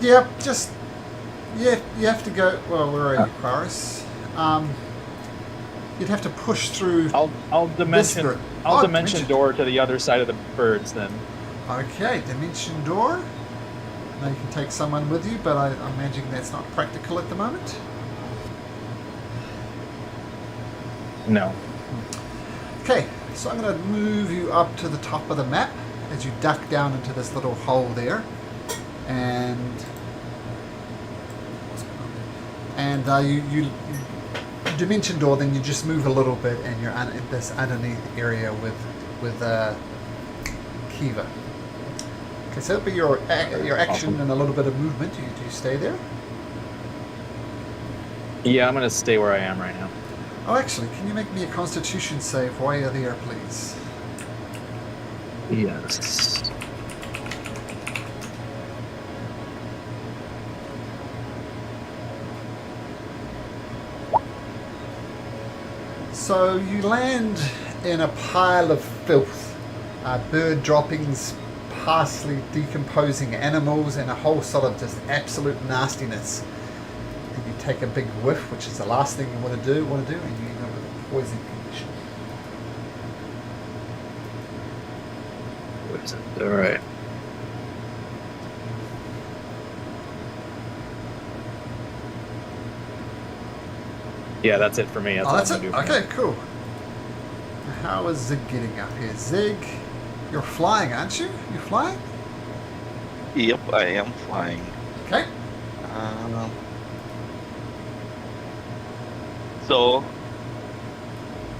Yep, just you have to go. Well, where are you, Quaris? You'd have to push through. I'll dimension. Dimension door to the other side of the birds then. Okay, dimension door. Now you can take someone with you, but I'm imagining that's not practical at the moment. No. Okay, so I'm going to move you up to the top of the map as you duck down into this little hole there, and you dimension door. Then you just move a little bit, and you're in this underneath area with Kiva. Okay, so that'll be your action and a little bit of movement. Do you stay there? Yeah, I'm gonna stay where I am right now. Oh, actually, can you make me a Constitution save while you're there, please? Yes. So you land in a pile of filth, bird droppings, partially decomposing animals, and a whole sort of just absolute nastiness. And you take a big whiff, which is the last thing you want to do, and you end up with a poison condition. All right. Yeah, that's it for me. That's it? Okay, cool. How is Zig getting up here? Zig, you're flying, aren't you? You're flying? Yep, I am flying. Okay. So,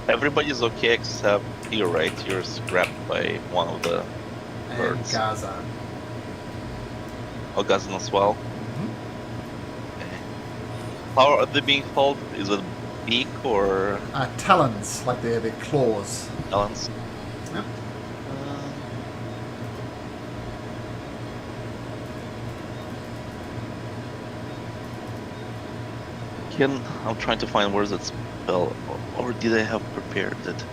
everybody's okay except you, right? You're grabbed by one of the birds. And Gaza. Oh, Gazan as well? Mm-hmm. Okay. How are they being called? Is it beak or... Talons, like their claws. Talons? Yep. I'm trying to find where's that spell, or did I have prepared it?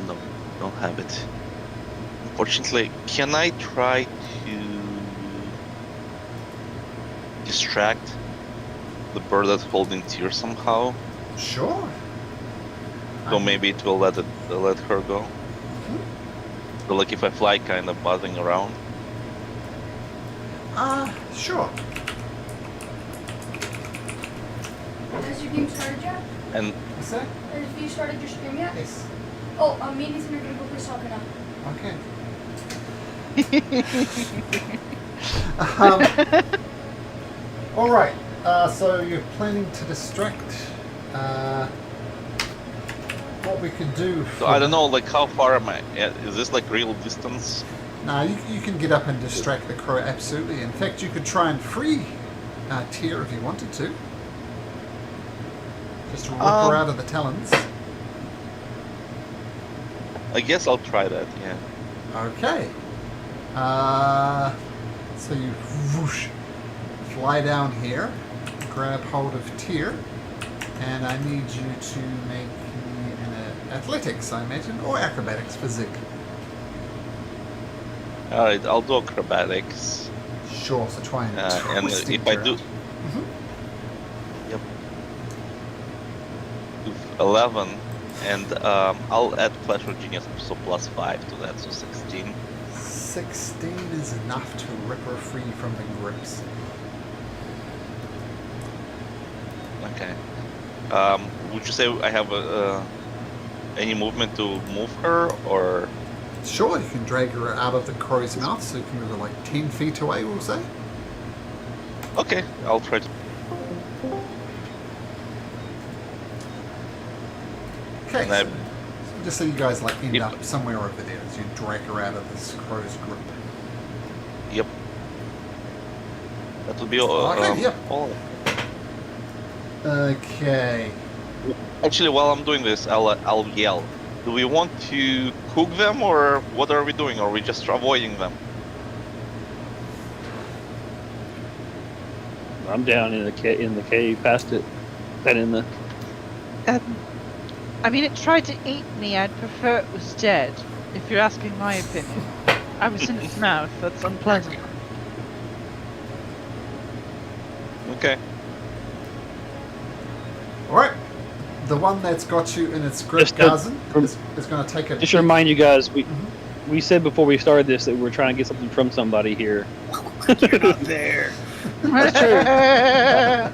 No, don't have it. Unfortunately, can I try to distract the bird that's holding Tyr somehow? Sure. So maybe it will let her go. Mm-hmm. So like if I fly kind of buzzing around. Sure. Has your game started yet? And What's that? Have you started your stream yet? Yes. Oh, me and Ethan are gonna go play soccer now. Okay. All right. So you're planning to distract. What we could do. so I don't know, like how far am I? Is this like real distance? No, you can get up and distract the crow. Absolutely. In fact, you could try and free Tyr if you wanted to. Just to rip her out of the talons. I guess I'll try that. Yeah. Okay. So you whoosh, fly down here, grab hold of Tyr, and I need you to make me an athletics, I imagine, or acrobatics for Zig. All right, I'll do acrobatics. Sure. So try and And twist if it I do, around. yep, 11, and I'll add pleasure genius, so +5 to that, so 16. 16 is enough to rip her free from the grips. Okay. Would you say I have any movement to move her, or? Sure, you can drag her out of the crow's mouth, so you can move her like 10 feet away, we'll say. Okay, I'll try to. Okay, And I- so just so you guys like end Yep. up somewhere over there as you drag her out of this crow's grip. Yep. That would be all. Okay, yep. All. Okay. Actually, while I'm doing this, I'll yell. Do we want to cook them, or what are we doing? Or are we just avoiding them? I'm down in the cave, past it, and in the. I mean, it tried to eat me. I'd prefer it was dead, if you're asking my opinion. I was in its mouth. That's unpleasant. Okay. Alright. The one that's got you in its grip, Just to- Garzan, is going to take a... Just to remind you guys, we said before we started this that we were trying to get something from somebody here. You're not there. That's true.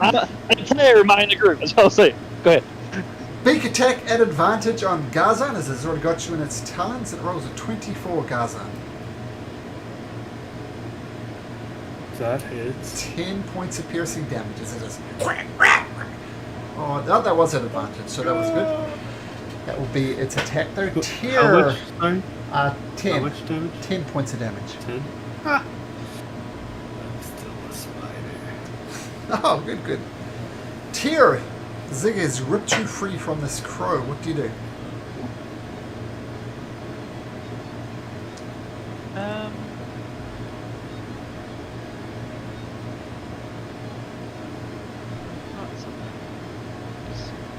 I'm a player, mind the group. That's all I'll say. Go ahead. Beak attack at advantage on Garzan, as it's already got you in its talons. It rolls a 24, Garzan. That hits. 10 points of piercing damage as it is. Oh, that was an advantage, so that was good. That will be its attack though. How Tear. much? Sorry? 10. How much damage? 10 points of damage. 10. Ah. I'm still a spider. Oh, good, good. Tear. Zig has ripped you free from this crow. What do you do? Not something.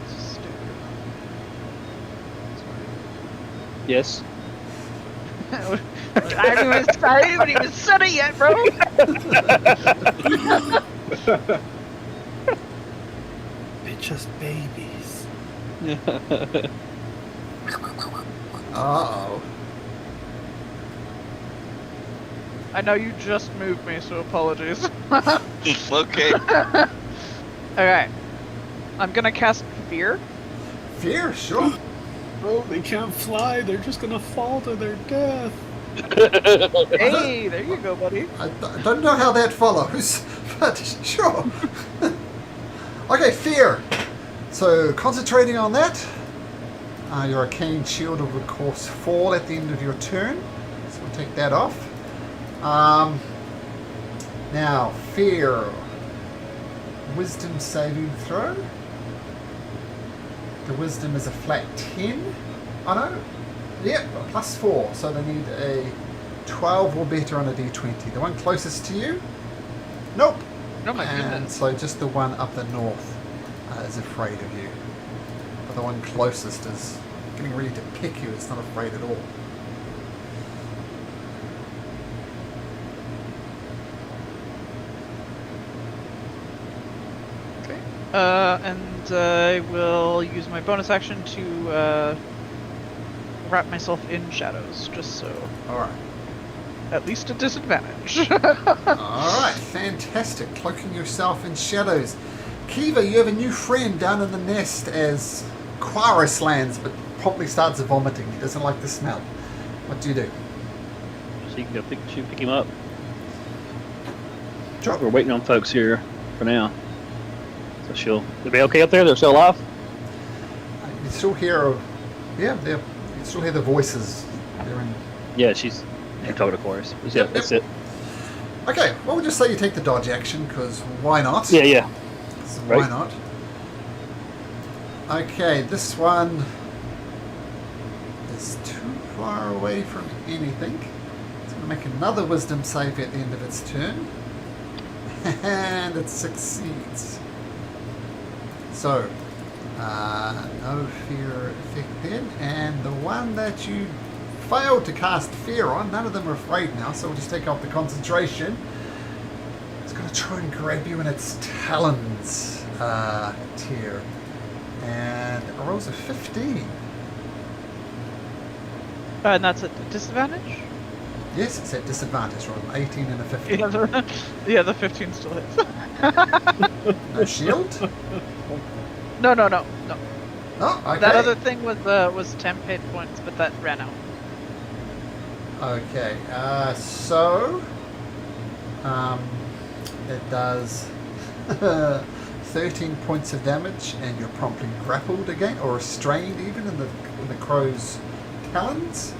Just stupid. Yes. I haven't even said it yet, bro. They're just babies. Uh-oh. I know you just moved me, so apologies. Okay. Okay. I'm gonna cast Fear. Fear, sure. Bro, they can't fly. They're just gonna fall to their death. Hey, there you go, buddy. I don't know how that follows, but sure. Okay, fear. So concentrating on that, your arcane shield will of course fall at the end of your turn. So we'll take that off. Now, fear. Wisdom saving throw. The wisdom is a flat 10. Oh no. Yep, +4. So they need a 12 or better on a d20. The one closest to you? Nope. Oh my And goodness. so just the one up the north is afraid of you. But the one closest is getting ready to pick you. It's not afraid at all. Okay. And I will use my bonus action to wrap myself in shadows, just so Alright. at least a disadvantage. Alright, fantastic. Cloaking yourself in shadows. Kiva, you have a new friend down in the nest as Quarus lands, but promptly starts vomiting. He doesn't like the smell. What do you do? So you can go pick him up. Sure. We're waiting on folks here for now. So they'll be okay up there? They're still alive? You still hear, you still hear the voices. They're in. Yeah, she's talking to chorus. Yeah, Yep, that's yep. it. Okay, well, we'll just say you take the dodge action, because why not? Yeah. So Right. why not? Okay, this one is too far away from anything. It's going to make another wisdom save at the end of its turn. And it succeeds. So, no fear effect then. And the one that you failed to cast fear on, none of them are afraid now, so we'll just take off the concentration. It's going to try and grab you in its talons, Tyr. And it rolls a 15. And that's a disadvantage? Yes, it's at disadvantage. Roll an 18 and a 15. Yeah, the 15 still hits. No shield? No. Oh, okay. That other thing was temp hit points, but that ran out. Okay, so it does 13 points of damage, and you're promptly grappled again, or restrained even in the crow's talons.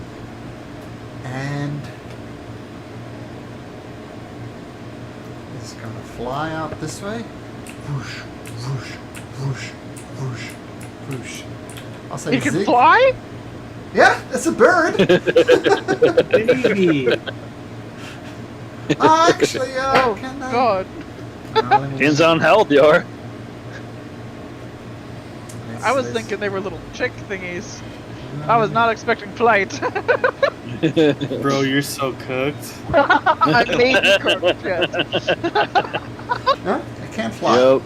And it's going to fly out this way. Whoosh, whoosh, whoosh, whoosh, whoosh. I'll say You can zig. fly? Yeah, it's a bird. Baby. Actually, Oh, can I? God. Let me Depends just- on how old you are. I was let's- thinking they were little chick thingies. I was not expecting flight. Bro, you're so cooked. I made the cooked, yes. No? can't fly. Yep.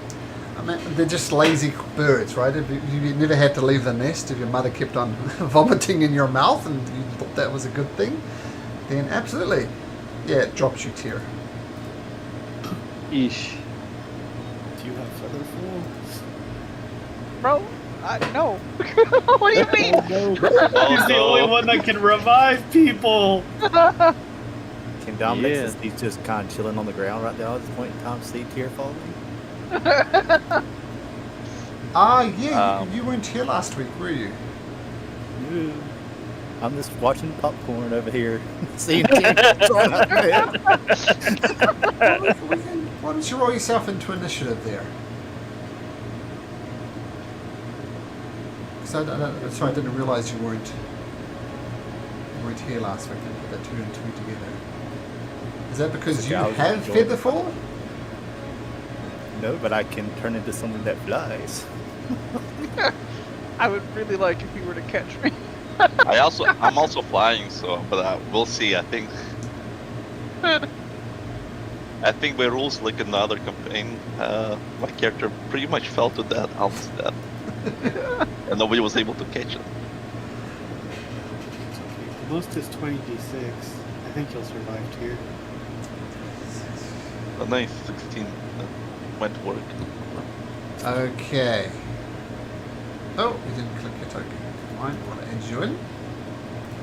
I mean, they're just lazy birds, right? If you never had to leave the nest, if your mother kept on vomiting in your mouth and you thought that was a good thing, then absolutely, yeah, it drops you tier. Eesh. Do you have feather fall? Bro, no. What do you mean? Oh, He's the no. only one that can revive people. Can Dominic, Yeah. since he's just kind of chilling on the ground right now at this point in time, see tier falling? Yeah, you weren't here last week, were you? No. I'm just watching popcorn over here, seeing tier fall out there. Why don't you roll yourself into initiative there? Because sorry, I didn't realise you weren't here last week. I put that 2 and 2 together. Is that because Okay, you I was have enjoying the featherfall? No, but I can turn into something that flies. I would really like if you were to catch me. I'm also flying, so but we'll see. I think by rules like in the other campaign, my character pretty much fell to that Alp's death, and nobody was able to catch it. It's okay. The most is 20d6. I think you'll survive here. A nice 16 that went to work. Okay. Oh, you didn't click your token. Fine, I want to add you in.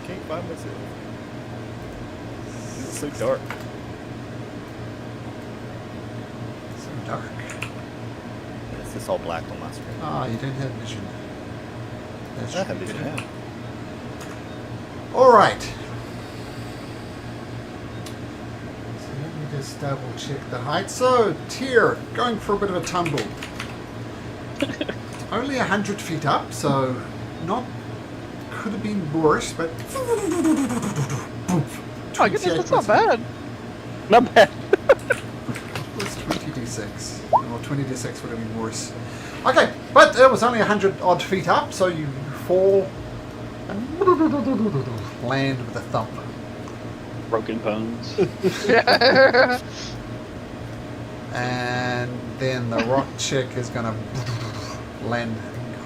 Can't find myself. It's so dark. So dark. It's just all black on my screen. Ah, you don't have vision. That's I have really vision good. now. All right. So let me just double check the height. So, Tier, going for a bit of a tumble. Only 100 feet up, so not, could have been worse, but... Oh, I guess that's not bad. Not bad. What's 20d6? Or 20d6 would have been worse. Okay, but it was only 100 odd feet up, so you fall and land with a thump. Broken bones. And then the rock chick is going to land,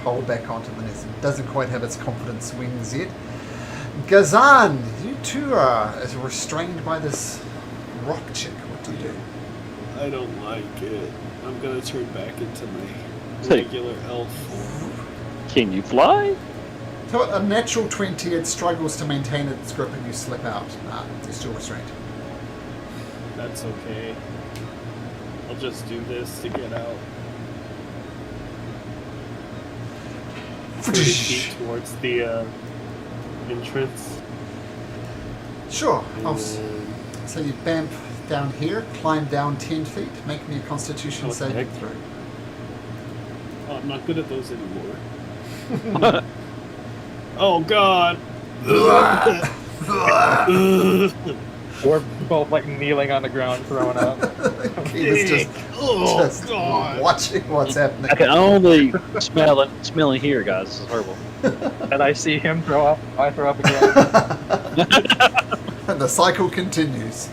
hold back onto the nest. It doesn't quite have its confidence wings yet. Gazan, you too are restrained by this rock chick. What do you do? I don't like it. I'm gonna turn back into my Hey. regular elf form. Can you fly? So a natural 20, it struggles to maintain its grip and you slip out. You're still restrained. That's okay. I'll just do this to get out. 30 feet towards the entrance. Sure. And So you bamf down here, climb down 10 feet, make me a constitution Oh, saving heck. throw. oh, I'm not good at those anymore. Oh god! We're both like kneeling on the ground, throwing up. Keith is Oh just god! watching what's happening. I can only smell and hear, guys. This is horrible. And I see him throw up. I throw up again. And the cycle continues.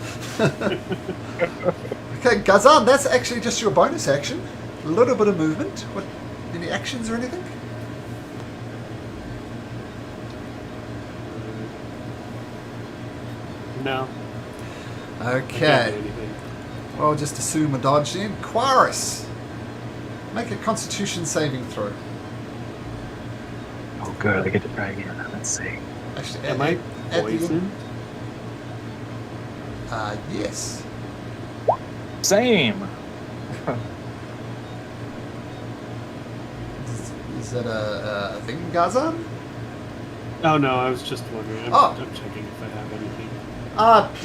Okay, Gazan, that's actually just your bonus action. A little bit of movement. What? Any actions or anything? No. I can't Okay. do anything. Well, just assume a dodge then. Quaris, make a constitution saving throw. Oh, good. I get to try again. Let's see. Actually, Am I at the end- poisoned? Yes. Same. Is that a thing, Gazan? Oh no, I was just wondering. Oh. I'm checking if I have anything.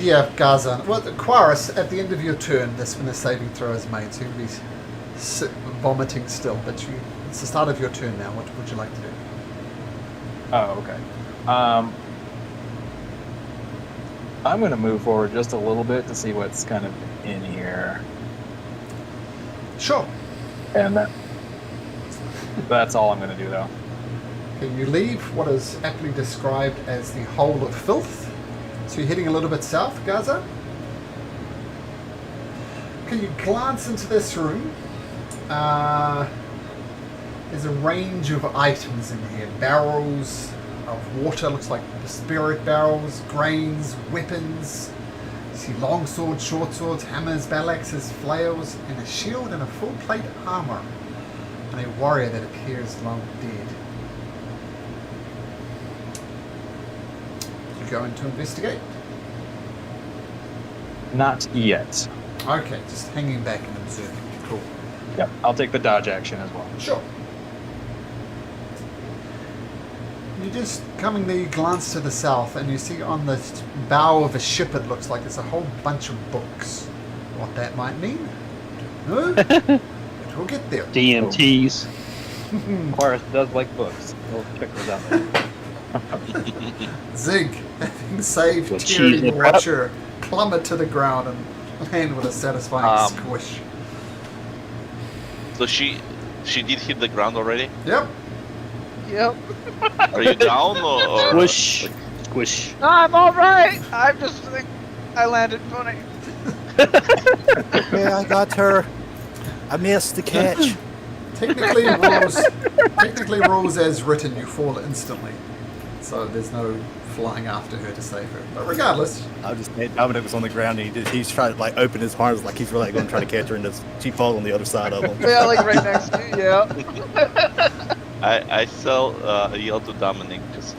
Yeah, Gazan. Well, Quaris, at the end of your turn, that's when the saving throw is made, so you'll be vomiting still, but it's the start of your turn now. What would you like to do? Oh, okay. I'm going to move forward just a little bit to see what's kind of in here. Sure. And that's all I'm going to do, though. Okay, you leave what is aptly described as the Hole of Filth. So you're heading a little bit south, Gaza. Okay, you glance into this room. There's a range of items in here. Barrels of water, looks like spirit barrels, grains, weapons. You see long swords, short swords, hammers, battle axes, flails, and a shield and a full plate armor. And a warrior that appears long dead. You go in to investigate. Not yet. Okay, just hanging back and observing. Cool. Yep. I'll take the dodge action as well. Sure. You just coming there, you glance to the south, and you see on the bow of a ship, it looks like there's a whole bunch of books. What that might mean? No? But we'll get there. DMTs. Horace does like books. We'll check those out later. Zig, having saved Well, Tyrion, cheese you and watch her plummet to the ground and land with a satisfying squish. So she did hit the ground already. Yep. Yep. Are you down or? Squish. Squish. I'm all right. I'm just like, I landed funny. Yeah, I got her. I missed the catch. Technically rules as written, you fall instantly. So there's no flying after her to save her. But regardless, I just made Dominic was on the ground and he's trying to like open his arms like he's really going to try to catch her, and she falls on the other side of him. Yeah, like right next to you. Yeah. I still yell to Dominic, just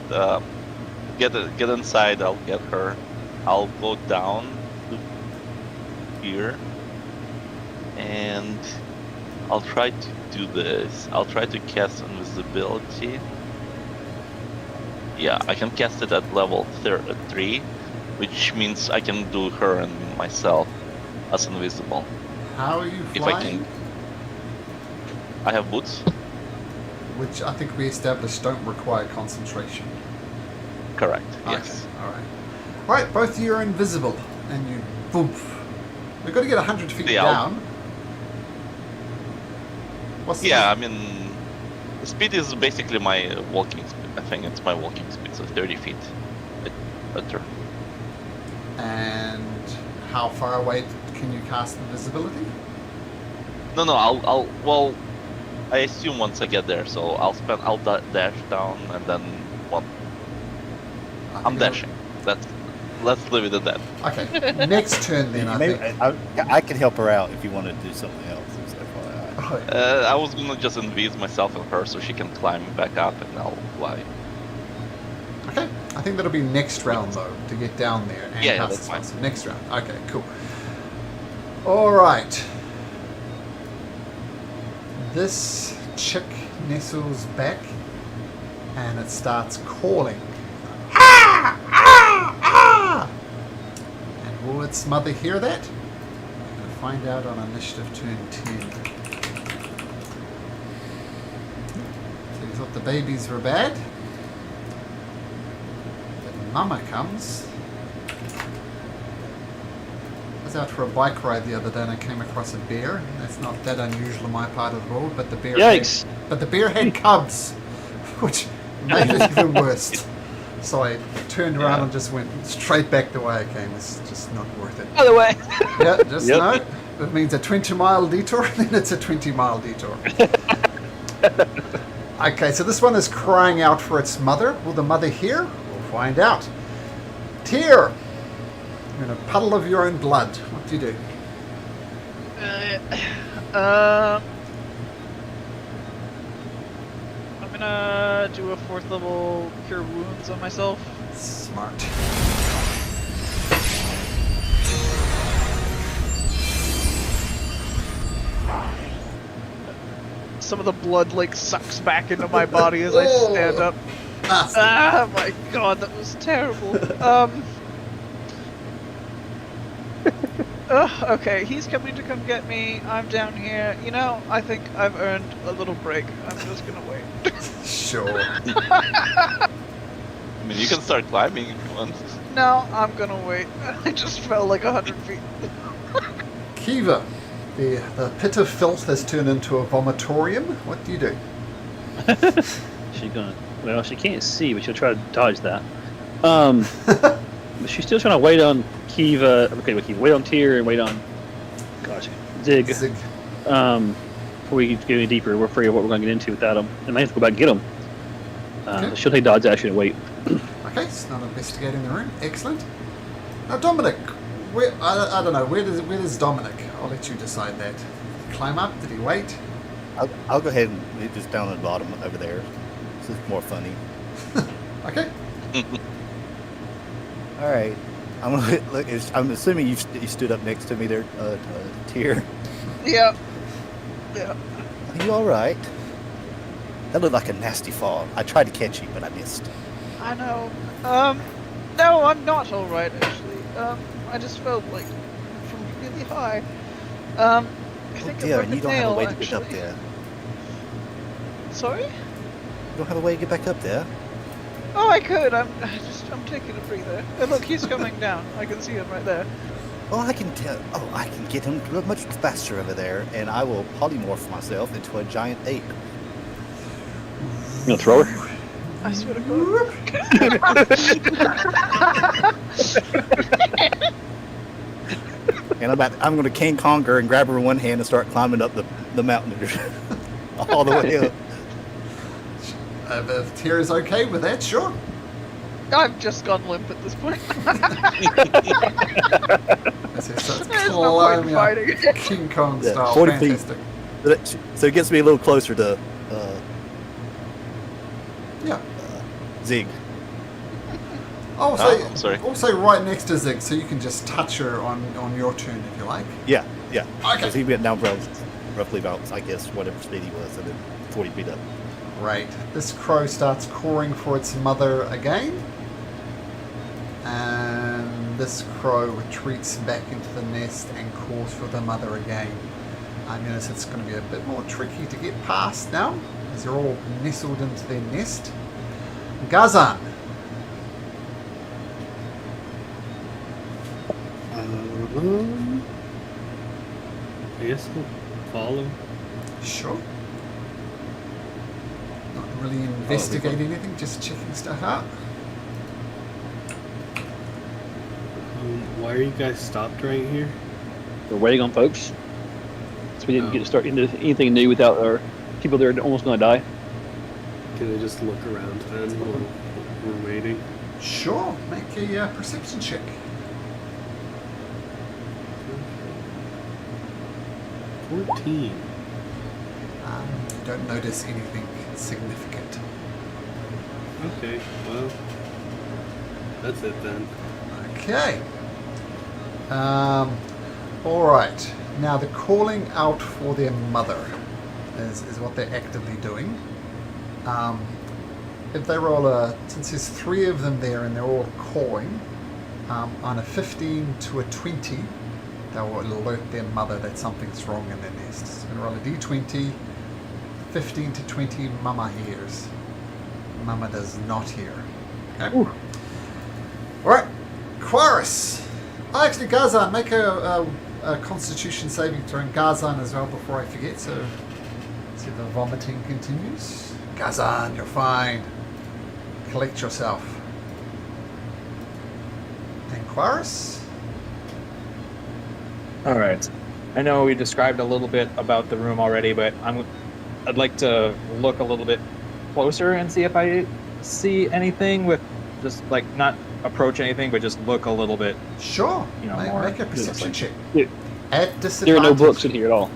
get inside. I'll get her. I'll go down to here, and I'll try to do this. I'll try to cast invisibility. Yeah, I can cast it at level 3, which means I can do her and myself as invisible. how are you If I flying? can. I have boots. Which I think we established don't require concentration. Correct. Okay, Yes. alright. Alright, both of you are invisible, and you boom. We've got to get 100 feet Yeah, I'll- down. What's the Yeah, I mean, the speed is basically my walking speed. I think it's my walking speed, so 30 feet a turn. And how far away can you cast invisibility? No, well, I assume once I get there, so I'll dash down and then, well, I I'm think it'll- dashing. Let's leave it at that. Okay, next turn then, I Maybe, think. I can help her out if you want to do something else. Just FYI. Oh, I was gonna just invise myself in her so she can climb back up and I'll fly. okay, I think that'll be next round though, to get down there and Yeah, cast that's the spell. fine. So next round. Okay, cool. Alright. This chick nestles back and it starts calling. Ah! Ah! Ah! And will its mother hear that? I'm going to find out on initiative turn 10. So you thought the babies were bad? But mama comes. I was out for a bike ride the other day and I came across a bear. That's not that unusual in my part of the world, but the bear Yikes. had cubs, which made it even worse. So I turned around Yeah. and just went straight back the way I came. It's just not worth it. By the way. Yeah, just Yep. no. It means a 20-mile detour, and then it's a 20-mile detour. Okay, so this one is crying out for its mother. Will the mother hear? We'll find out. Tear! You're in a puddle of your own blood. What do you do? I'm gonna do a 4th level cure wounds on myself. Smart. Some of the blood like sucks back into my body as I stand up. Nasty. Ah, my god, that was terrible. Okay, he's coming to come get me. I'm down here. You know, I think I've earned a little break. I'm just gonna wait. Sure. I mean, you can start climbing if you want. No, I'm gonna wait. I just fell like 100 feet. Kiva, the pit of filth has turned into a vomitorium. What do you do? She's gonna. Well, she can't see, but she'll try to dodge that. But she's still trying to wait on Kiva. Okay, wait on Tyr and wait on. Gosh, Zig. Zig. before we get any deeper, we're afraid of what we're going to get into without them. And I have to go back and get them. Okay. She'll take dodge action and wait. Okay, it's not investigating the room. Excellent. Now, Dominic, where I don't know. Where does Dominic? I'll let you decide that. Did he climb up? Did he wait? I'll go ahead and leave just down at the bottom over there. This is more funny. Okay. All right. I'm gonna look. I'm assuming you stood up next to me there, Tyr. Yeah. Yeah. Are you all right? That looked like a nasty fall. I tried to catch you, but I missed. I know. No, I'm not alright, actually. I just felt like from really high. I think I Yeah, broke and a you don't have a nail, way to get up actually. there. Sorry? You don't have a way to get back up there. Oh, I could. I'm taking a breather. Oh, look, he's coming down. I can see him right there. Oh, I can tell. Oh, I can get him much faster over there, and I will polymorph myself into a giant ape. You gonna throw her? I swear to God. And I'm going to King Kong her and grab her in one hand and start climbing up the mountain all the way up. If Tyr is okay with that, sure. I've just gone limp at this point. So it's There's no point in climbing up fighting. King Kong Yeah, style. 40 feet. Fantastic. So it gets me a little closer to Yeah. Zig. I'm sorry. Also right next to Zig, so you can just touch her on your turn if you like. Yeah. Okay. Because he went down roughly about, I guess, whatever speed he was, and then 40 feet up. Right. This crow starts cawing for its mother again. And this crow retreats back into the nest and calls for the mother again. I'm going to say it's going to be a bit more tricky to get past now, as they're all nestled into their nest. Gazan. I guess I'll follow. Sure. Not really investigating anything, just checking stuff out. Why are you guys stopped right here? We're waiting on folks. So we didn't get to start into anything new without our people that are almost going to die. Can I just look around then while we're waiting? Sure. Make a perception check. 14. You don't notice anything significant. Okay, well, that's it then. Okay. All right. Now the calling out for their mother is what they're actively doing. If they roll since there's 3 of them there and they're all cawing, on a 15 to a 20, they will alert their mother that something's wrong in their nest. So we're going to roll a d20. 15 to 20, Mama hears. Mama does not hear. Okay. All right. Quaris. Actually, Gazan, make a Constitution saving throw, and Gazan as well before I forget. So, see if the vomiting continues. Gazan, you're fine. Collect yourself. And Quaris. All right. I know we described a little bit about the room already, but I'd like to look a little bit closer and see if I see anything with just like not approach anything, but just look a little bit. Sure. More. Make a perception check. Yeah. At disadvantage. There are no books in here at all.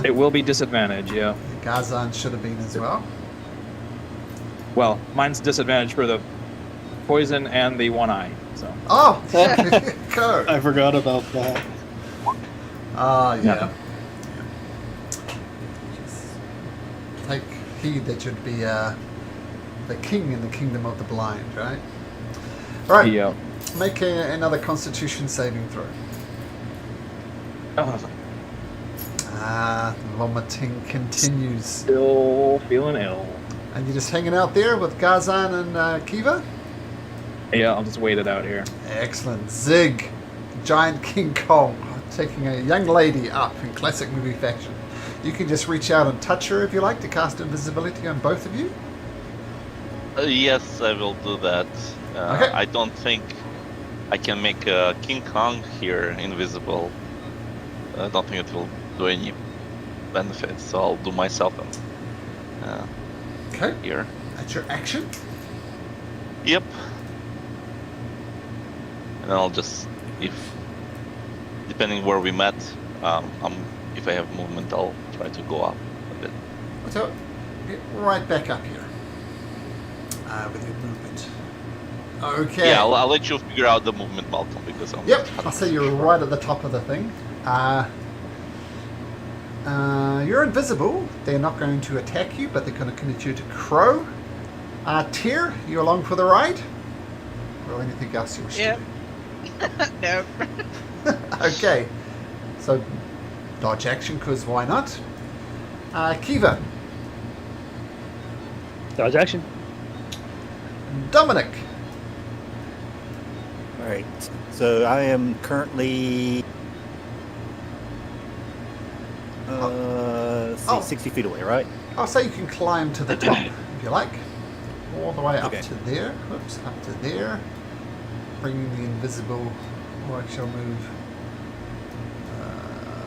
It will be disadvantage, yeah. Gazan should have been as well. Well, mine's disadvantage for the poison and the one eye. So. Oh, go. I forgot about that. Yeah. Just take heed that you'd be the king in the kingdom of the blind, right? Right. Yeah. Make another Constitution saving throw. Oh, Vomiting continues. still feeling ill. And you're just hanging out there with Gazan and Kiva? Yeah, I'll just wait it out here. Excellent. Zig, giant King Kong, taking a young lady up in classic movie fashion. You can just reach out and touch her if you like to cast invisibility on both of you. Yes, I will do that. Okay. I don't think I can make King Kong here invisible. I don't think it will do any benefit, so I'll do myself Okay, here. that's your action. Yep. And I'll just, depending where we met, if I have movement, I'll try to go up a bit. So, get right back up here with your movement. Okay. Yeah, I'll let you figure out the movement, Malcolm, because I'm. Yep, I'll say you're right at the top of the thing. You're invisible. They're not going to attack you, but they're going to commit you to Crow. Tyr, you along for the ride? Or anything else you wish Yep. to Nope. do? Okay. So, dodge action, because why not? Kiva. Dodge action. Dominic. All right. So I am currently let's see, Oh. 60 feet away, right? I'll say you can climb to the top, if you like. All the way up Okay. to there. Oops, up to there. Bringing the invisible... Oh, actually I'll move...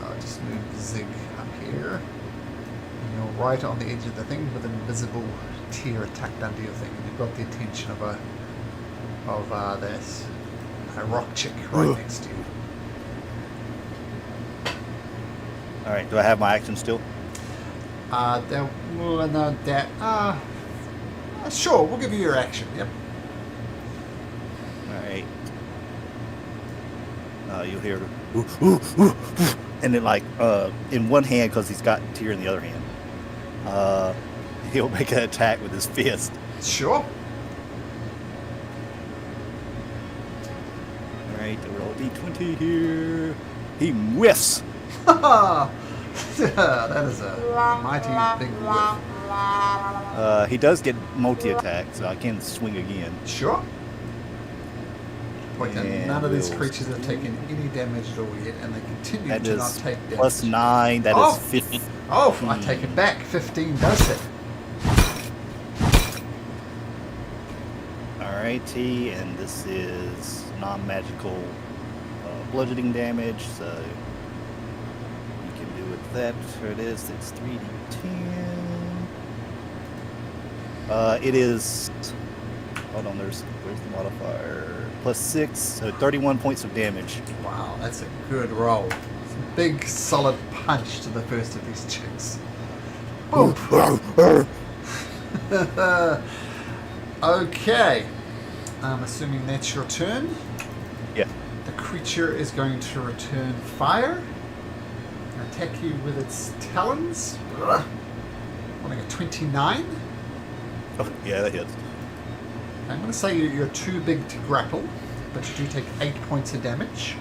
I'll just move Zig up here. And you're right on the edge of the thing with an invisible tier tucked under your thing. And you've got the attention of this rock chick right next to you. All right. Do I have my action still? Sure, we'll give you your action. Yep. All right. You'll hear, "Ooh, ooh, ooh, ooh," and then like in one hand, because he's got Tyr in the other hand, he'll make an attack with his fist. Sure. All right, roll d20 here. He whiffs. That is a mighty big whiff. He does get multi-attack, so I can swing again. Sure. Point out, And none of these we'll creatures have taken any damage at all yet, and they continue That to is not take damage. plus 9. That Oh. is 50. Oh, I take it back. 15 does hit. Alrighty, and this is non-magical bludgeoning damage, so you can do with that. There it is. It's 3d10. It is. Hold on. Where's the modifier? Plus 6, so 31 points of damage. Wow, that's a good roll. It's a big, solid punch to the first of these chicks. Boom. Okay. I'm assuming that's your turn. Yeah. The creature is going to return fire. Attack you with its talons. Rolling a 29. Oh, yeah, that hits. I'm going to say you're too big to grapple, but you do take 8 points of damage.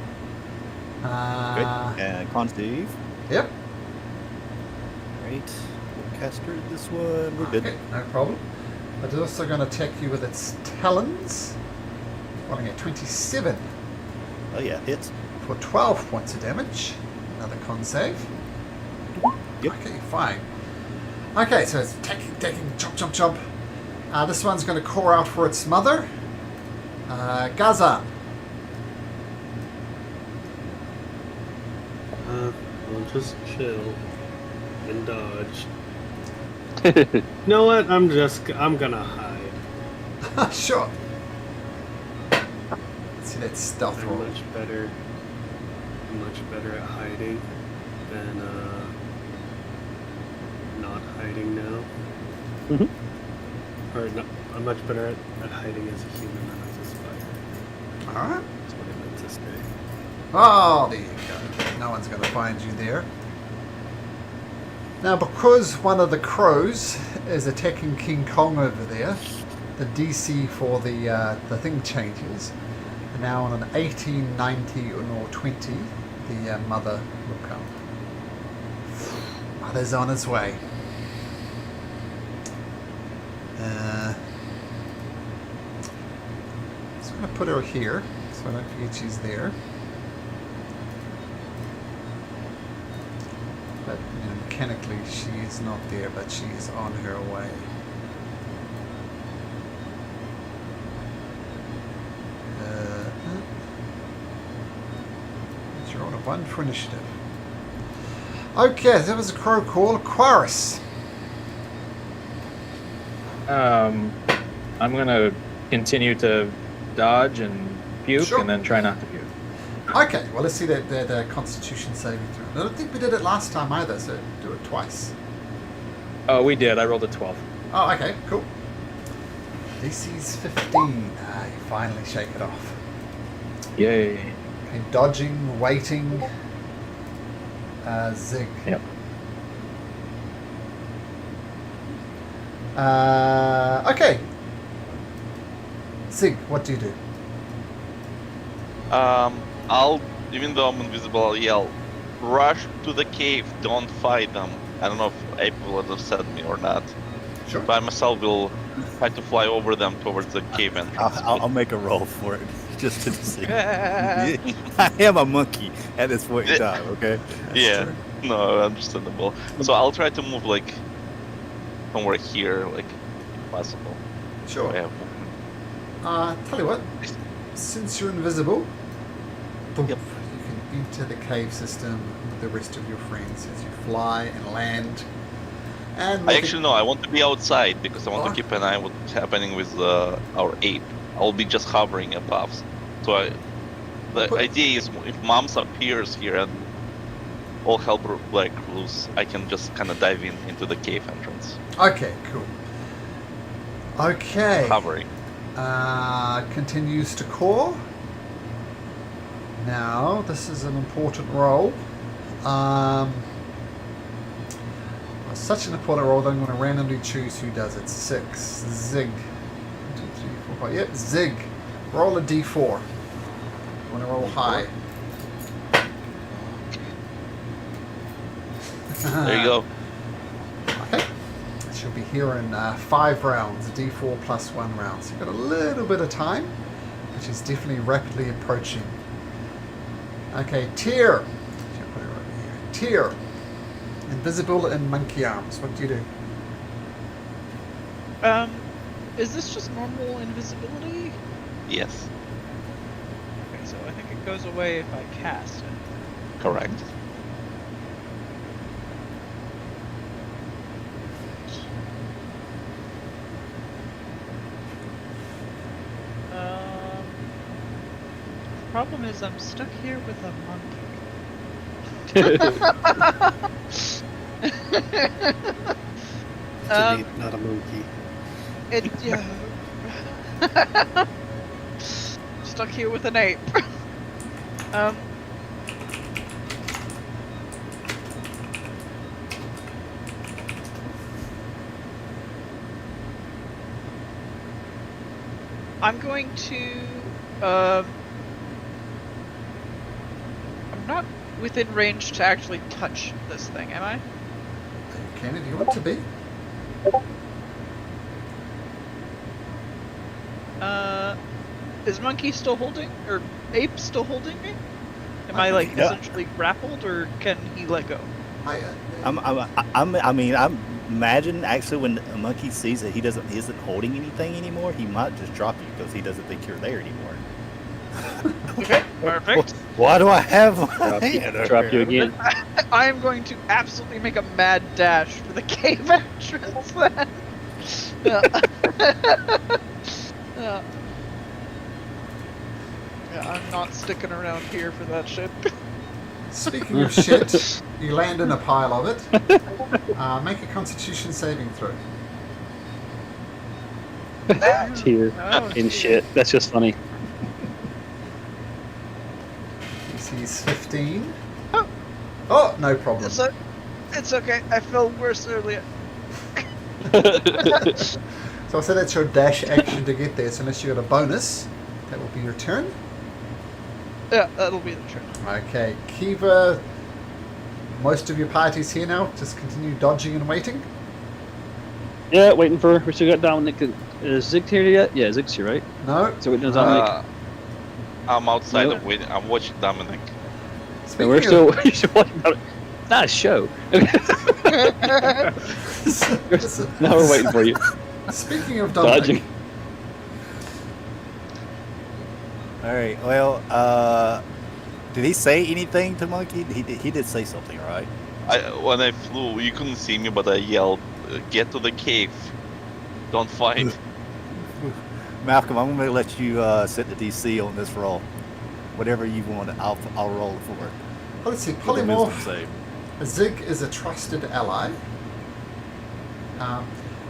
Great. And con save. Yep. Right. We'll caster this one. We're good. Okay, no problem. But it's also going to attack you with its talons. Rolling at 27 Oh yeah, hits. for 12 points of damage. Another con save. Yep. Okay, fine. Okay, so it's attacking, chomp, chomp, chomp. This one's going to call out for its mother. Gaza. I'll just chill and dodge. You know what? I'm gonna hide. Sure. Let's see that stealth I'm roll. much better at hiding than not hiding now. Mhm. Or no, I'm much better at hiding as a human than as a spider. Alright. That's what I meant to say. Oh, there you go. No one's going to find you there. Now, because one of the crows is attacking King Kong over there, the DC for the thing changes. And now on an 18, 19, or 20, the mother will come. Mother's on its way. So I'm going to put her here, so I don't forget she's there. But mechanically she is not there, but she is on her way. It's your order 1 for initiative. Okay, that was a crow call. Aquarius. I'm gonna continue to dodge and puke, Sure. and then try not to puke. Okay, well, let's see that Constitution saving throw. I don't think we did it last time either, so do it twice. Oh, we did. I rolled a 12. Oh, okay, cool. DC's 15. Ah, you finally shake it off. Yay. Okay, dodging, waiting. Zig. Yep. Okay. Zig, what do you do? I'll, even though I'm invisible, I'll yell, rush to the cave, don't fight them. I don't know if April would have said me or not. Sure. By myself, will try to fly over them towards the cave entrance. I'll make a roll for it, just to see. I am a monkey at this point in time, okay? Yeah, no, understandable. So I'll try to move like somewhere here, like if possible. Sure. Yeah. Tell you what, since you're invisible, boom, Yep. you can enter the cave system with the rest of your friends as you fly and land. And I actually know I want to be outside because I want Oh. to keep an eye on what's happening with our ape. I'll be just hovering above. So the Put- idea is if Moms appears here and all hell breaks loose, I can just kind of dive into the cave entrance, Okay, cool. Okay. hovering. Continues to core. Now, this is an important roll. Such an important roll that I'm going to randomly choose who does it. 6. Zig. 1, 2, 3, 4, 5. Yep, Zig. Roll a d4. I want to roll high. There you go. Okay. She'll be here in 5 rounds, d4 plus 1 round. So you've got a little bit of time, which is definitely rapidly approaching. Okay, Tyr. Should I put it right here? Tyr. Invisible in monkey arms. What do you do? Is this just normal invisibility? Yes, Okay, so I think it goes away if I cast it. correct. Problem is I'm stuck here with a monkey. Not a monkey. Yeah. Stuck here with an ape. I'm going to. I'm not within range to actually touch this thing, am I? Kenny, do you want to be? Is monkey still holding, or ape still holding me? Am I like Yeah. essentially grappled, or can he let go? I mean, I'm imagine actually when a monkey sees that he isn't holding anything anymore, he might just drop you because he doesn't think you're there anymore. Okay, perfect. Why do I have my Drop you, hand up drop you here? again. I am going to absolutely make a mad dash for the cave entrance then. Yeah. Yeah, I'm not sticking around here for that shit. Speaking of shit, you land in a pile of it. Make a Constitution saving throw. Tear Oh, in geez. shit. That's just funny. DC's 15. Oh. Oh, no problem. It's okay. I felt worse earlier. So I said that's your dash action to get there. So unless you got a bonus, that will be your turn. Yeah, that'll be the turn. Okay, Kiva. Most of your party's here now. Just continue dodging and waiting. Yeah, waiting for. We still got Dominic. Is Zig here yet? Yeah, Zig's here, right? No. So waiting on Dominic. I'm outside. No. I'm watching Dominic. And Speaking we're of- still watching Dominic. Not a show. Now we're waiting for you. Speaking of Dominic, Dodging. All right. Well, did he say anything to Monkey? He did say something, right? When I flew, you couldn't see me, but I yelled, "Get to the cave! Don't fight!" Malcolm, I'm going to let you set the DC on this roll. Whatever you want, I'll roll it for it. Well, let's see. With a wisdom Polymorph. save. Zig is a trusted ally.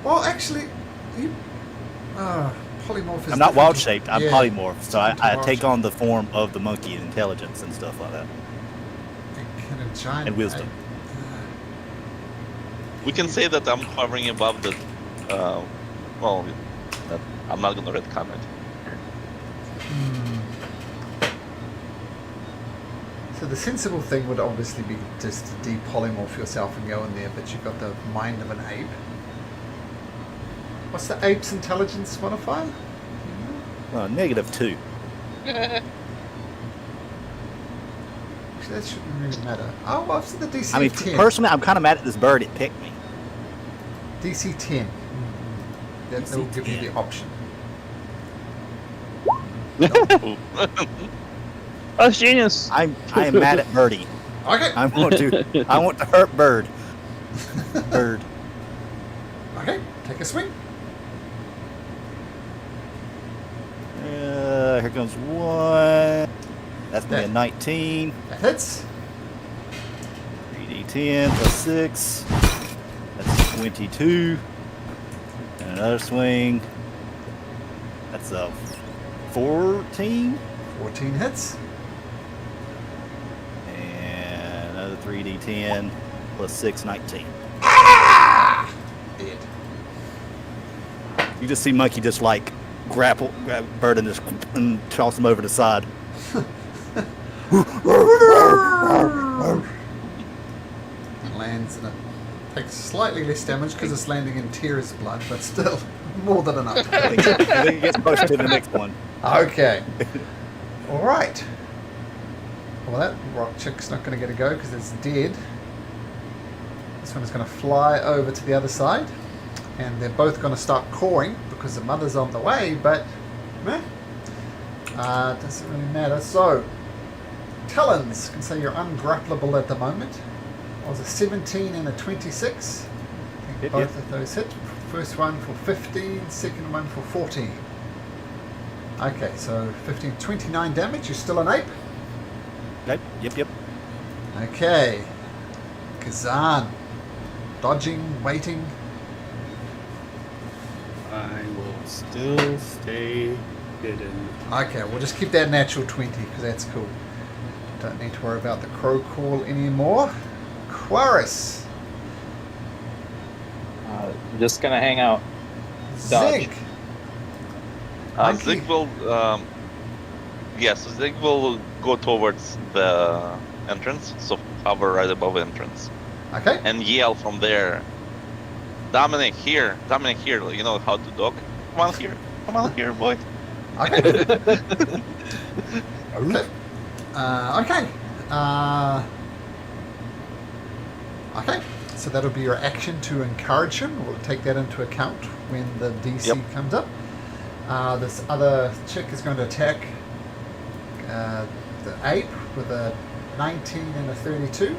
Well, actually, you. Polymorph is. I'm not different wild to- shaped. I'm yeah, polymorph, so different to I wild take shape. on the form of the monkey and intelligence and stuff like that. Can a giant And wisdom. ape- We can say that I'm hovering above the. Well, I'm not gonna read comment. So the sensible thing would obviously be just to depolymorph yourself and go in there, but you've got the mind of an ape. What's the ape's intelligence modifier? -2. Actually, that shouldn't really matter. Oh, well, it's the DC I mean, 10. personally, I'm kind of mad at this bird. It picked me. DC 10. That DC will give you 10. the option. That's genius. I am mad at Birdie. Okay. I want to hurt Bird. Bird. Okay, take a swing. Here comes one. That's gonna be a Yeah. 19. That hits. 3d10 plus 6. That's 22. And another swing. That's a 14. 14 hits. And another 3d10 plus 6, 19. Dead. You just see Monkey just like grab Bird and just and toss him over the side. Lands in it. Takes slightly less damage because it's landing in Tyr's blood, but still more than enough. I think it gets close to the next one. Okay. All right. Well, that rock chick's not going to get a go because it's dead. This one is going to fly over to the other side, and they're both going to start cawing because the mother's on the way. But doesn't really matter. So, Talons can say you're ungrappleable at the moment. It was a 17 and a 26. I think Yep, both yep. of those hit. First one for 15, second one for 14. Okay, so 15, 29 damage. You're still an ape. Yep. Okay. Kazan. Dodging, waiting. I will still stay hidden. Okay, we'll just keep that natural 20 because that's cool. Don't need to worry about the crow call anymore. Quaris. Just gonna hang out. Dodge. Zig. Monkey. Zig will. Yes, Zig will go towards the entrance, so hover right above the entrance, Okay. and yell from there. Dominic here, you know how to dock. Come on here, boy. Okay. Okay. Okay. Okay. So that'll be your action to encourage him. We'll take that into account when the DC Yep. comes up. This other chick is going to attack the ape with a 19 and a 32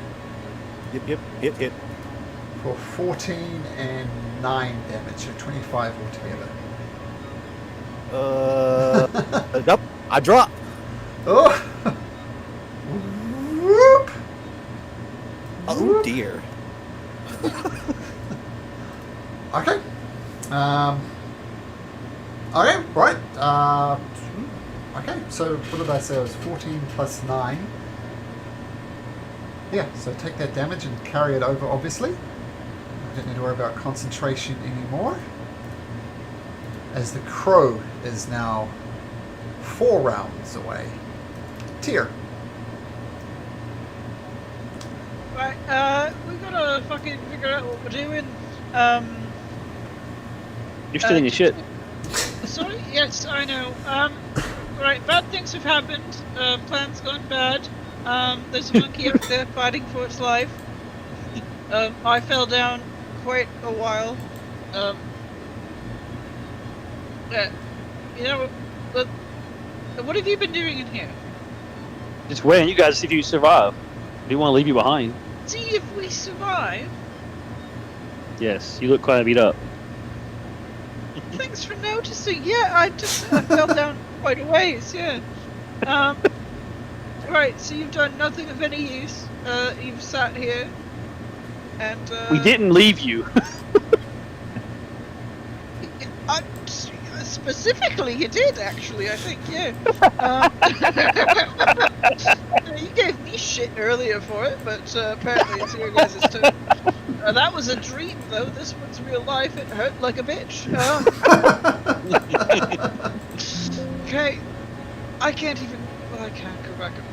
Yep. Hit. for 14 and 9 damage, so 25 altogether. Nope. I drop. Oh! Whoop! Oh dear. Okay. Okay, right. Okay, so what did I say? It was 14 plus 9. Yeah, so take that damage and carry it over, obviously. I don't need to worry about concentration anymore. As the crow is now 4 rounds away. Tyr. Right, we gotta fucking figure out what we're doing. You're still in your shit. Sorry, yes, I know. Right, bad things have happened. Plan's gone bad. There's a monkey up there fighting for its life. I fell down quite a while. You know, but what have you been doing in here? Just waiting. You guys see if you survive. We want to leave you behind. see if we survive. Yes, you look quite beat up. Thanks for noticing. Yeah, I fell down quite a ways. Yeah. Right. So you've done nothing of any use. You've sat here, and We didn't leave you. Specifically, you did actually. I think, yeah. You gave me shit earlier for it, but apparently it's your guys' turn. That was a dream, though. This one's real life. It hurt like a bitch. Okay, I can't even. Well, I can't go back up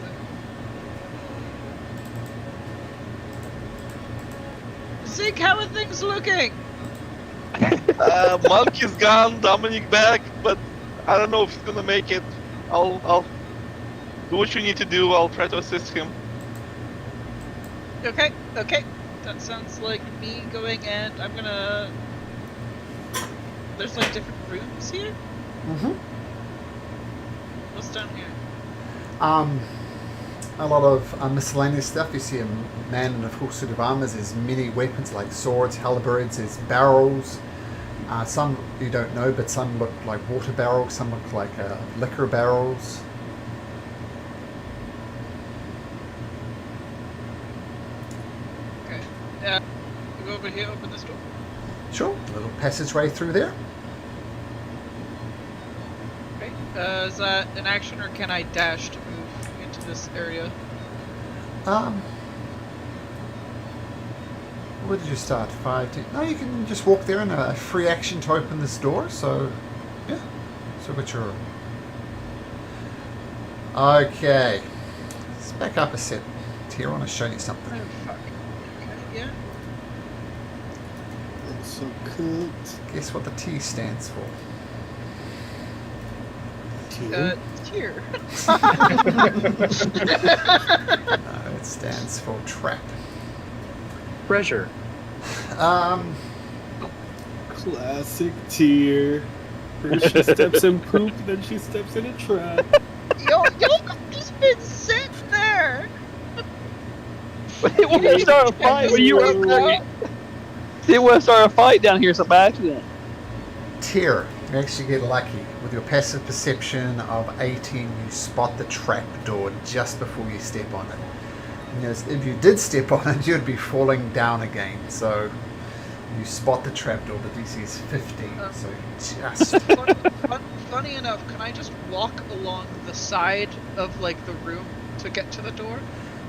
there. Zig, how are things looking? Monk is gone, Dominic back, but I don't know if he's gonna make it. I'll do what you need to do. I'll try to assist him. Okay. That sounds like me going, and I'm gonna. There's like different rooms here. Mm-hmm. What's down here? A lot of miscellaneous stuff. You see a man in a full suit of armor. There's many weapons like swords, halberds, there's barrels. Some you don't know, but some look like water barrels, some look like liquor barrels. Okay. You go over here, open this door. Sure, a little passageway through there. Okay. Is that an action, or can I dash to move into this area? Where did you start? 5, 10? No, you can just walk there and a free action to open this door. So, yeah. So what's your... Okay. Let's back up a set. Here, I want to show you something. Oh, fuck. Okay, yeah. That's so cooked. Guess what the T stands for? Here. No, it stands for trap. Treasure. Classic tier. First she steps in poop, then she steps in a trap. Y'all have just been sitting there. It won't start a fight when you were there. It won't start a fight down here, some accident. Tier. You actually get lucky. With your passive perception of 18, you spot the trap door just before you step on it. And if you did step on it, you'd be falling down again. So you spot the trap door. The DC is 15. So just... Funny enough, can I just walk along the side of like the room to get to the door?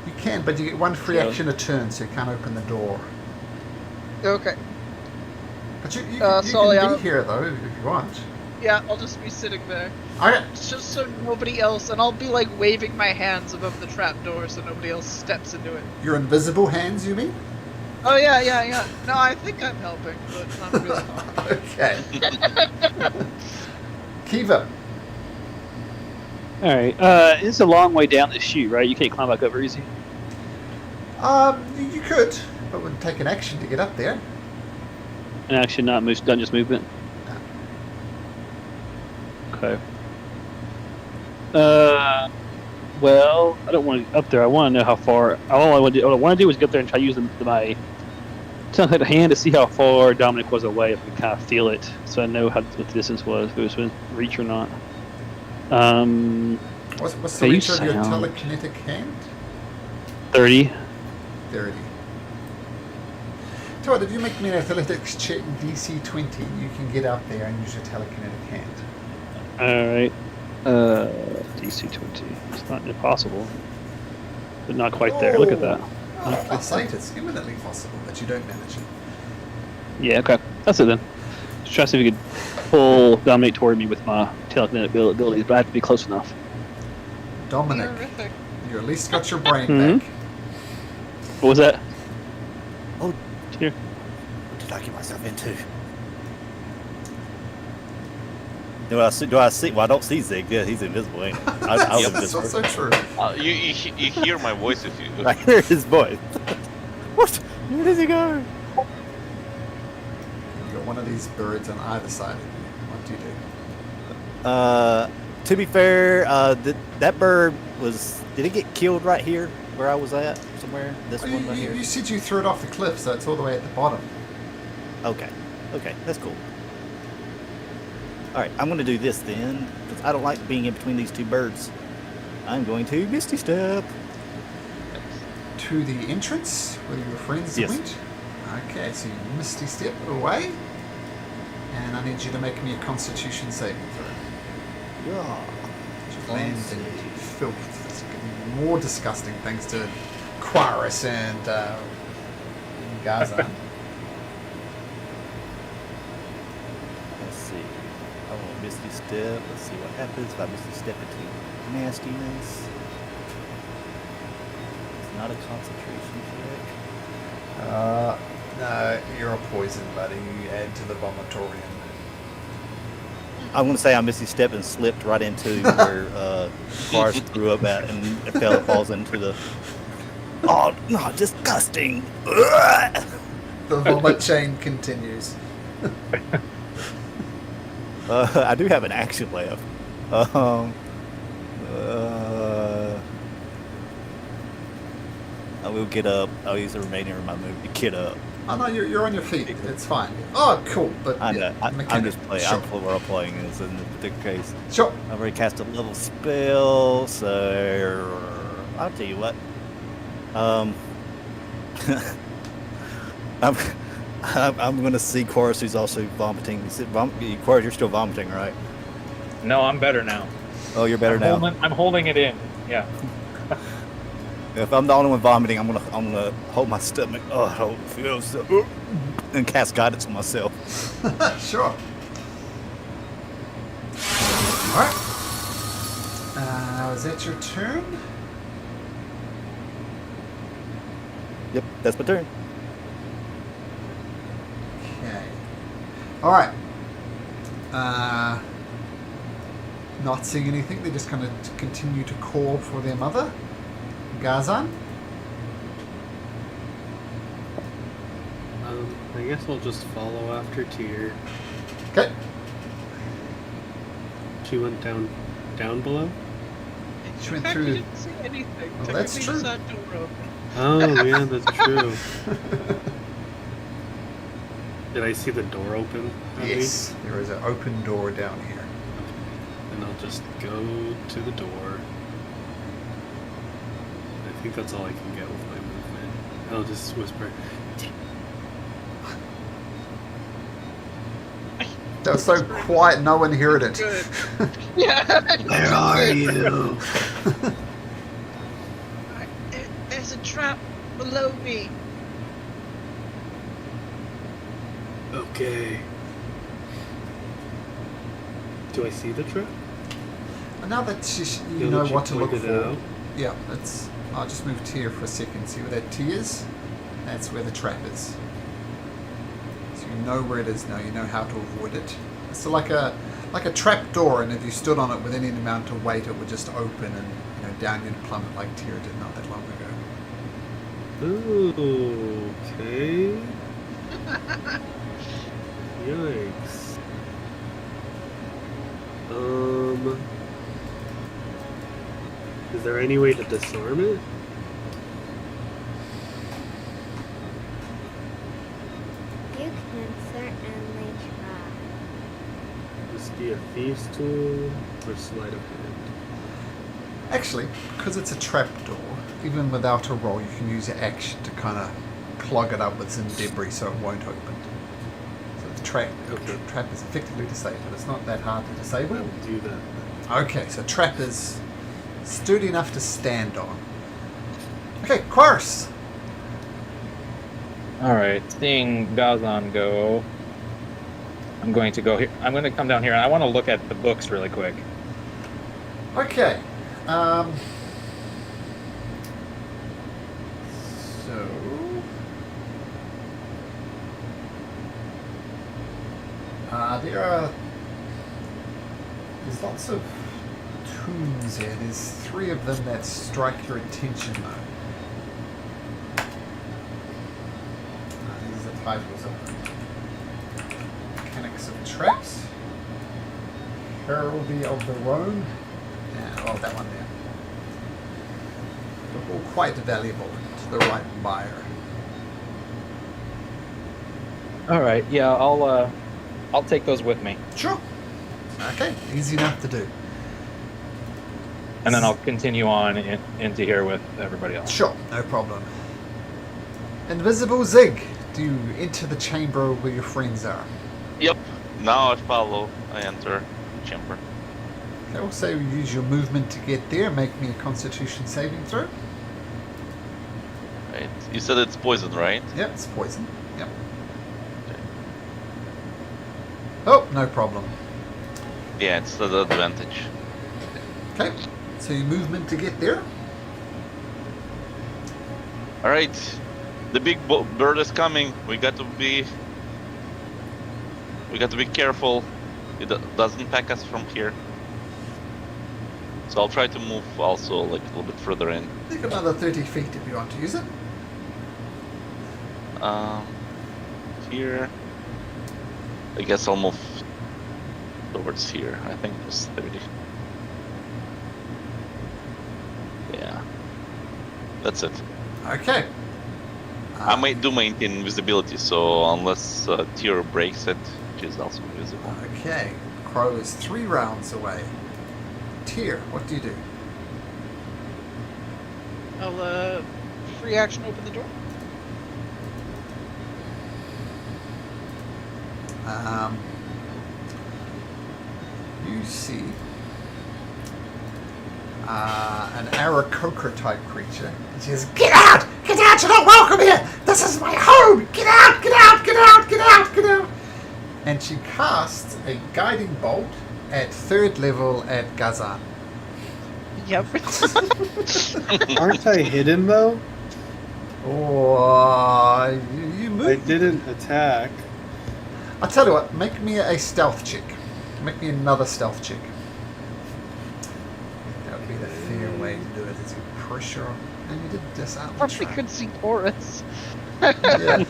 You can, but you get one free action a turn, so you can't open the door. Okay. But you Sully, can be here, though, if you want. Yeah, I'll just be sitting there. Okay. Just so nobody else, and I'll be like waving my hands above the trap door so nobody else steps into it. Your invisible hands, you mean? Oh, yeah. No, I think I'm helping, but not really. Okay. Kiva. Alright, it's a long way down this chute, right? You can't climb back over easy. You could, but it would take an action to get up there. An action, not just movement. Okay. Well, I don't want to up there. I want to know how far. All I want to do is get there and try using my tongue hand to see how far Dominic was away, if we kind of feel it, so I know what the distance was, if it was within reach or not. What's the reach of your telekinetic hand? 30. 30. So what, if you make me an athletics check DC 20, you can get up there and use your telekinetic hand. Alright. DC 20. It's not impossible, but not quite there. Look at that. Oh, plus 8, it's imminently possible, but you don't manage it. Yeah, okay. That's it then. Just try to see if we could pull Dominic toward me with my telekinetic abilities, but I have to be close enough. Dominic, Terrific. you at least got your brain Mhm. back. What was that? Oh, Here. what did I get myself into? Do I see? Well, I don't see Zig. Yeah, he's invisible. Ain't he? I was Yep. That's invisible. also true. You hear my voice if you. I hear his voice. What? Where does he go? You've got one of these birds on either side of you. What do you do? To be fair, that bird was. Did it get killed right here? where I was at? Somewhere? This Oh, one right you here? said you threw it off the cliff, so it's all the way at the bottom. Okay. Okay, that's cool. Alright, I'm going to do this then, because I don't like being in between these two birds. I'm going to Misty Step. To the entrance where your friends Yes. went. Okay, so you misty step away. And I need you to make me a constitution saving throw. Yeah. You land in filth. It's getting more disgusting thanks to Quaris and Gazan. Let's see. I want Misty Step. Let's see what happens if I Misty Step into nastiness. It's not a concentration check. No, you're a poison, buddy. You add to the vomitorium. I'm going to say I Misty Step and slipped right into where Cars threw up at and it falls into the... Oh, no, disgusting. Ugh. The vomit chain continues. I do have an action left. I will get up. I'll use the remainder of my move to get up. Oh no, you're on your feet. It's fine. Oh, cool. But I yeah, know. I'm mechanic. just playing. Sure. I'm full role playing this in this particular case. Sure. I've already cast a level spell, so I'll tell you what. I'm going to see Chorus, who's also vomiting. You said Chorus, you're still vomiting, right? No, I'm better now. Oh, you're better now. I'm holding it in. Yeah. If I'm the only one vomiting, I'm gonna hold my stomach. Oh, I don't feel so. And cast guidance on myself. Sure. Alright. Is that your turn? Yep, that's my turn. Okay. Alright. Not seeing anything, they're just going to continue to call for their mother. Gazan? I guess I'll just follow after Tyr. Okay. She went down below? She went In fact, through. you didn't see anything. Well, that's Technically, true. the side door open. Oh, yeah, that's true. Did I see the door open? at Yes, least? there is an open door down here. And I'll just go to the door. I think that's all I can get with my movement. I'll just whisper, That was so quiet, no one heard it. Good. Yeah. "Where are you?" There's a trap below me. Okay. Do I see the trap? And now that you Now know that you what to look pointed for. it out? Yeah, I'll just move T for a second. See where that T is? That's where the trap is. So you know where it is now. You know how to avoid it. It's like a trap door, and if you stood on it with any amount of weight, it would just open and down you'd plummet like Tyr did not that long ago. Okay. Yikes. Is there any way to disarm it? You can certainly try. Just be a thief's tool or sleight of hand? Actually, because it's a trap door, even without a roll, you can use your action to kind of clog it up with some debris so it won't open. So the Okay. trap is effectively disabled. It's not that hard to I disable. will do that. Okay, so trap is sturdy enough to stand on. Okay, Quaris. Alright, seeing Gazan go, I'm going to go here. I'm going to come down here and I want to look at the books really quick. Okay. So there's lots of tombs here. There's 3 of them that strike your attention though. These are the titles of Mechanics of Traps, Heraldry of the Rome, and that one there. all quite valuable to the right buyer. All right. Yeah, I'll take those with me, Sure. Okay, easy enough to do. and then I'll continue on into here with everybody else. Sure, no problem. Invisible Zig, do you enter the chamber where your friends are? Yep. Now I follow. I enter the chamber. Okay, also use your movement to get there. Make me a Constitution saving throw. Right. You said it's poison, right? Yep, it's poison. Yep. Oh, no problem. Yeah, it's the advantage. Okay, so your movement to get there. All right. The big bird is coming. We got to be careful. It doesn't pack us from here. So I'll try to move also like a little bit further in. Take another 30 feet if you want to use it. Here. I guess I'll move towards here. I think it's 30. Yeah. That's it. Okay. I might do maintain invisibility, so unless Tyr breaks it, which is also invisible. Okay. Crow is 3 rounds away. Tyr, what do you do? I'll free action open the door. You see an Aarakocra type creature. And she says, "Get out! Get out! You're not welcome here! This is my home! Get out! Get out! Get out! Get out! Get out!" And she casts a guiding bolt at 3rd level at Gazan. Yep. Aren't I hidden though? Oh, you I move. didn't attack. I'll tell you what, make me a stealth check. Make me another stealth check. That would be the fair way to do it. Is you pressure and you did disarm the Probably trap. could see Taurus. Yeah.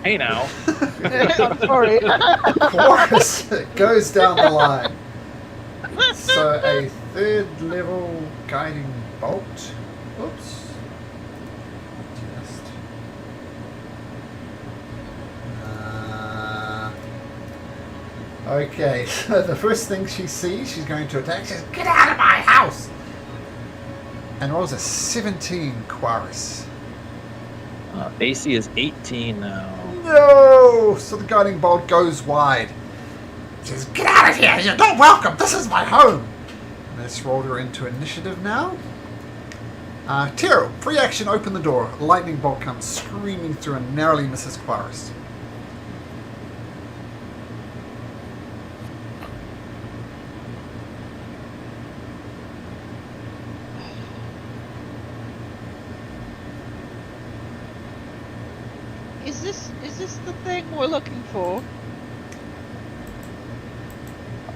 Hey now. I'm sorry. Chorus goes down the line. So a 3rd level guiding bolt. Oops. Just. Okay, so the first thing she sees, she's going to attack. She says, "Get out of my house!" And rolls a 17 Quaris. AC is 18 now. No! So the guiding bolt goes wide. She says, "Get out of here! You're not welcome! This is my home!" Let's roll her into initiative now. Tiro, free action, open the door. A lightning bolt comes screaming through and narrowly misses Quaris. Is this the thing we're looking for?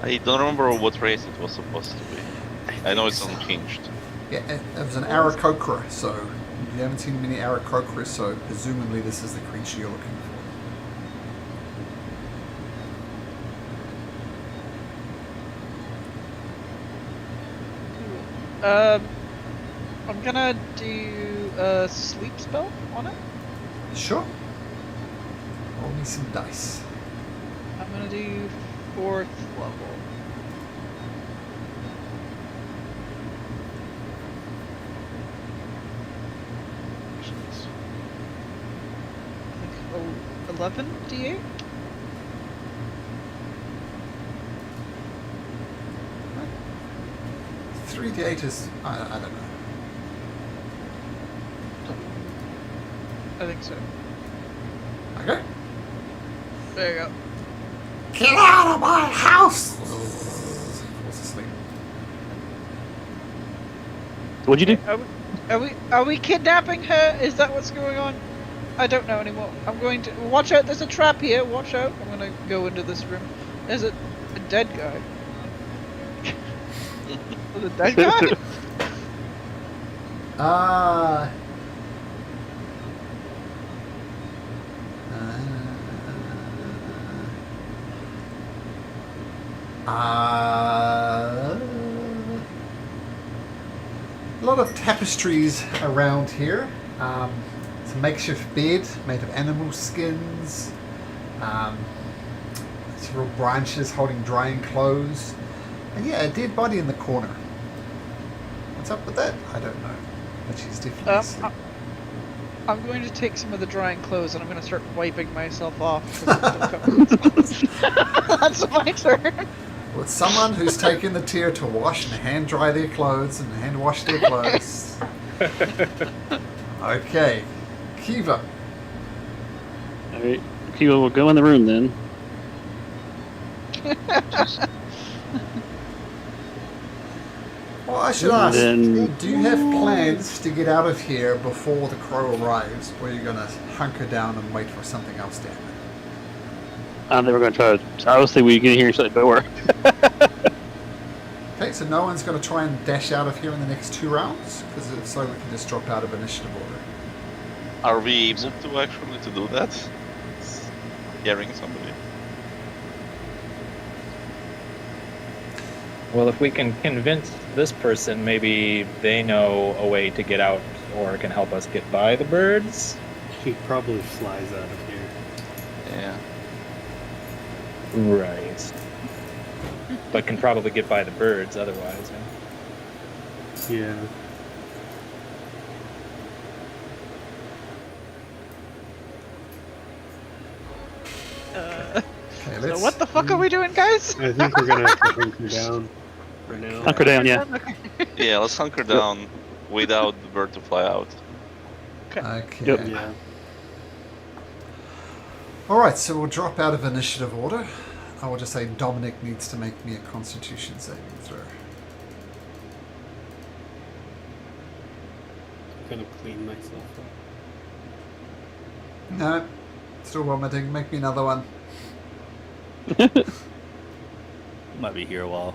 I don't remember what race it was supposed to be. I know it's unchanged. Yeah, it was an Aarakocra, so you haven't seen many Aarakocras, so presumably this is the creature you're looking for. I'm gonna do a sleep spell on it. Sure. Roll me some dice. I'm gonna do 4th level. I think 11 d8. 3d8 is, I don't know. I think so. Okay. There you go. Get out of my house! Falls asleep. What'd you do? Are we kidnapping her? Is that what's going on? I don't know anymore. I'm going to watch out. There's a trap here. Watch out. I'm gonna go into this room. There's a dead guy. There's a dead guy. A lot lot of tapestries around here. It's a makeshift bed made of animal skins. Several branches holding drying clothes. And yeah, a dead body in the corner. What's up with that? I don't know. But she's definitely asleep. I'm going to take some of the drying clothes and I'm going to start wiping myself off. 'Cause I'm still covered in salt. That's my turn. Well, it's someone who's taken the tear to wash and hand dry their clothes and hand wash their clothes. Okay. Kiva. Alright. Kiva will go in the room then. Well, I should ask, Then- do you have plans to get out of here before the crow arrives, or are you going to hunker down and wait for something else to happen? I think we're going to try to... Obviously, we get here and shut the door. Okay, so no one's going to try and dash out of here in the next 2 rounds? Because if so, we can just drop out of initiative order. Are we able to actually to do that? Scaring somebody. Well, if we can convince this person, maybe they know a way to get out or can help us get by the birds. He probably flies out of here. Yeah. Right. But can probably get by the birds otherwise. Yeah? Yeah. Okay, So let's... what the fuck are we doing, guys? I think we're gonna have to hunker down for now. Hunker down, yeah. Yeah, let's hunker down without the bird to fly out. Okay. Yep. Yeah. Alright, so we'll drop out of initiative order. I will just say Dominic needs to make me a constitution saving throw. I'm gonna clean myself up. No, still vomiting. Make me another one. Might be here a while.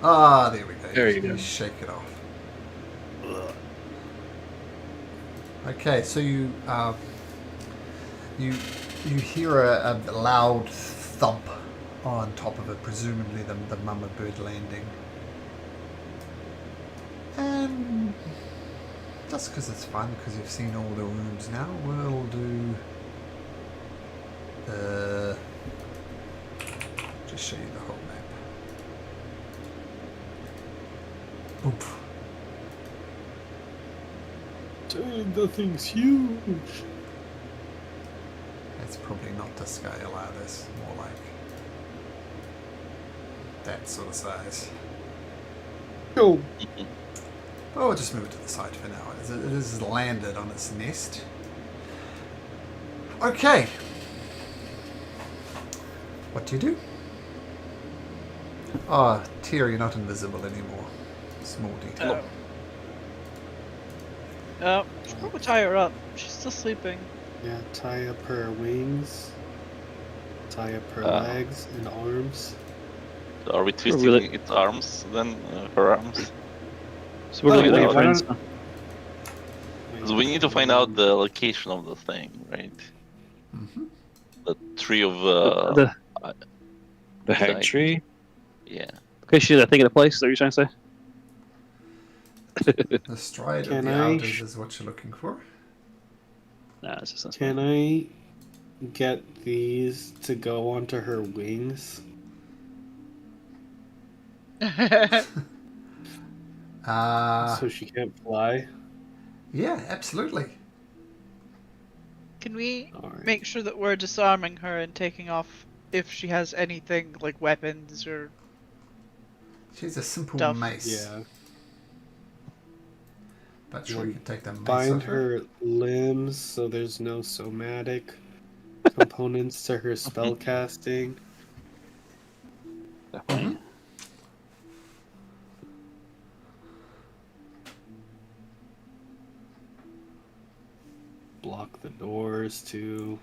Ah, there we go. There you go. Shake it off. Ugh. Okay, so you hear a loud thump on top of it, presumably the mama bird landing. And just because it's fun, because you've seen all the rooms now, we'll do. Just show you the whole map. Oof. Dang, that thing's huge. It's probably not to scale out, it's more like that sort of size. Oh, Oh, we'll just move it to the side for now. It is landed on its nest. Okay. What do you do? Ah, Tyr, you're not invisible anymore. Small detail. Should probably tie her up. She's still sleeping. yeah. Tie up her wings. Tie up her legs and arms. Are we twisting really- its arms then? Her arms? So we're Oh, going to wait, get why friends. don't- Because we need to find out the location of the thing, right? Mm-hmm. The tree of The hag tree? yeah. Okay, she's I think of the place. Is that what you're trying to say? The stride Can of the I elders is what you're looking for. Nah, it's just Can I get these to go onto her wings? So she can't fly? Yeah, absolutely. Can we Alright. make sure that we're disarming her and taking off if she has anything like weapons or... She's a simple Stuff. mace. Yeah. But sure, you can take the mace Bind off her. her limbs so there's no somatic components to her spell casting. definitely. Block the doors too.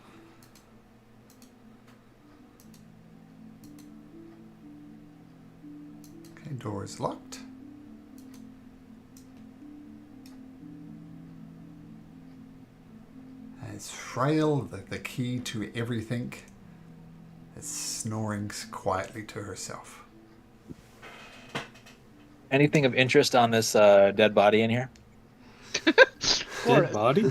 Okay, door is locked. As Frail, the key to everything, is snoring quietly to herself. anything of interest on this dead body in here? Dead body?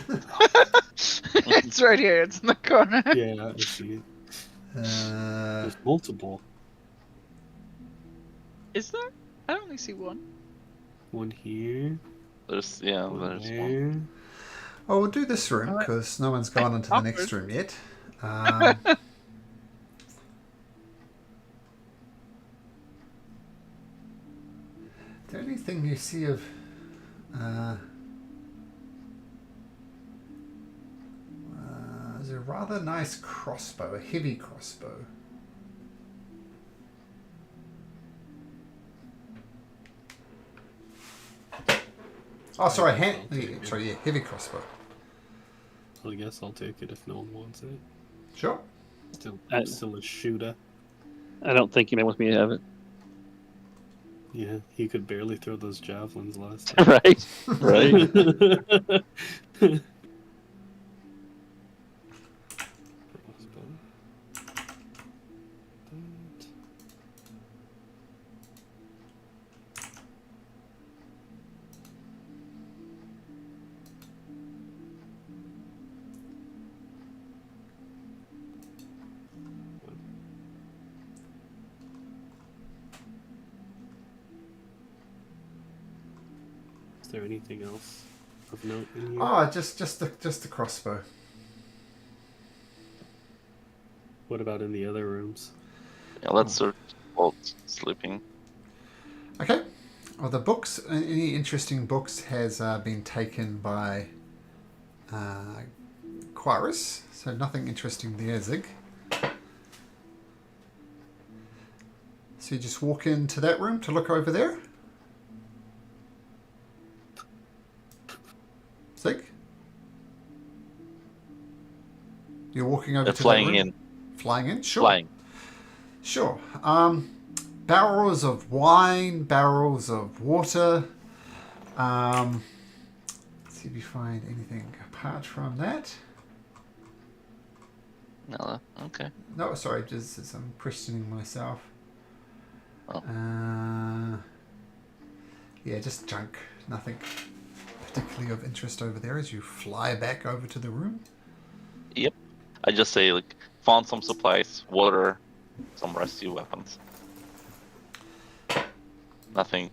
It's right here. It's in the corner. Yeah, I see it. There's multiple. Is there? I only see one. One here. There's One one. there. Well, we'll do this room because no one's gone into the next room yet. The only thing you see of is a rather nice crossbow, a heavy crossbow. Oh, sorry, heavy crossbow. I guess I'll take it if no one wants it. Sure. Still a shooter. I don't think anybody wants me to have it. Yeah, he could barely throw those javelins last time. Right? Right. Crossbow. Is there anything else of note in here? Oh, just the crossbow. What about in the other rooms? Yeah, let's search both sleeping. Okay. Well, the books, any interesting books, has been taken by Quirus, so nothing interesting there, Zig. So you just walk into that room to look over there. Zig? You're walking over to Flying that room? in. Flying in? Sure. Flying. Sure. Barrels of wine, barrels of water. Let's see if you find anything apart from that. No, okay. No, sorry, just as I'm questioning myself. Oh. Yeah, just junk. Nothing particularly of interest over there as you fly back over to the room. Yep. I just say like found some supplies, water, some rusty weapons. Nothing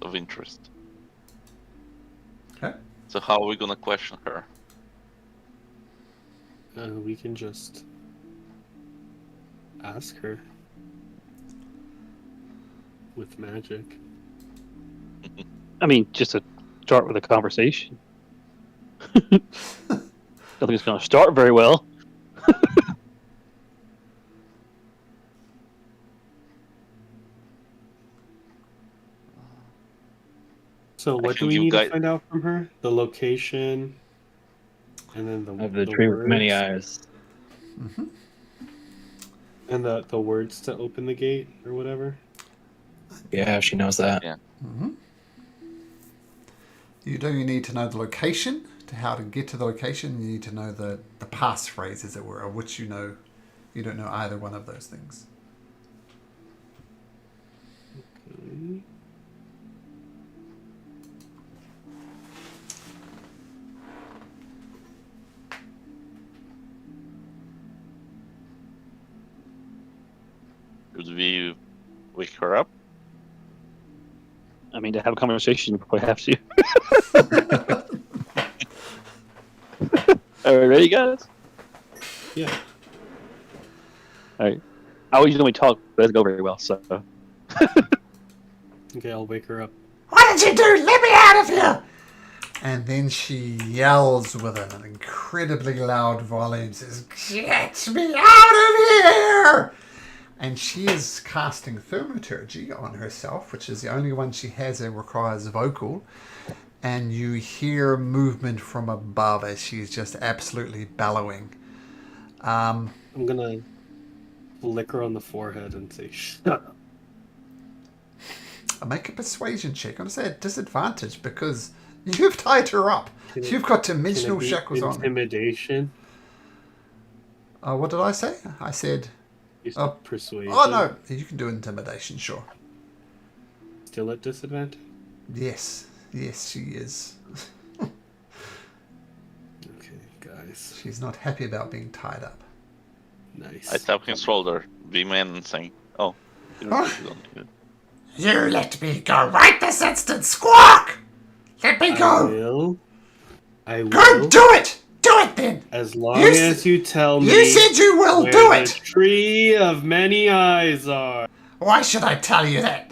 of interest. Okay. So how are we gonna question her? We can just ask her with magic. I mean, just to start with a conversation. Don't think it's going to start very well. So what do can we give need guy- to find out from her? The location, and then Of the tree with many eyes. Mm-hmm. and the words to open the gate or whatever. Yeah, she knows that. Yeah. Mm-hmm. You need to know the location. To how to get to the location, you need to know the passphrase, as it were, of which you know. You don't know either one of those things. Okay. Should we wake her up? I mean, to have a conversation, you probably have to. Are we ready, guys? Yeah. All right. I always normally talk, but it doesn't go very well, so. Okay, I'll wake her up. What did you do? Let me out of here! And then she yells with an incredibly loud volume, says, "Get me out of here!" And she is casting thaumaturgy on herself, which is the only one she has that requires vocal. And you hear movement from above as she's just absolutely bellowing. I'm gonna lick her on the forehead and say, "Shut up." I'll make a persuasion check. I'm going to say at disadvantage because you've tied her up. You've got dimensional shackles on. Intimidation. What did I say? I said... You said persuasion. Oh, no. You can do intimidation, sure. still at disadvantage? Yes, she is. Okay, guys. She's not happy about being tied up. Nice. I tap his shoulder, be menacing. Oh, you Huh? don't need it. You let me go right this instant, Squawk! Let me I go! will. I Go will. do it! Do it then! As long You as you tell me You said you will where do the it! tree of many eyes are. Why should I tell you that?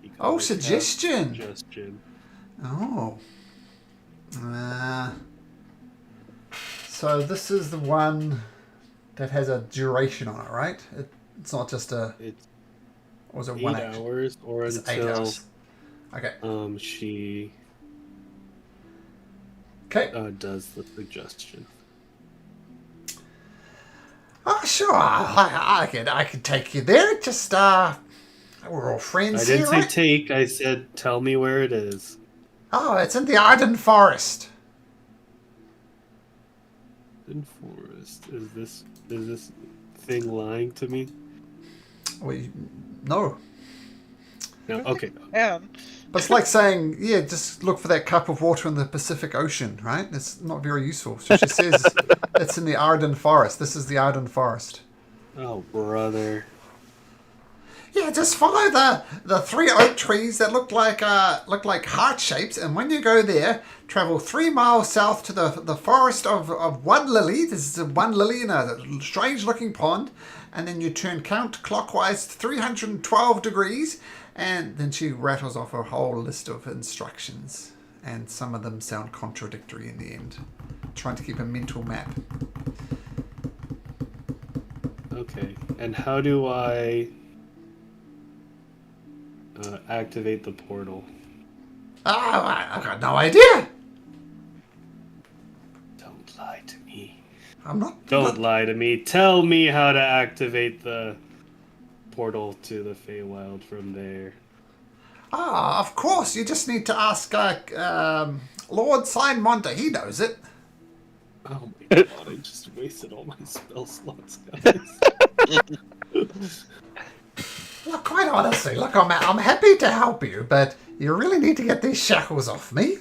Because Oh, I have suggestion. Suggestion. Oh. So this is the one that has a duration on it, right? It's not just a... It's Or was it 8 one action? hours or It's 8 until hours. Okay. she Okay. does the suggestion. Oh, sure. I could take you there. Just, we're all friends I didn't here, say right? take, I said tell me where it is. Oh, it's in the Arden Forest. In forest. Is this thing lying to me? No. No, okay. But it's like saying, yeah, just look for that cup of water in the Pacific Ocean, right? It's not very useful. So she says it's in the Arden Forest. This is the Arden Forest. Oh, brother. Yeah, just follow the 3 oak trees that look like heart shapes, and when you go there, travel 3 miles south to the forest of One Lily. This is one lily in a strange looking pond, and then you turn counterclockwise 312 degrees, and then she rattles off a whole list of instructions, and some of them sound contradictory in the end. Trying to keep a mental map. Okay. And how do I activate the portal? Oh, I've got no idea. Don't lie to me. I'm not. Don't lie to me. Tell me how to activate the portal to the Feywild from there. Ah, of course. You just need to ask Lord Signmonter. He knows it. Oh my god, I just wasted all my spell slots, guys. Look, quite honestly, look, I'm happy to help you, but you really need to get these shackles off me.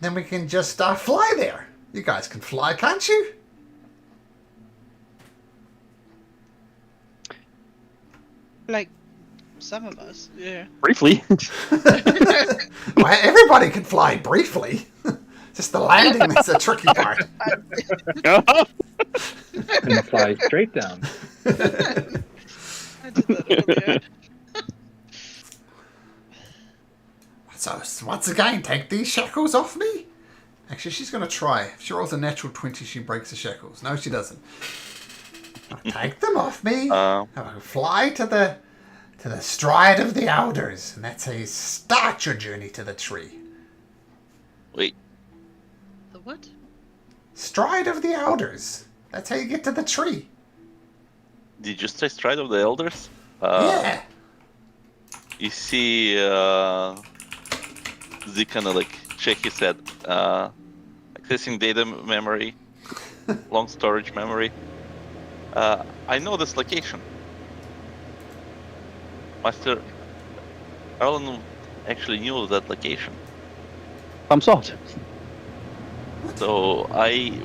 Then we can just fly there. You guys can fly, can't you? Like, some of us, yeah. Briefly. Well, everybody can fly briefly. Just the landing that's the tricky part. And fly straight down. I did that earlier. So, once again, take these shackles off me. Actually, she's going to try. If she rolls a natural 20, she breaks the shackles. No, she doesn't. Take them off me. Fly to the stride of the elders, and that's how you start your journey to the tree. Wait, The what? Stride of the elders. That's how you get to the tree. did you say Stride of the Elders? Yeah. You see, Z kind of like check his head, accessing data memory, long storage memory. I know this location. Master Erlen actually knew that location. I'm soft. So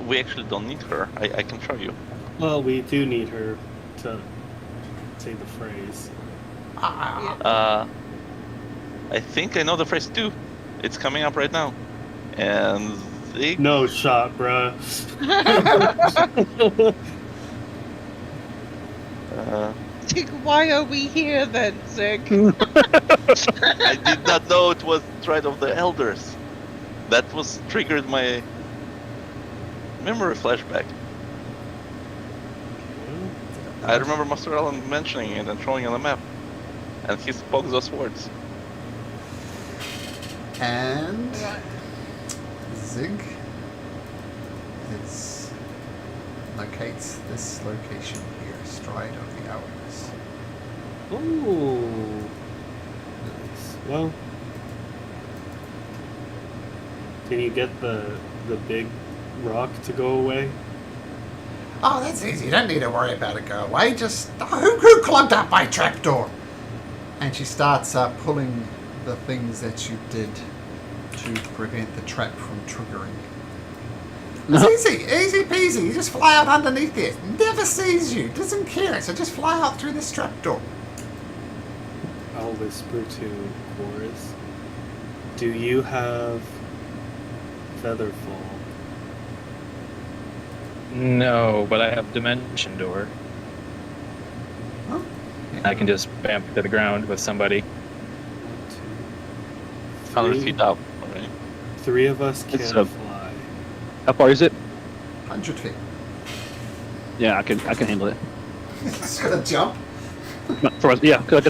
we actually don't need her. I can show you. Well, we do need her to say the phrase. I think I know the phrase too. It's coming up right now. And Zig, No shot, bruh. Why are we here then, Zig? I did not know it was Stride of the Elders. That was triggered my memory flashback. I remember Master Allen mentioning it and showing on the map. And he spoke those words. And Right. Zig locates this location here, Stride of the Elders. Ooh. Nice. Well, can you get the big rock to go away? Oh, that's easy. You don't need to worry about it. Go away. Just who clogged up my trapdoor? And she starts pulling the things that you did to prevent the trap from triggering. It's easy peasy. You just fly out underneath it. Never sees you. Doesn't care. So just fly out through this trapdoor. I'll whisper to Chorus. Do you have Featherfall? No, but I have Dimension Door. Huh? I can just bamf to the ground with somebody. 100 feet up, right? 3 of us can It's, fly. How far is it? 100 feet. Yeah, I can handle it. Just gonna jump. Yeah, 'cause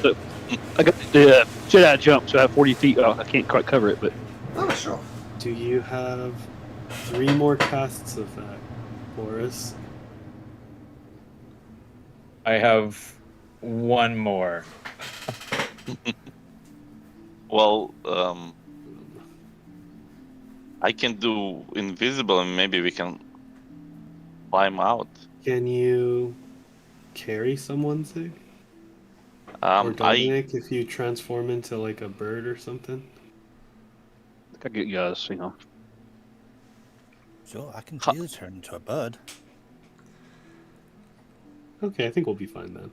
I got the Jedi jump, so I have 40 feet. Oh, I can't quite cover it, but Oh, sure. Do you have 3 more casts of that, Boris? I have one more. Well, I can do invisible, and maybe we can climb out. Can you carry someone, Zig? Or I Dominic, if you transform into like a bird or something? I get you guys, Sure, I can easily turn into a bird. Okay, I think we'll be fine then.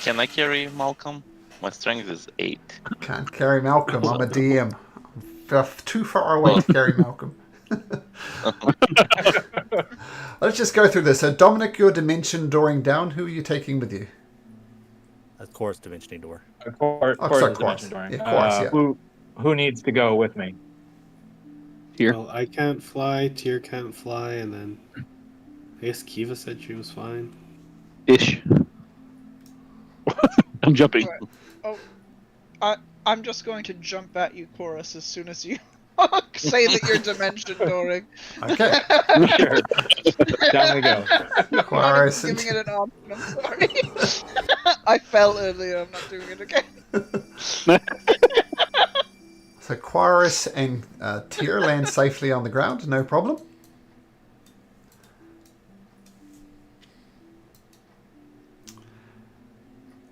can I carry Malcolm? My strength is 8. Can't carry Malcolm. I'm a DM. I'm too far away to carry Malcolm. Let's just go through this. So, Dominic, you're dimension dooring down. Who are you taking with you? Of course, dimensioning door. Course sorry, is Quartz. Dimension Dooring. Yeah, Quartz, yeah. Who needs to go with me? Here. Well, I can't fly, Tyr can't fly, and then I guess Kiva said she was fine. Ish. I'm jumping. Right. Oh, I'm just going to jump at you, Chorus, as soon as you say that you're dimension dooring. Okay. Sure. Down we go. Quartz I'm not even giving it an option. I'm sorry. I fell earlier. I'm not doing it again. So Quaris and Tyr land safely on the ground, no problem.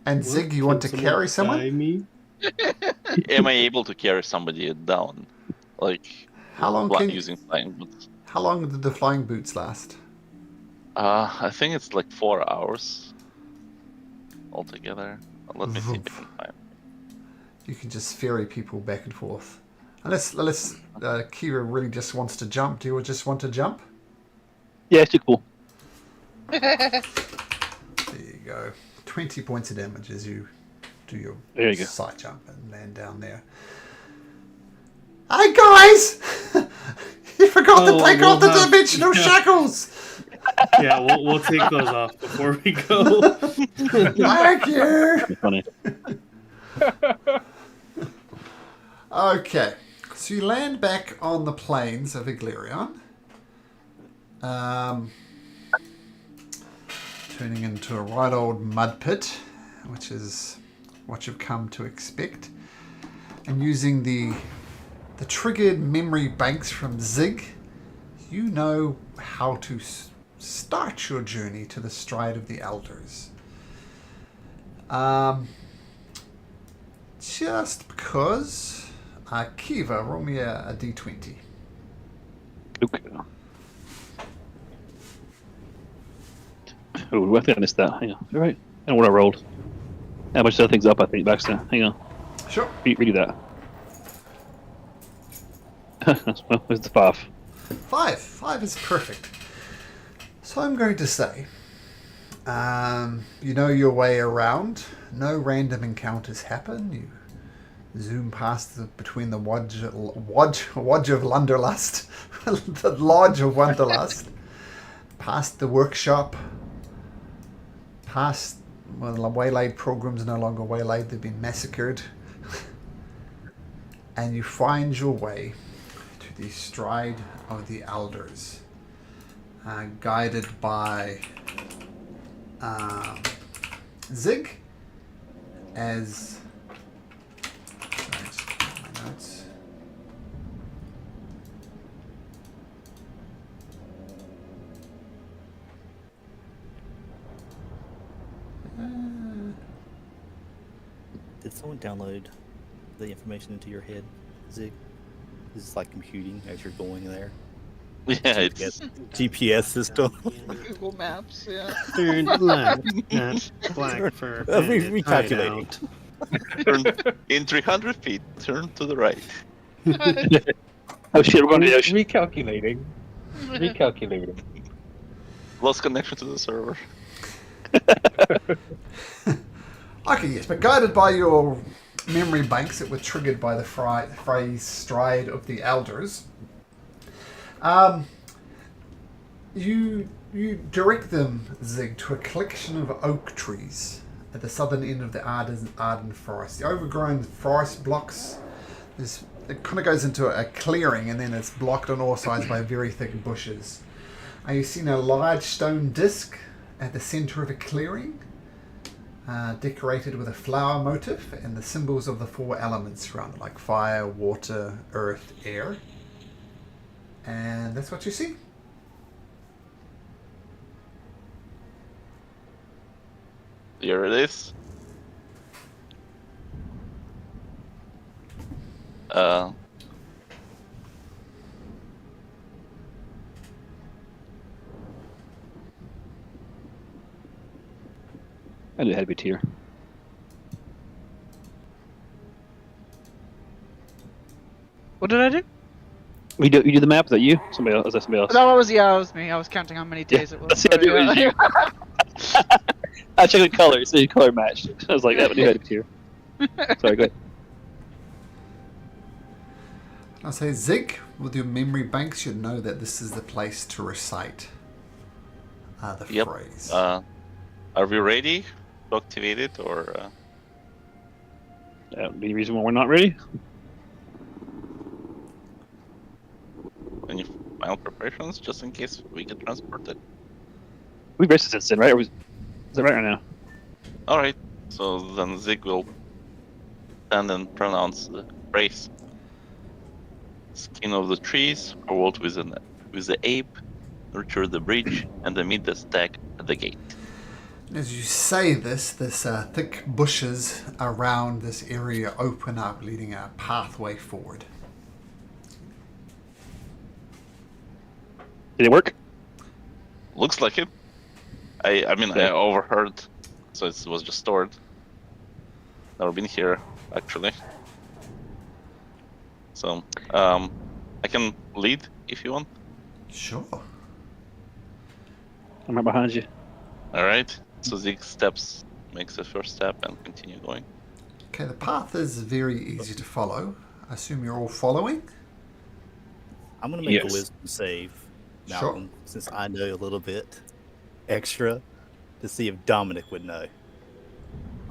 And Zig, you want to carry someone? Me? Am I able to carry somebody down? Like, How long can you, using flying boots? How long did the flying boots last? I think it's like 4 hours altogether. Let me see if I can find. You can just ferry people back and forth. Unless Kira really just wants to jump. Do you just want to jump? Yeah, it's too cool. There you go. 20 points of damage as you do your There you go. side jump and land down there. Hey guys! You forgot to take off the dimensional shackles! Yeah, we'll take those off before we go. Thank you! Funny. Okay, so you land back on the plains of Iglerion. Turning into a right old mud pit, which is what you've come to expect. And using the triggered memory banks from Zig, you know how to start your journey to the Stride of the Elders. Just because... Kiva, roll me a d20. Okay. Oh, I think I missed that. Hang on. All right. I don't know what I rolled. How much other things up, I think, Baxter. Hang on. Sure. Redo that. Well, it's the 5. 5 is perfect. So I'm going to say, you know your way around. No random encounters happen. You zoom past between the Wodge of Lunderlust, the Lodge of Wonderlust, past the workshop, past, well, the waylaid pilgrims no longer waylaid, they've been massacred, and you find your way to the Stride of the Elders, guided by Zig as... my notes. Did someone download the information into your head, Zig? Is this like computing as you're going there? Yeah, it's GPS system. Google Maps, yeah. Turn left at black for Recalculating. turn in 300 feet. Turn to the right. Oh shit, we're going to the ocean. Recalculating. Recalculating. Lost connection to the server. Okay, yes, but guided by your memory banks that were triggered by the phrase "stride of the elders," you direct them, Zig, to a collection of oak trees at the southern end of the Arden Forest. The overgrown forest blocks. It kind of goes into a clearing, and then it's blocked on all sides by very thick bushes. You've seen a large stone disc at the center of a clearing, decorated with a flower motif and the symbols of the 4 elements around it, like fire, water, earth, air. And that's what you see. Here it is. I knew it had to be Tier. What did I do? You do the map? Is that you? Somebody else? Is that somebody else? That was it was me. I was counting how many days it was. See, I knew it was you. I checked the color. So the color matched. I was like, that would be had to be Tier. Sorry, go ahead. I'll say, Zig, with your memory banks, you'd know that this is the place to recite the phrase. Are we ready to activate it, or? That would be the reason why we're not ready. Any final preparations, just in case we get transported? We rested since then, right? Is that right now? All right. So then Zig will stand and pronounce the phrase. Skin of the trees, world with the ape, nurture the bridge, and amid the stag at the gate. As you say this, thick bushes around this area open up, leading a pathway forward. Did it work? Looks like it. I mean, I overheard, so it was just stored. Never been here, actually. So, I can lead if you want. Sure. I'm right behind you. All right. So Zig makes the first step and continue going. Okay, the path is very easy to follow. I assume you're all following? I'm going to make Yes. a wisdom save, Sure. Malcolm, since I know a little bit extra, to see if Dominic would know.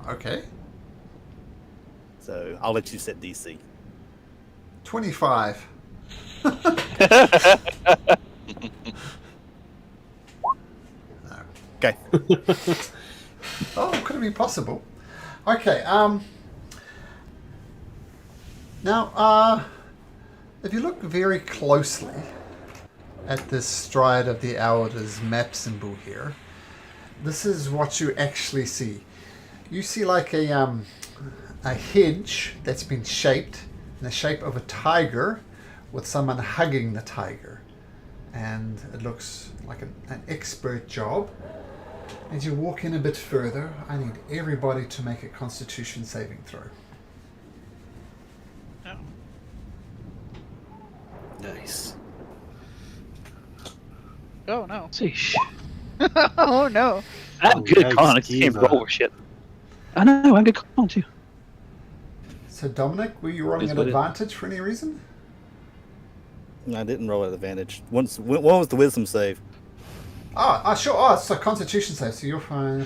Okay. So I'll let you set DC. 25. Okay. Oh, could it be possible? Okay, now, if you look very closely at this stride of the elders map symbol here, this is what you actually see. You see like a hedge that's been shaped in the shape of a tiger with someone hugging the tiger. And it looks like an expert job. As you walk in a bit further, I need everybody to make a Constitution saving throw. Oh. Nice. Oh no. Sheesh. Oh no. I'm good at calling. I just can't roll with shit. I know, I'm good at calling too. So Dominic, were you rolling Is an what it- advantage for any reason? I didn't roll at advantage. One was the wisdom save. Sure. Oh, it's a Constitution save, so you're fine.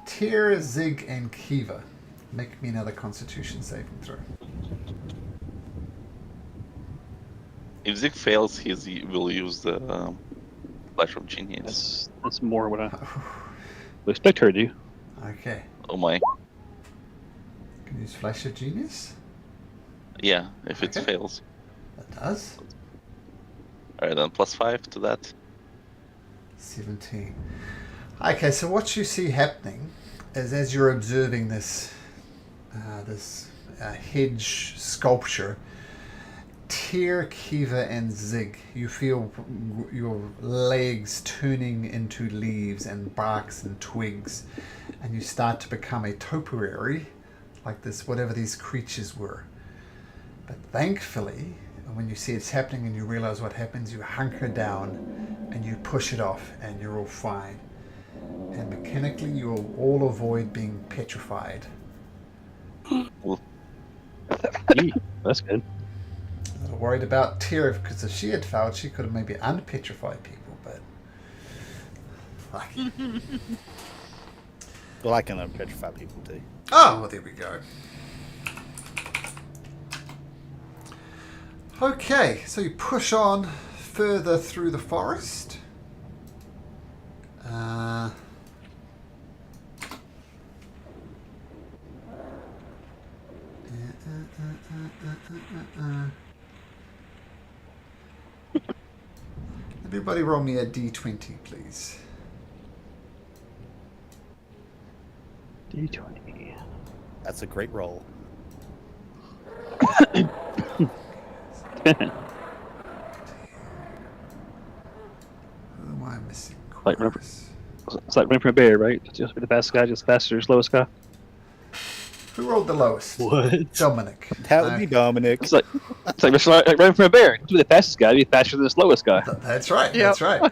Tyr, Zig, and Kiva, make me another Constitution saving throw. If Zig fails, he will use the Flash of Genius. That's more what I would expect her to do. Okay. Oh my. Can use Flash of Genius. Yeah, if it Okay. fails. That does. Alright, then +5 to that. 17. Okay, so what you see happening is as you're observing this hedge sculpture, Tyr, Kiva, and Zig, you feel your legs turning into leaves and barks and twigs, and you start to become a topiary, like this, whatever these creatures were. But thankfully, when you see it's happening and you realize what happens, you hunker down and you push it off, and you're all fine. And mechanically, you'll all avoid being petrified. That's good. A little worried about Tyr, because if she had failed, she could have maybe unpetrified people, but lucky. Well, I can unpetrify people too. Oh, well, there we go. Okay, so you push on further through the forest. Everybody roll me a d20, please. D20. That's a great roll. Who am I missing? Like, remember, it's like running from a bear, right? Just be the fastest guy, just faster, slowest guy. Who rolled the lowest? What? Dominic. That would be Dominic. It's like running from a bear. Just be the fastest guy, be faster than the slowest guy. That's right. Yep. That's right.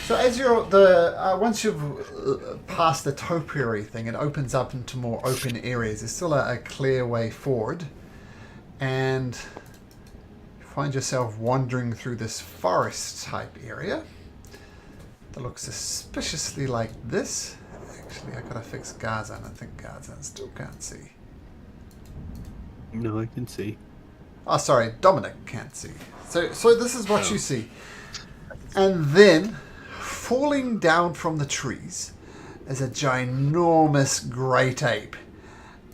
So as you're once you've passed the topiary thing, it opens up into more open areas. There's still a clear way forward, and you find yourself wandering through this forest type area that looks suspiciously like this. Actually, I gotta fix Garzan. I think Garzan still can't see. No, I can see. Oh, sorry, Dominic can't see. So this is what you see. And then, falling down from the trees is a ginormous great ape.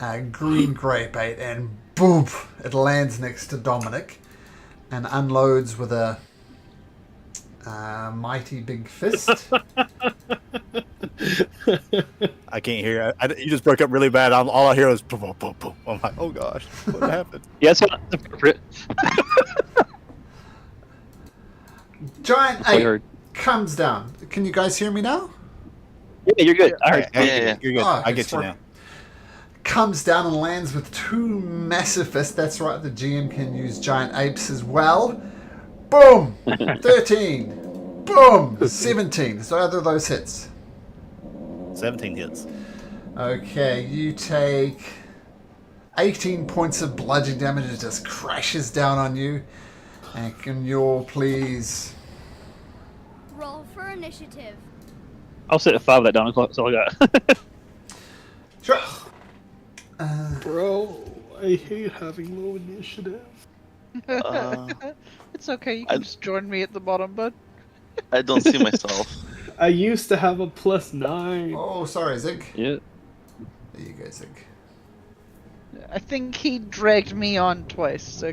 A green grape ape, and boom! It lands next to Dominic and unloads with a mighty big fist. I can't hear. You just broke up really bad. All I hear was boom, boom, boom, boom. I'm like, oh gosh, what happened? Yeah, that's appropriate. Giant I ape heard. comes down. Can you guys hear me now? Yeah, you're good. I heard. Yeah. You're good. Oh, I get you now. Comes down and lands with two massive fists. That's right, the GM can use giant apes as well. Boom! 13. Boom! 17. So either of those hits. 17 hits. Okay, you take 18 points of bludgeoning damage. It just crashes down on you. And can you all please... Roll for initiative. I'll set at 5 of that down. That's all I got. Sure. Bro, I hate having low initiative. It's okay. You can just join me at the bottom, bud. I don't see myself. I used to have a +9. Oh, sorry, Zig. Yeah. There you go, Zig. I think he dragged me on twice, so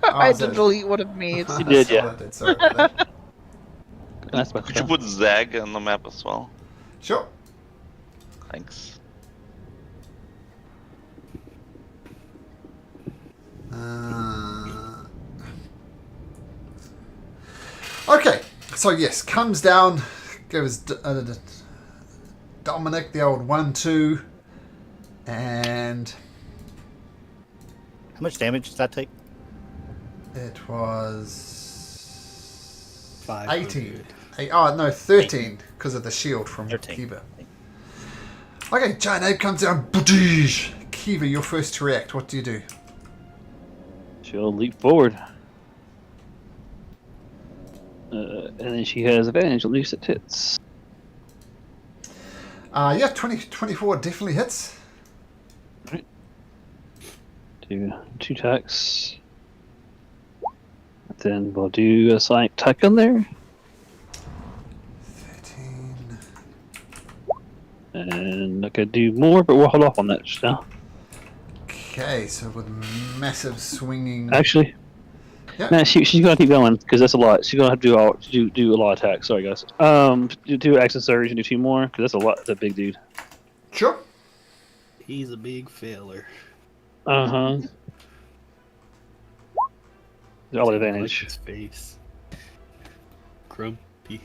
I had to delete one of me. You did, yeah. Sorry about that. That's my Could you put Zag on the map as well? Sure. Thanks. Okay, so yes, comes down, gives Dominic the old 1-2, and How much damage does that take? it was 500. 18. Oh no, 13 because of the shield from 13. Kiva. Okay, giant ape comes down. Kiva, you're first to react. What do you do? She'll leap forward. And then she has advantage, at least it hits. Yeah, 24 definitely hits. Do 2 attacks. Then we'll do a sonic attack on there. 13. And I could do more, but we'll hold off on that just now. Okay, so with massive swinging. Actually, Yeah. no, she's gonna keep going because that's a lot. She's gonna have to do a lot of attacks. Sorry, guys. Do action surge and do 2 more because that's a lot. That's a big dude. Sure. He's a big feller. All Like advantage. his face. Grumpy.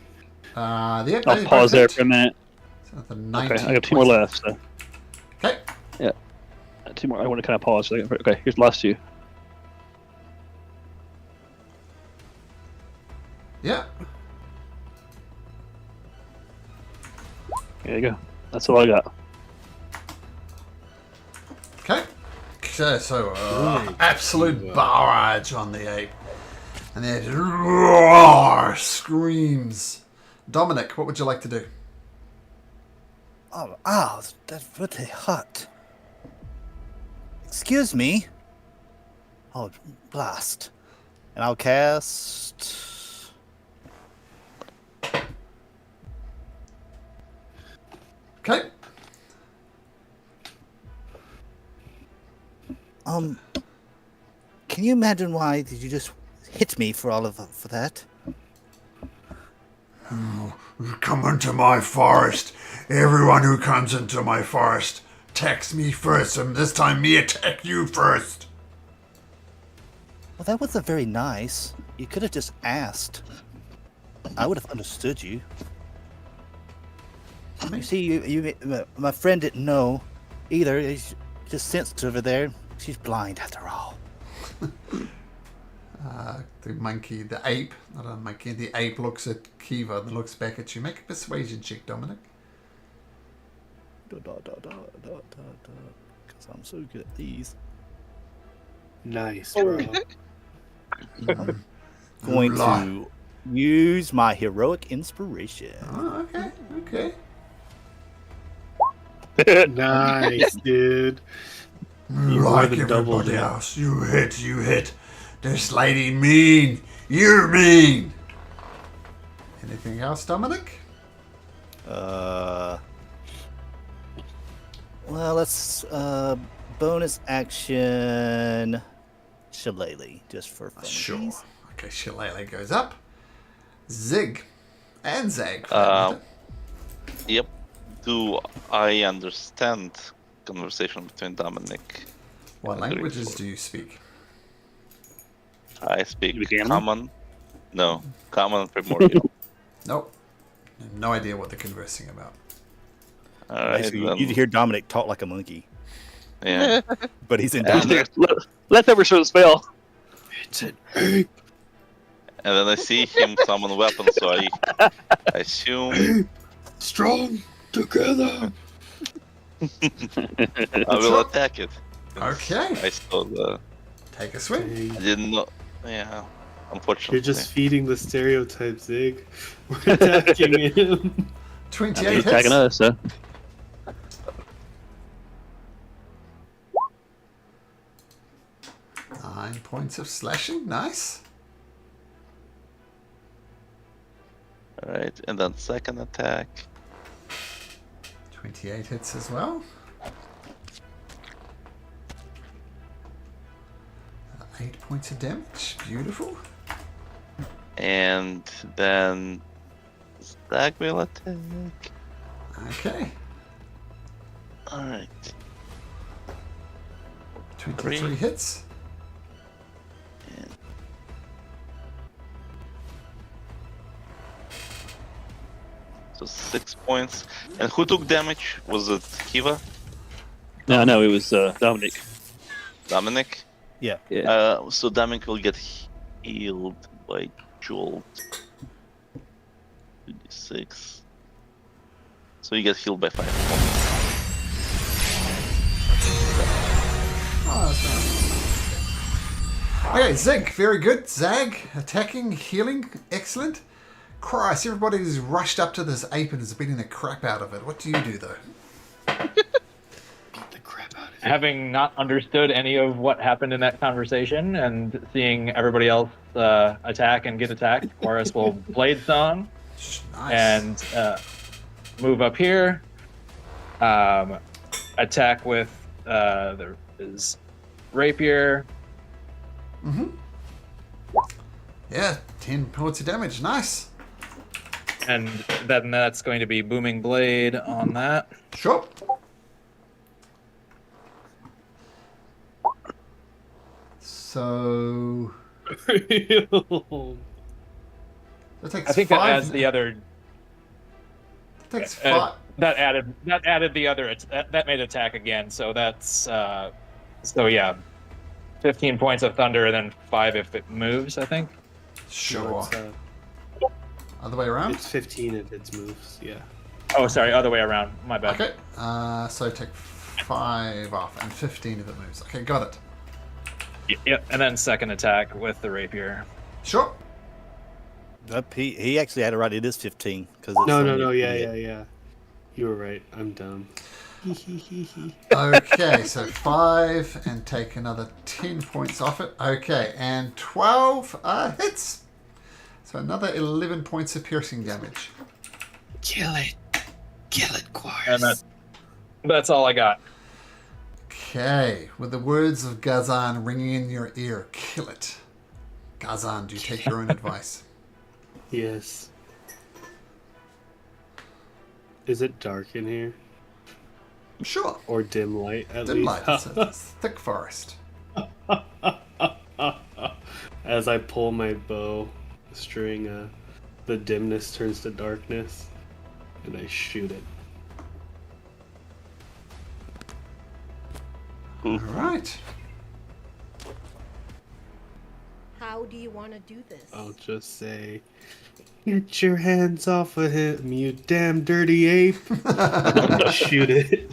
I'll pause there for a minute. So the Okay, 19 I got 2 more left. So. Okay. Yeah, 2 more. I want to kind of pause. For a second. Okay, here's the last 2. Yeah. There you go. That's all I got. Okay. So absolute barrage on the ape. And there's roar, screams. Dominic, what would you like to do? Oh, that's really hot. Excuse me. Oh, blast. And I'll cast. Okay. Can you imagine why did you just hit me for that? Come into my forest. Everyone who comes into my forest attacks me first, and this time me attack you first. Well, that wasn't very nice. You could have just asked. I would have understood you. You see, my friend didn't know either. He's just sensed over there. She's blind after all. The monkey, the ape, not a monkey, the ape looks at Kiva and looks back at you. Make a persuasion check, Dominic. Because I'm so good at these. Nice, Oh. bro. Going to use my heroic inspiration. Oh, okay. Nice, dude. more Like than doubled everybody it. else, you hit. This lady mean. You're mean. Anything else, Dominic? Well, let's bonus action Shillelagh just for fun. Sure. Okay, Shillelagh goes up. Zig and Zag. Yep. Do I understand conversation between Dominic? What and languages Grigor? do you speak? I speak You can? common. No, common and primordial. Nope. No idea what they're conversing about. All right. Basically, Then, you hear Dominic talk like a monkey, yeah. but he's in And, Dominic. Leftover show the spell. It's an ape. and then I see him summon weapons, so I assume Strong together. I will attack it. Okay. I saw the. Take a swing. I didn't know. Yeah. Unfortunately. You're just feeding the stereotype, Zig. We're attacking him. 28 He's attacking hits. us, so. Nine points of slashing. Nice. Alright, and then second attack. 28 hits as well. 8 points of damage. Beautiful. And then Stag will attack. Okay. Alright. 23 Three. hits. So 6 points. And who took damage? Was it Kiva? No, it was Dominic. Dominic? Yeah. Yeah. So Dominic will get healed by Jolt. 2d6. So you get healed by 5 points. Oh, that's nice. Okay, Zig, very good. Zag, attacking, healing, excellent. Christ, everybody's rushed up to this ape and is beating the crap out of it. What do you do, though? Beat the crap out of him. Having not understood any of what happened in that conversation and seeing everybody else attack and get attacked, Chorus will Blade Song Nice. and move up here. Attack with there is rapier. Mm-hmm. Yeah, 10 points of damage. Nice. And then that's going to be booming blade on that. Sure. So that takes I think 5. that adds the other. That takes 5. That added the other. That made attack again. So that's so yeah, 15 points of thunder, and then 5 if it moves. I think. Sure. No, it's, Other way around. it's 15 if it moves. Yeah. Oh, sorry, other way around. My bad. Okay. So take 5 off and 15 if it moves. Okay, got it. Yep, and then second attack with the rapier. Sure. He actually had it right. It is 15 because No. Yeah. You were right. I'm dumb. Okay, so 5 and take another 10 points off it. Okay, and 12 hits. So another 11 points of piercing damage. Kill it, Quartz. And that's all I got. Okay, with the words of Gazan ringing in your ear, kill it. Gazan, do you take your own advice? Yes. Is it dark in here? Sure. Or dim light at Dim least? light. It's thick forest. As I pull my bow string, the dimness turns to darkness, and I shoot it. All right. How do you want to do this? I'll just say, "Get your hands off of him, you damn dirty ape!" I shoot it.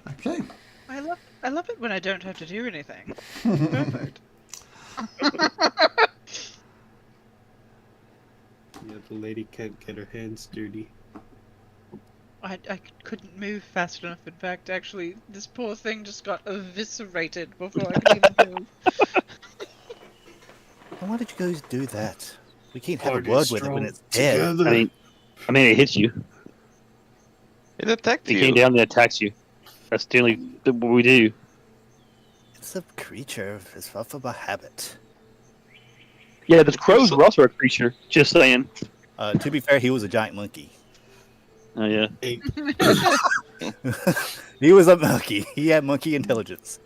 Okay. I love it when I don't have to do anything. Perfect. Yeah, the lady can't get her hands dirty. I couldn't move fast enough. In fact, actually, this poor thing just got eviscerated before I could even move. Why did you guys do that? We can't have Are a they word with it when strong it's dead. together? I mean, it hits you. It attacked It you. came down and attacks you. That's the only what we do. It's a creature. It's off of a habit. Yeah, the crows were also a creature. Just saying. To be fair, he was a giant monkey. Oh yeah. Ape. He was a monkey. He had monkey intelligence.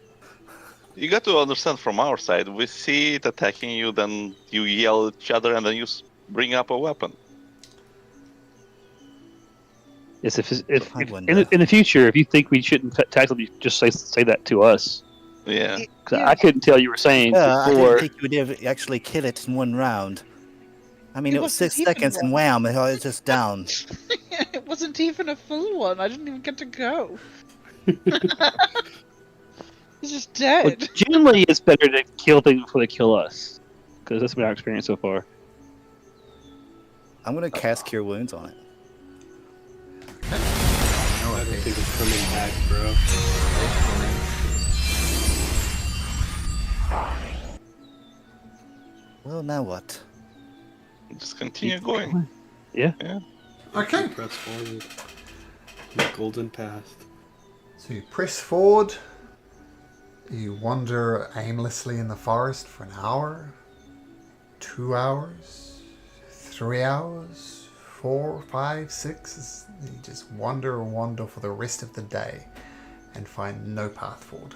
You got to understand from our side. We see it attacking you, then you yell at each other, and then you bring up a weapon. Yes, if I wonder. in the future, if you think we shouldn't tackle you, just say that to us. Yeah. 'Cause I couldn't tell you were saying Yeah, I before. didn't think you would ever actually kill it in one round. I mean, It it was wasn't 6 even seconds and one. wham, it was just down. It wasn't even a full one. I didn't even get to go. He's just Well, dead. generally, it's better to kill things before they kill us, because that's been our experience so far. I'm gonna cast Cure Wounds on it. I don't think it's coming back, bro. Well, now what? Just continue going. Yeah. Okay. Press forward. The golden path. So you press forward. You wander aimlessly in the forest for an hour, 2 hours, 3 hours, 4, 5, 6. You just wander and wander for the rest of the day and find no path forward.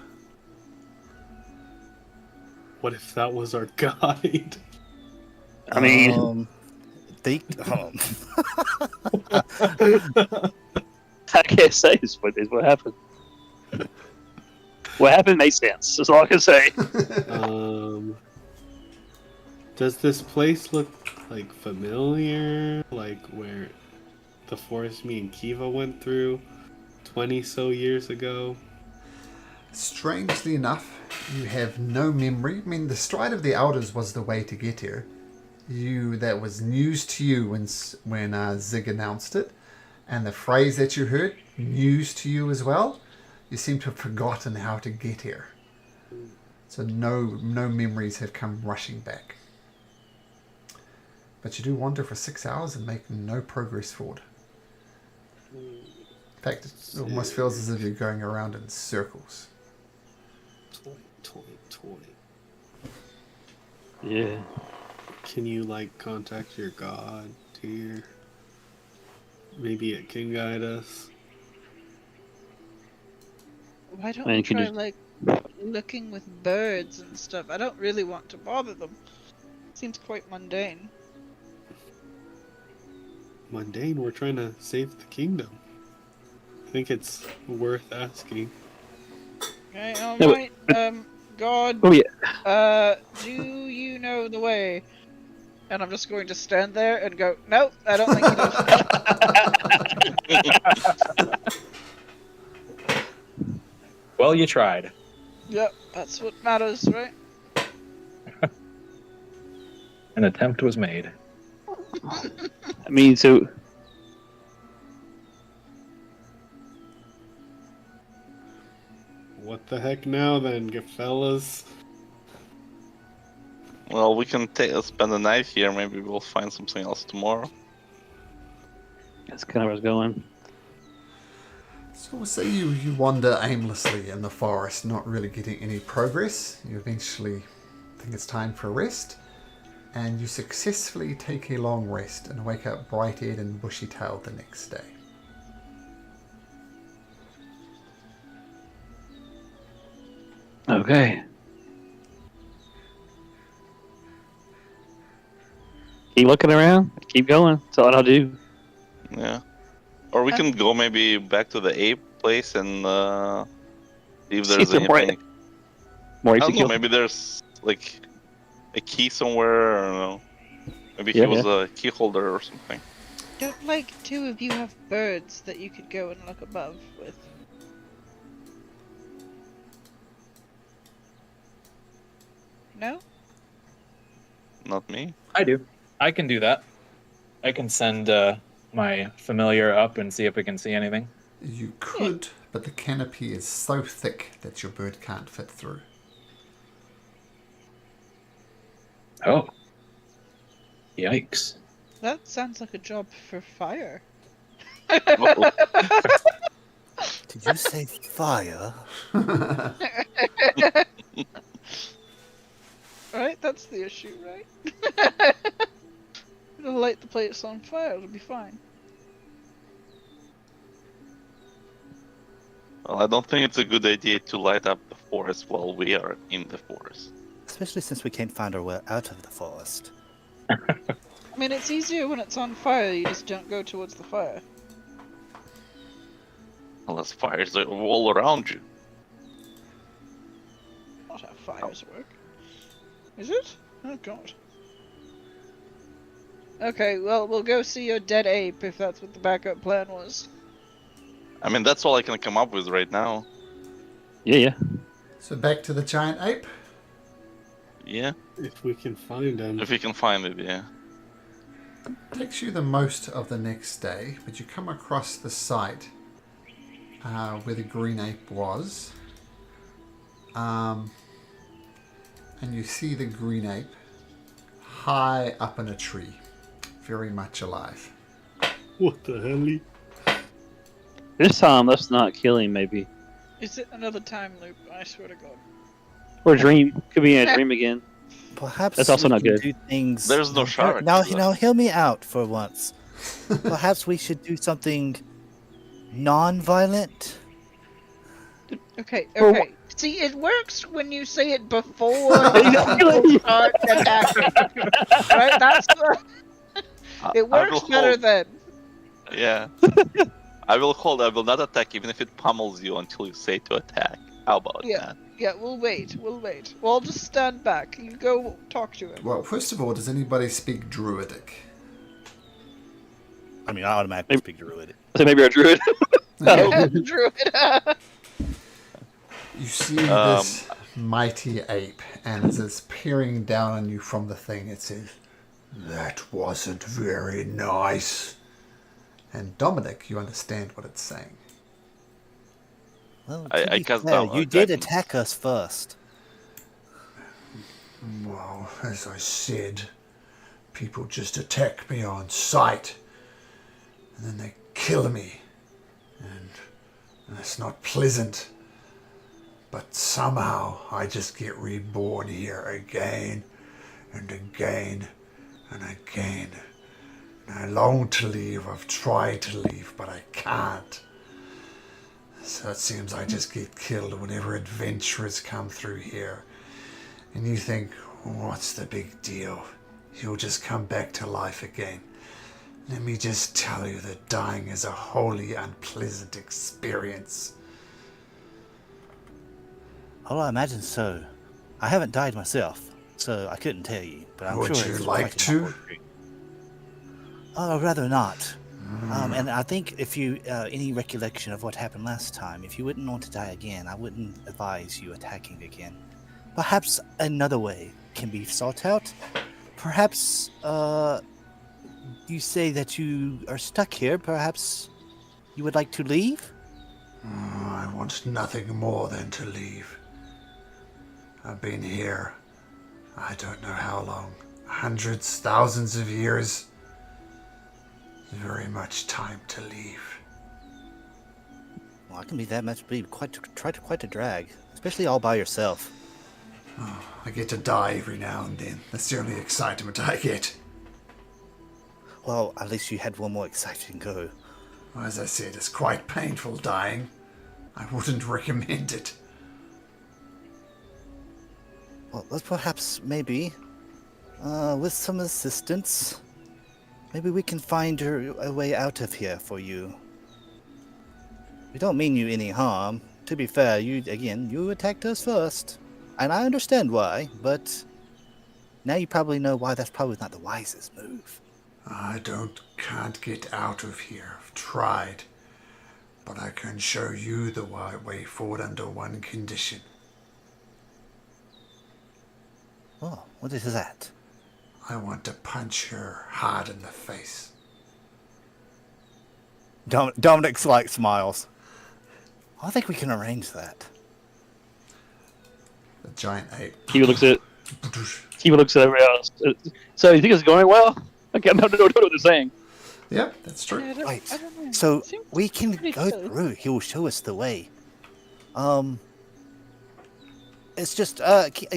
What if that was our guide? I mean, I can't say is what happened. What happened made sense. That's all I can say. Does this place look like familiar? Like where the forest me and Kiva went through 20 so years ago? Strangely enough, you have no memory. I mean, the Stride of the Elders was the way to get here. That was news to you when Zig announced it, and the phrase that you heard, news to you as well. You seem to have forgotten how to get here. So no memories have come rushing back. But you do wander for 6 hours and make no progress forward. In fact, it almost feels as if you're going around in circles. 2020. Yeah. Can you like contact your god here? Maybe it can guide us. Why don't And we you can try just- like looking with birds and stuff? I don't really want to bother them. Seems quite mundane. Mundane, we're trying to save the kingdom. I think it's worth asking. Okay, No, but- alright. God, Oh yeah. do you know the way? And I'm just going to stand there and go, nope, I don't think he does. Well, you tried. Yep, that's what matters, right? An attempt was made. I mean, so What the heck now then, fellas? Well, we can spend the night here. Maybe we'll find something else tomorrow. that's kind of where I was going. So we'll say you wander aimlessly in the forest, not really getting any progress. You eventually think it's time for a rest, and you successfully take a long rest and wake up bright-eyed and bushy-tailed the next day. Okay. Keep looking around. Keep going. That's all I'll do. Yeah. Or we can go maybe back to the ape place and see if See there's if there are anything. More I apes to don't know, kill. maybe there's like a key somewhere, I don't know. Maybe Yeah, he was a key holder or something. Don't like two of you have birds that you could go and look above with? No? Not me. I do. I can do that. I can send my familiar up and see if we can see anything. You could, but the canopy is so thick that your bird can't fit through. Oh. Yikes. That sounds like a job for fire. Uh-oh. Did you say fire? Right? That's the issue, right? It'll light the place on fire, it'll be fine. Well, I don't think it's a good idea to light up the forest while we are in the forest. Especially since we can't find our way out of the forest. I mean, it's easier when it's on fire, you just don't go towards the fire. Unless fires are all around you. Not how fires work. Is it? Oh god. Okay, well, we'll go see your dead ape if that's what the backup plan was. I mean, that's all I can come up with right now. Yeah, yeah. So back to the giant ape. Yeah, If we can find him. if we can find it, yeah. Takes you the most of the next day, but you come across the site where the green ape was. And you see the green ape high up in a tree, very much alive. What the hell? This time, let's not kill him, maybe. Is it another time loop? I swear to god. Or dream. Could be in a dream again. Perhaps That's also we not can good. do things. There's no shark, Now, so- hear me out for once. Perhaps we should do something non-violent. Okay, Well, okay. See, it works when you say it before people start attacking. Right? That's what... It I works will better hold. then. Yeah. I will hold. I will not attack even if it pummels you until you say to attack. How about Yeah. that? Yeah, we'll wait. We'll wait. We'll just stand back. You go talk to him. Well, first of all, does anybody speak Druidic? I mean, I automatically speak Druid. So maybe a druid. Druid. You see this mighty ape, and as it's peering down on you from the thing, it says, "That wasn't very nice." And Dominic, you understand what it's saying. Well, I to be cast fair, down you did dragons. attack us first. Well, as I said, people just attack me on sight, and then they kill me, and that's not pleasant. But somehow I just get reborn here again and again and again. And I long to leave. I've tried to leave, but I can't. So it seems I just get killed whenever adventurers come through here. And you think, what's the big deal? You'll just come back to life again. Let me just tell you that dying is a wholly unpleasant experience. Oh, I imagine so. I haven't died myself, so I couldn't tell you. But I'm Would sure you it's like quite an to? awkward period. Oh, rather not. And I think if you any recollection of what happened last time, if you wouldn't want to die again, I wouldn't advise you attacking again. Perhaps another way can be sought out. Perhaps you say that you are stuck here. Perhaps you would like to leave? I want nothing more than to leave. I've been here, I don't know how long. Hundreds, thousands of years. Very much time to leave. Well, I can be that much. Be quite a drag, especially all by yourself. Oh, I get to die every now and then. That's the only excitement I get. Well, at least you had one more exciting go. Well, as I said, it's quite painful dying. I wouldn't recommend it. Well, let's perhaps maybe, with some assistance, maybe we can find a way out of here for you. We don't mean you any harm. To be fair, you attacked us first. And I understand why, but now you probably know why that's probably not the wisest move. I can't get out of here. I've tried. But I can show you the way forward under one condition. Oh, what is that? I want to punch her hard in the face. Dominic smiles. I think we can arrange that. The giant ape. Kiva looks at everybody else. So you think it's going well? Okay, I don't know what they're saying. Yep, that's true. Yeah, Right. I don't know. So Seems we can pretty go close. through. He'll show us the way. It's just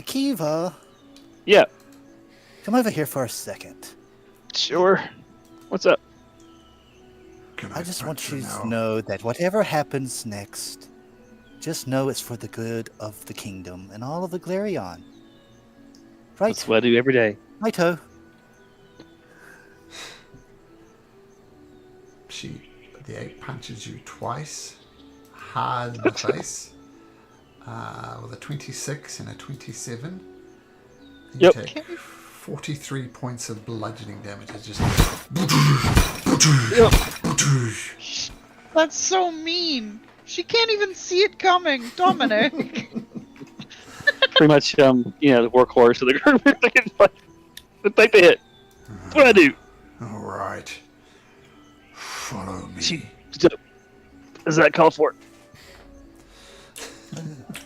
Kiva, Yeah, come over here for a second. sure. What's up? Can I just punch want you her to now? know that whatever happens next, just know it's for the good of the kingdom and all of the Glarion. Right? That's what I do every day. Righto. The ape punches you twice, hard in the face, with a 26 and a 27. You Yep. take 43 points of bludgeoning damage. It's just... That's so mean. She can't even see it coming, Dominic. Pretty much, the workhorse of the group. Take the hit. That's what I do. All right. Follow me. Is that call for?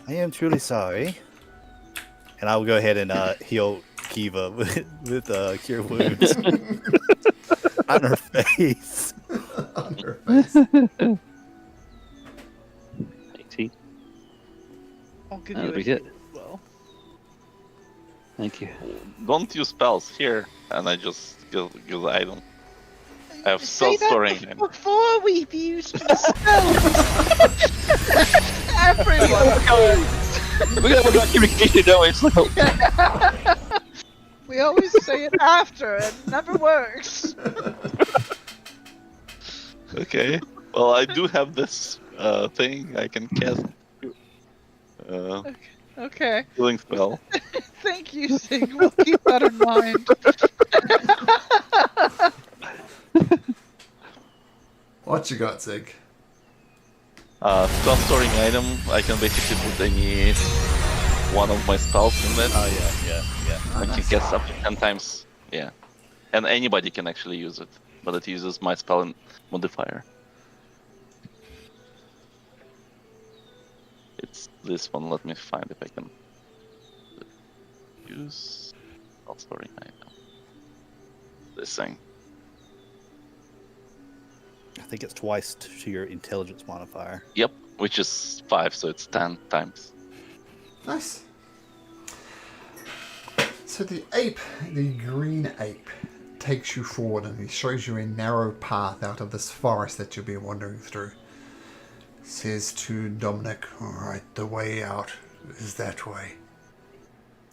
I am truly sorry. And I will go ahead and heal Kiva with Cure Wounds on her face. On her face. 18. I'll give That'll you a be hit it. as well. Thank you. Don't use spells here, and I just give the item. I have Say that storing him. before we've used the spells. Everyone. We got communication, don't we? It's like, We always say it after, and it never works. Okay. Well, I do have this thing I can cast. Okay. Healing spell. Thank you, Sig. We'll keep that in mind. What you got, Zig? Spell storing item. I can basically put any one of my spells in it. Oh, yeah. I can cast up to 10 times. Yeah. And anybody can actually use it, but it uses my spell modifier. It's this one. Let me find if I can use spell storing item. This thing. I think it's twice to your intelligence modifier. Yep, which is 5, so it's 10 times. Nice. So the ape, the green ape, takes you forward and he shows you a narrow path out of this forest that you'll be wandering through. Says to Dominic, alright, the way out is that way.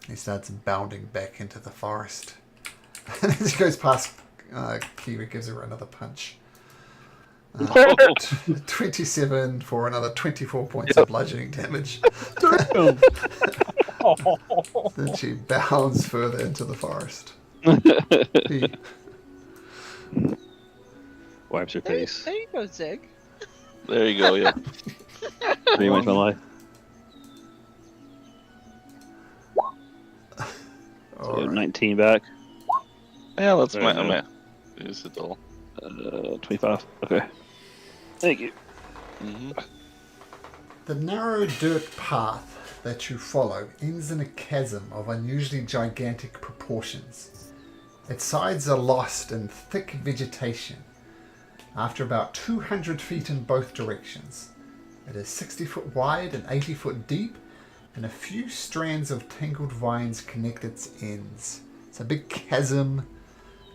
He starts bounding back into the forest. And as he goes past, Kiwi gives her another punch. 27 for another 24 points of bludgeoning damage. Then she bounds further into the forest. He Wipes her face. There you go, Zig. There you go. Yep. Pretty much my life. So 19 back. Yeah, that's There my. you go. Use it all. 25. Okay. Thank you. The narrow dirt path that you follow ends in a chasm of unusually gigantic proportions. Its sides are lost in thick vegetation. After about 200 feet in both directions, it is 60 foot wide and 80 foot deep, and a few strands of tangled vines connect its ends. It's a big chasm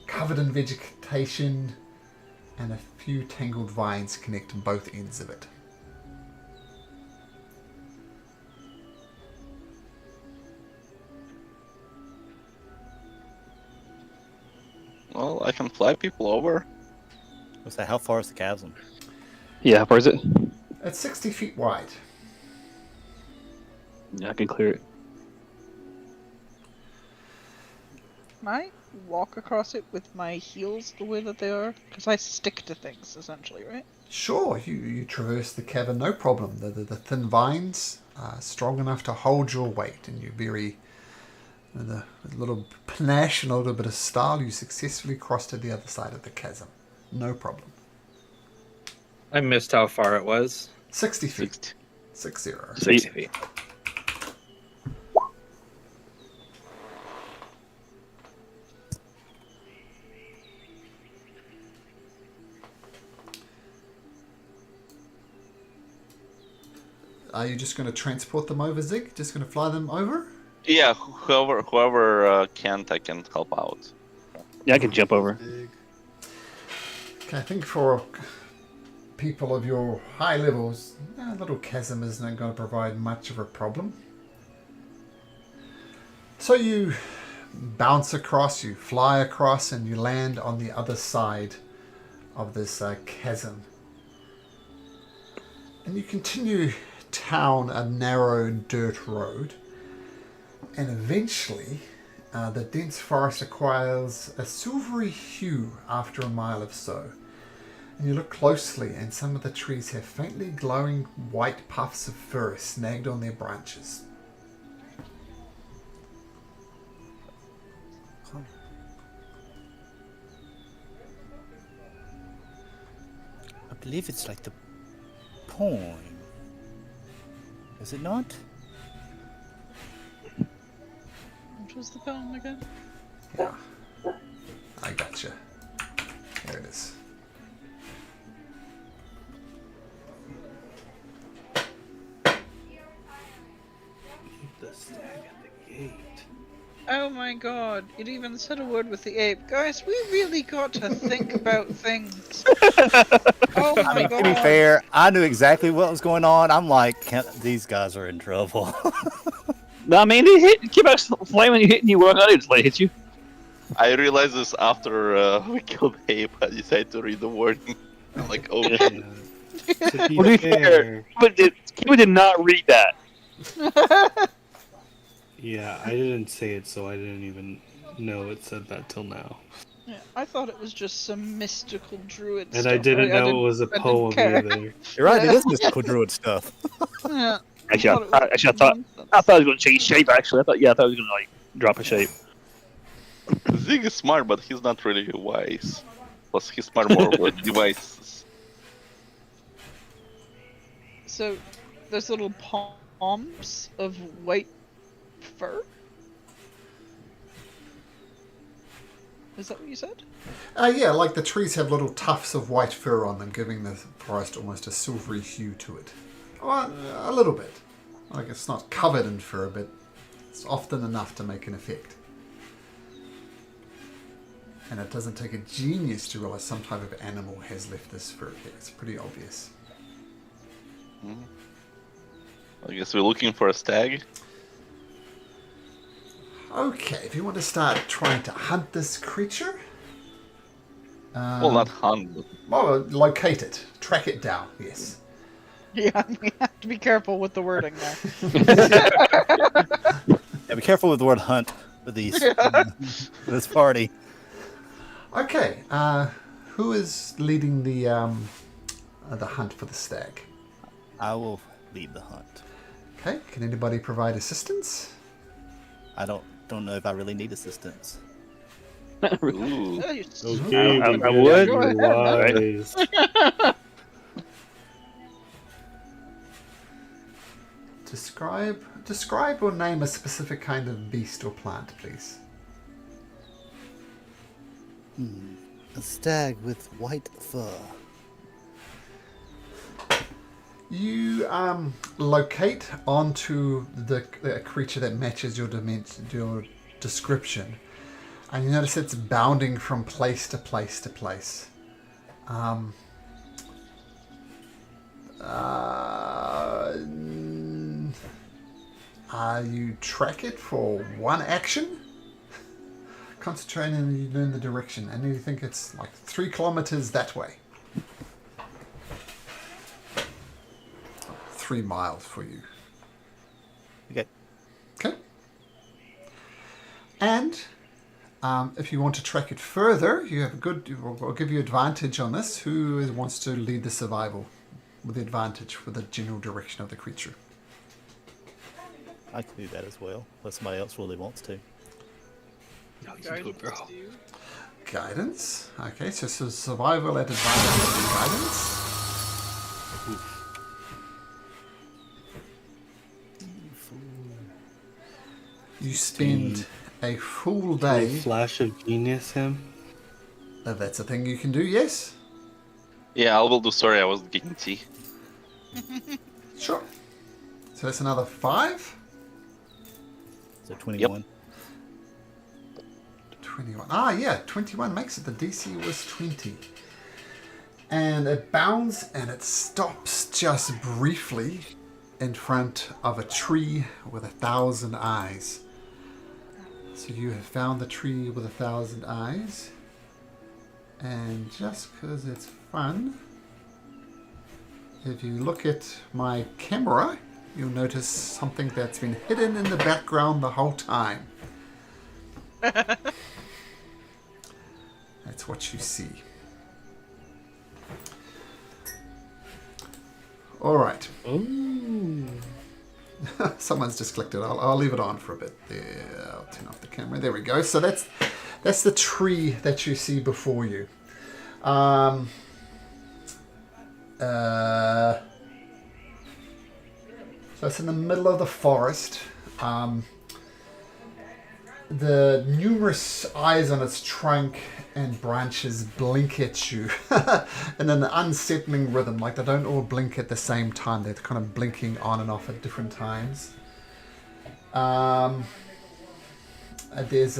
covered in vegetation, and a few tangled vines connect both ends of it. Well, I can fly people over. So how far is the chasm? Yeah, how far is it? It's 60 feet wide. Yeah, I can clear it. Can I walk across it with my heels the way that they are? Because I stick to things, essentially, right? Sure, you traverse the cavern, no problem. The thin vines are strong enough to hold your weight, and you very, with a little panache and a little bit of style, you successfully cross to the other side of the chasm. No problem. I missed how far it was. 60 feet. 60. 60 feet. Are you just going to transport them over, Zig? Just going to fly them over? Yeah, whoever can't, I can help out. Yeah, I can jump over. Okay, I think for people of your high levels, a little chasm isn't going to provide much of a problem. So you bounce across, you fly across, and you land on the other side of this chasm. And you continue down a narrow dirt road, and eventually the dense forest acquires a silvery hue after a mile or so. And you look closely, and some of the trees have faintly glowing white puffs of fur snagged on their branches. I believe it's like the poem. Is it not? Which was the poem again? Yeah, I gotcha. There it is. The stag at the gate. Oh my god, it even said a word with the ape. Guys, we really got to think about things. Oh my I mean, god. to be fair, I knew exactly what was going on. I'm like, these guys are in trouble. No, I mean, they came out flaming you, hitting you. What I just like hit you. I realized this after we killed Ape. I decided to read the warning. I'm like, oh Yeah. shit. To be Well, to be fair, fair, Kiwi did not read that. yeah, I didn't say it, so I didn't even know it said that till now. Yeah, I thought it was just some mystical druid And stuff. I didn't know it was a didn't poem care. either. You're right, it is mystical druid stuff. Yeah. Actually, I it thought nonsense. I was going to change shape. Actually, I thought it was going to like drop a shape. Zig is smart, but he's not really wise. Plus, he's smart more with devices. So, there's little palms of white fur? Is that what you said? Yeah, like the trees have little tufts of white fur on them, giving the forest almost a silvery hue to it. Well, a little bit. Like it's not covered in fur, but it's often enough to make an effect. And it doesn't take a genius to realize some type of animal has left this fur there. It's pretty obvious. I guess we're looking for a stag. Okay, if you want to start trying to hunt this creature... Well, not hunt. But... Well, locate it. Track it down, yes. Yeah, we have to be careful with the wording there. Yeah, be careful with the word hunt with these this party. Okay, who is leading the hunt for the stag? I will lead the hunt. Okay, can anybody provide assistance? I don't know if I really need assistance. Ooh. Okay, I you would. guys are wise. Describe or name a specific kind of beast or plant, please. A stag with white fur. You locate onto the creature that matches your description, and you notice it's bounding from place to place to place. You track it for one action. Concentrate and you learn the direction, and you think it's like 3 kilometers that way. 3 miles for you. Okay. Okay. And if you want to track it further, you have a good. I'll give you advantage on this. Who wants to lead the survival with the advantage for the general direction of the creature? I can do that as well, unless somebody else really wants to. No, you can do it, bro. Guidance. Okay, so survival at advantage and guidance. You spend a full day. Flash of genius him. If that's a thing you can do, yes. Yeah, I will do. Sorry, I was getting tea. Sure. So that's another 5. So 21. Yep. 21. Ah, yeah, 21 makes it. The DC was 20. And it bounds and it stops just briefly in front of a tree with 1,000 eyes. So you have found the tree with 1,000 eyes. And just because it's fun, if you look at my camera, you'll notice something that's been hidden in the background the whole time. That's what you see. All right. Ooh. Someone's just clicked it. I'll leave it on for a bit. There, I'll turn off the camera. There we go. So that's the tree that you see before you. So it's in the middle of the forest. The numerous eyes on its trunk and branches blink at you in an unsettling rhythm. Like they don't all blink at the same time. They're kind of blinking on and off at different times. There's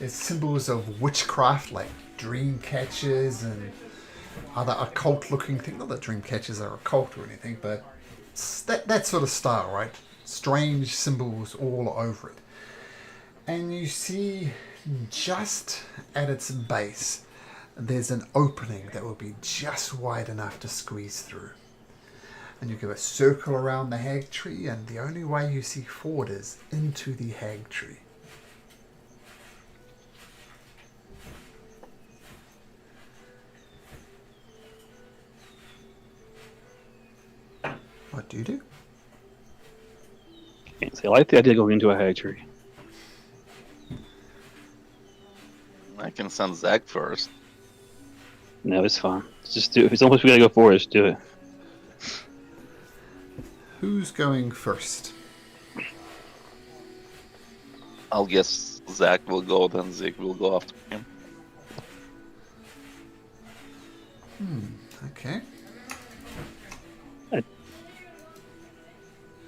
symbols of witchcraft, like dream catchers and other occult-looking things. Not that dream catchers are occult or anything, but that sort of style, right? Strange symbols all over it. And you see just at its base, there's an opening that will be just wide enough to squeeze through. And you give a circle around the hag tree, and the only way you see forward is into the hag tree. What do you do? Can't say I like the idea of going into a hag tree. I can send Zach first. No, it's fine. Just do it. If it's almost we gotta go for it, just do it. Who's going first? I'll guess Zach will go, then Zeke will go after him. Okay.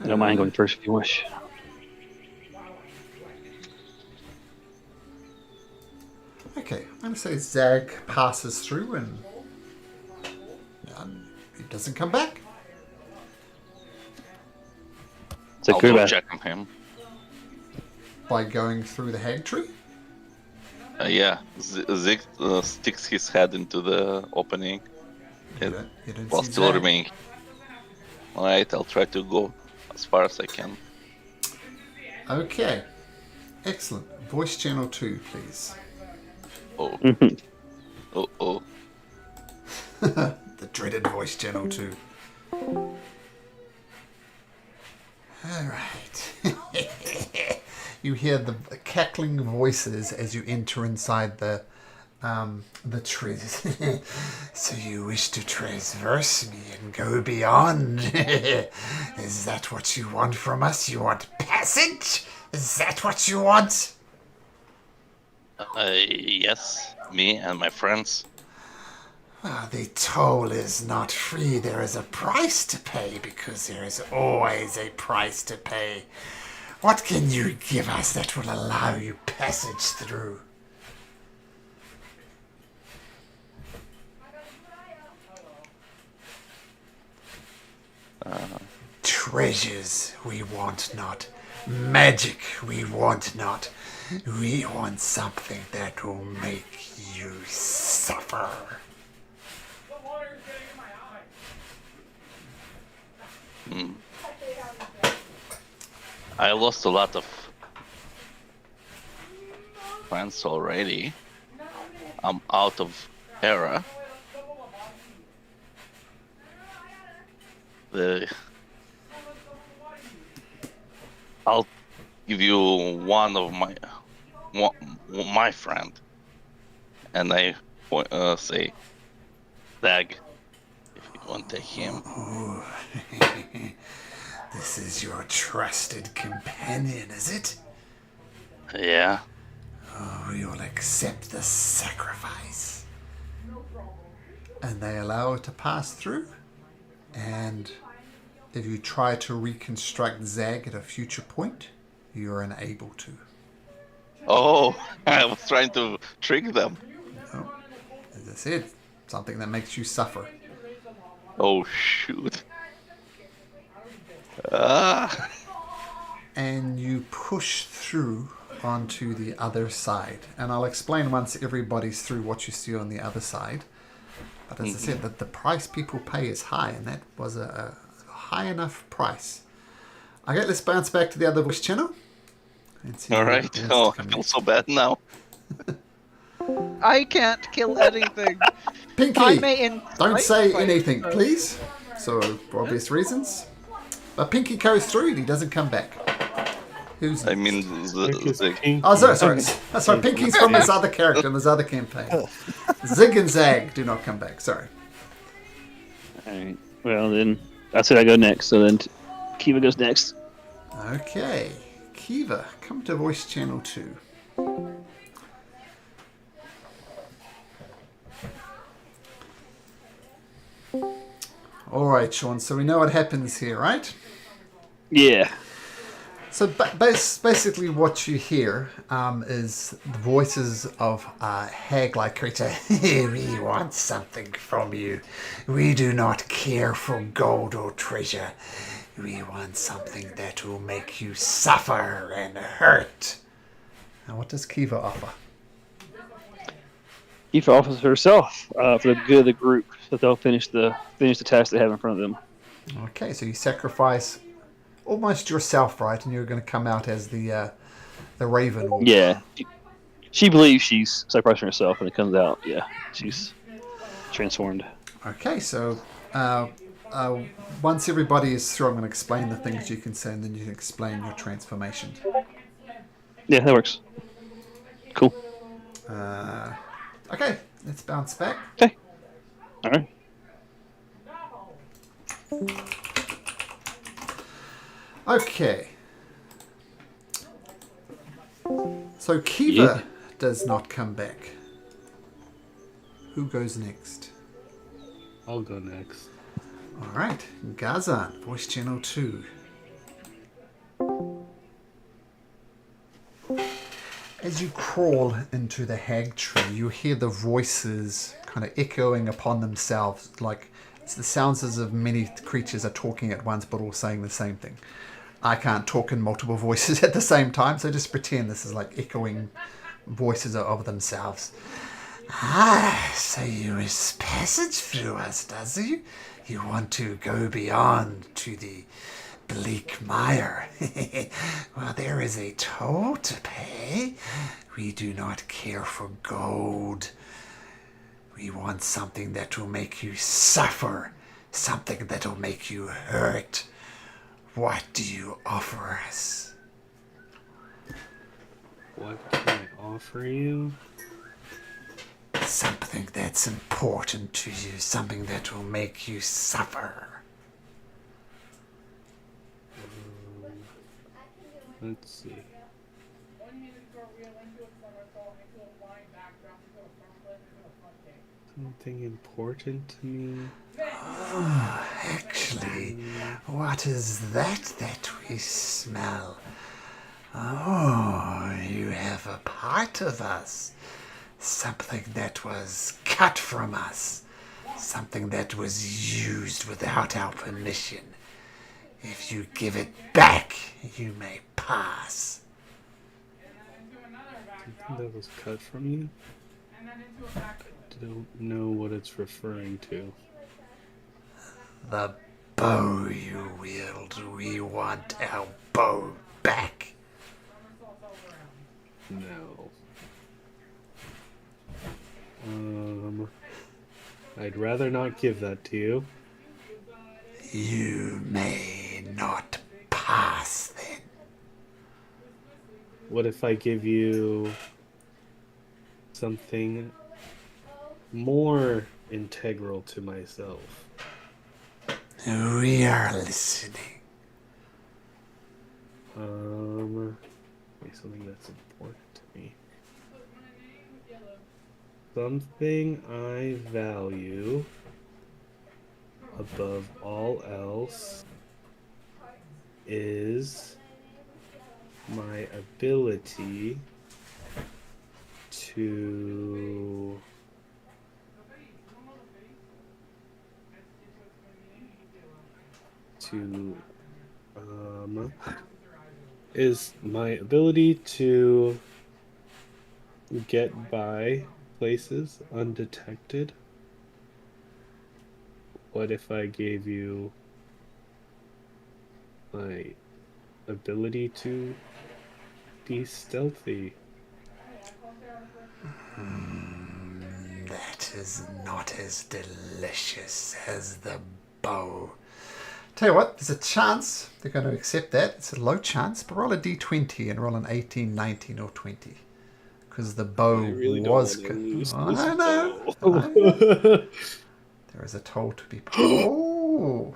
I don't mind going first if you wish. Okay, I'm going to say Zag passes through and he doesn't come back. So I'll cool go about check on him. By going through the hag tree. Yeah, Zig sticks his head into the opening. You don't While see still Zag. remaining. Alright, I'll try to go as far as I can. Okay, excellent. Voice channel 2, please. Oh. Oh. The dreaded voice channel 2. Alright. You hear the cackling voices as you enter inside the trees. So you wish to traverse me and go beyond? Is that what you want from us? You want passage? Is that what you want? Yes, me and my friends. The toll is not free. There is a price to pay, because there is always a price to pay. What can you give us that will allow you passage through? Treasures we want not. Magic we want not. We want something that will make you suffer. I lost a lot of friends already. I'm out of era. I'll give you one of my friend, and I say, Dag, if you want to take him. Ooh. This is your trusted companion, is it? Yeah. Oh, we will accept the sacrifice. And they allow it to pass through. And if you try to reconstruct Zag at a future point, you're unable to. Oh, I was trying to trick them. Oh, as I said, something that makes you suffer. Oh, shoot. And you push through onto the other side. And I'll explain once everybody's through what you see on the other side. But as I said, that the price people pay is high, and that was a high enough price. Okay, let's bounce back to the other voice channel. All right. Oh, I feel so bad now. I can't kill anything. Pinky, may don't say fight, anything, so- please. So, for obvious reasons. But Pinky goes through and he doesn't come back. Who's I mean, Zig. Oh, sorry. Pinky's from this other character in this other campaign. Zig and Zag do not come back. Sorry. Alright. Well, then I said I go next, so then Kiva goes next. Okay. Kiva, come to voice channel 2. Alright, Sean, so we know what happens here, right? Yeah. So basically what you hear is the voices of a hag-like creature. We want something from you. We do not care for gold or treasure. We want something that will make you suffer and hurt. Now what does Kiva offer? Kiva offers herself for the good of the group, so they'll finish the task they have in front of them. Okay, so you sacrifice almost yourself, right? And you're going to come out as the Raven Wolf. Yeah. She believes she's sacrificing herself, and it comes out, yeah, she's transformed. Okay, so once everybody is through, I'm going to explain the things you can say, and then you can explain your transformation. Yeah, that works. Cool. Okay, let's bounce back. Okay. All right. Okay. So Kiva does not come back. Who goes next? I'll go next. All right, Gazan, voice channel 2. As you crawl into the hag tree, you hear the voices kind of echoing upon themselves, like it's the sounds as if many creatures are talking at once, but all saying the same thing. I can't talk in multiple voices at the same time, so just pretend this is like echoing voices of themselves. Ah, so you wish passage through us, does you? You want to go beyond to the bleak mire. Well, there is a toll to pay. We do not care for gold. We want something that will make you suffer, something that will make you hurt. What do you offer us? What can I offer you? Something that's important to you, something that will make you suffer. Let's see. Something important to me. Oh, actually, what is that we smell? Oh, you have a part of us. Something that was cut from us. Something that was used without our permission. If you give it back, you may pass. Something that was cut from you? I don't know what it's referring to. The bow you wield. We want our bow back. No. I'd rather not give that to you. You may not pass then. What if I give you something more integral to myself? We are listening. Something that's important to me. Something I value above all else is my ability to get by places undetected. What if I gave you my ability to be stealthy? That is not as delicious as the bow. Tell you what, there's a chance they're going to accept that. It's a low chance, but roll a d20 and roll an 18, 19, or 20. Because the bow was... I know. There is a toll to be... Oh!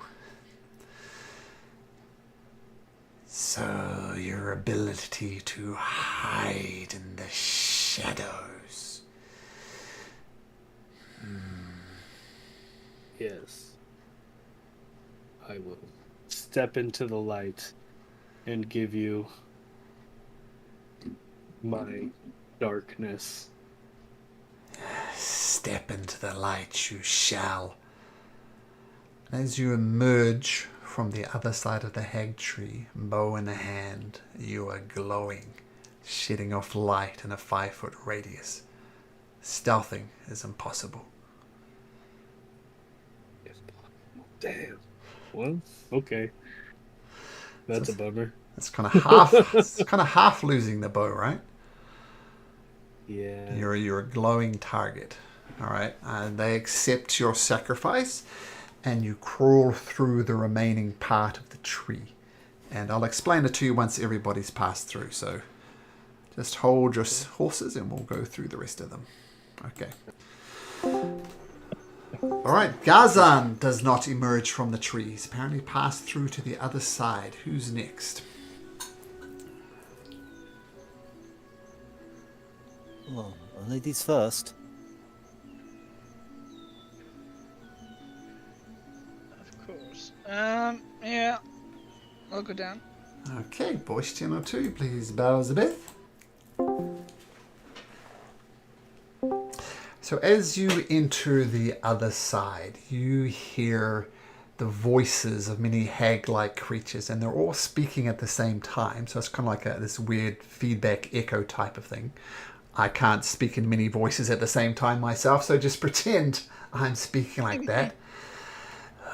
So, your ability to hide in the shadows. Yes. I will step into the light and give you my darkness. Step into the light you shall. As you emerge from the other side of the hag tree, bow in hand, you are glowing, shedding off light in a 5-foot radius. Stealthing is impossible. Damn. Well, okay. That's a bummer. It's kind of half losing the bow, right? Yeah. You're a glowing target. All right. They accept your sacrifice, and you crawl through the remaining part of the tree. And I'll explain it to you once everybody's passed through. So just hold your horses, and we'll go through the rest of them. Okay. All right. Gazan does not emerge from the trees. Apparently passed through to the other side. Who's next? Well, ladies first. Of course. Yeah. I'll go down. Okay, Boyce 10 or 2, please bow Elizabeth. So as you enter the other side, you hear the voices of many hag-like creatures, and they're all speaking at the same time. So it's kind of like this weird feedback echo type of thing. I can't speak in many voices at the same time myself, so just pretend I'm speaking like that.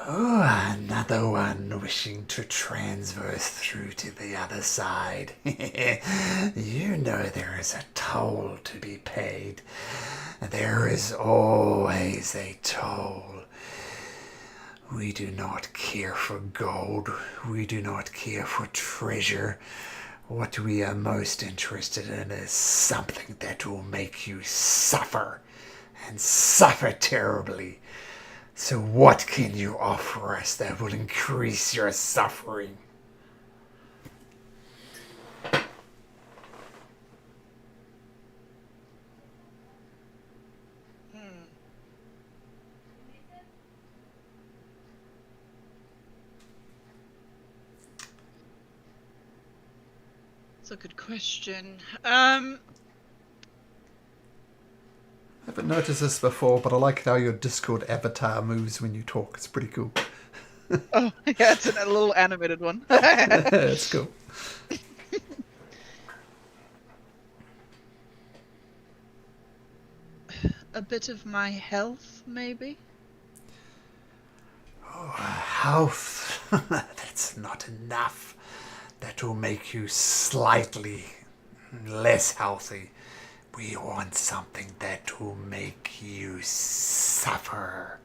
Oh, another one wishing to transverse through to the other side. You know there is a toll to be paid. There is always a toll. We do not care for gold. We do not care for treasure. What we are most interested in is something that will make you suffer, and suffer terribly. So what can you offer us that will increase your suffering? That's a good question. I haven't noticed this before, but I like how your Discord avatar moves when you talk. It's pretty cool. Oh, yeah, it's a little animated one. That's cool. A bit of my health, maybe? Oh, health. That's not enough. That will make you slightly less healthy. We want something that will make you suffer.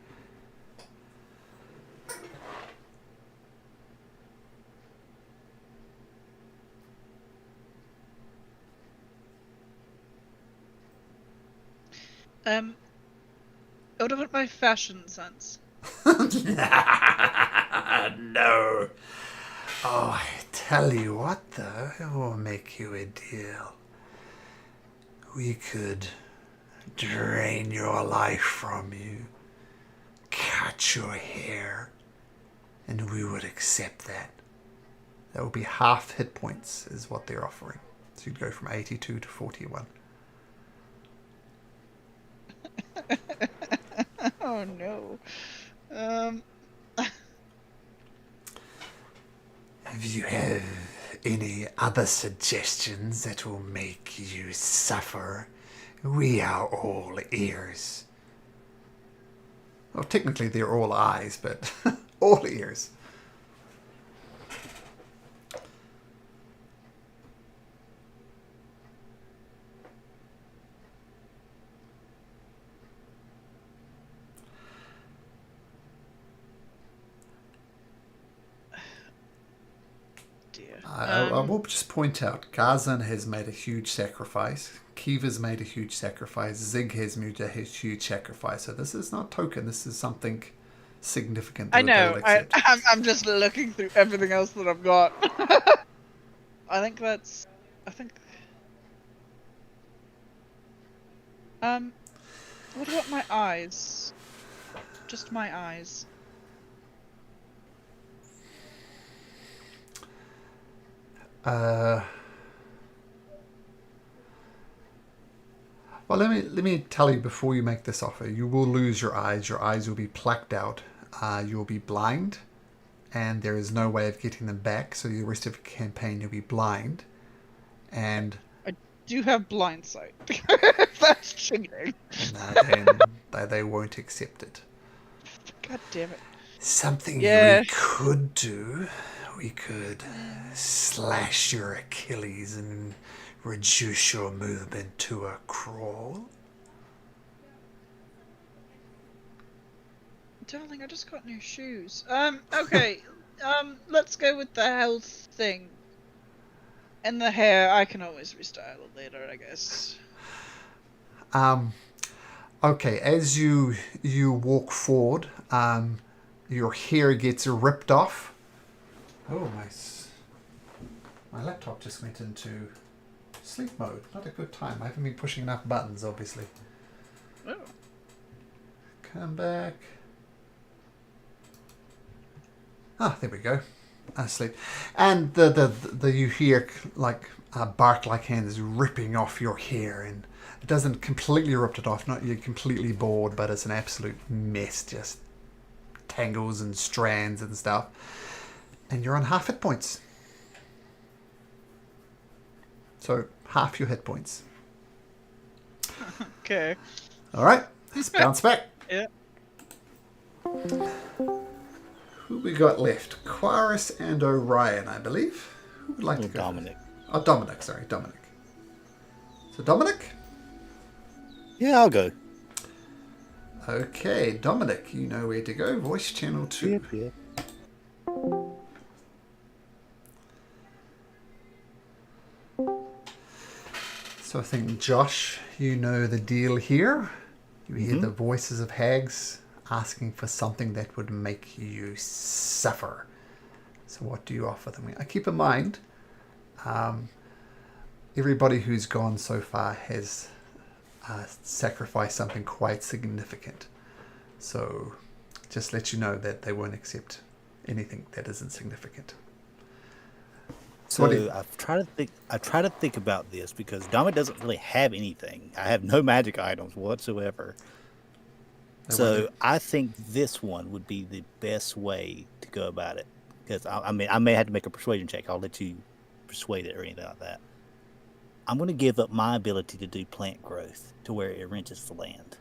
What about my fashion sense? No. Oh, I tell you what, though, it will make you a deal. We could drain your life from you, cut your hair, and we would accept that. That would be half hit points, is what they're offering. So you'd go from 82 to 41. Oh no. If you have any other suggestions that will make you suffer, we are all ears. Well, technically they're all eyes, but all ears. I will just point out, Gazan has made a huge sacrifice. Kiva's made a huge sacrifice. Zig has made a huge sacrifice. So this is not token. This is something significant. I know. I'm just looking through everything else that I've got. I think. What about my eyes? Just my eyes. Well, let me tell you before you make this offer. You will lose your eyes. Your eyes will be plucked out. You'll be blind, and there is no way of getting them back. So the rest of the campaign, you'll be blind. And I do have blind sight. That's cheating. No, they won't accept it. God damn it. Something we could do. We could slash your Achilles and reduce your movement to a crawl. Darling, I just got new shoes. Okay. Let's go with the health thing. And the hair, I can always restyle it later, I guess. Okay, as you walk forward, your hair gets ripped off. Oh, my laptop just went into sleep mode. Not a good time. I haven't been pushing enough buttons, obviously. Oh. Come back. Ah, there we go. asleep. And the you hear like bark-like hands ripping off your hair, and it doesn't completely rip it off. Not you're completely bored, but it's an absolute mess. Just tangles and strands and stuff. And you're on half hit points. So half your hit points. Okay. All right, let's bounce back. Yeah. Who we got left? Quaris and Orion, I believe. Who would like to go? Dominic. Oh, Dominic. Sorry, Dominic. So Dominic? Yeah, I'll go. Okay, Dominic, you know where to go. Voice channel 2. Yep, yep. So I think, Josh, you know the deal here. You hear the voices of hags asking for something that would make you suffer. So what do you offer them? I keep in mind, everybody who's gone so far has sacrificed something quite significant. So just let you know that they won't accept anything that isn't significant. So I've tried to think about this because Dominic doesn't really have anything. I have no magic items whatsoever. So I think this one would be the best way to go about it. Because I mean, I may have to make a persuasion check. I'll let you persuade it or anything like that. I'm going to give up my ability to do plant growth to where it enriches the land.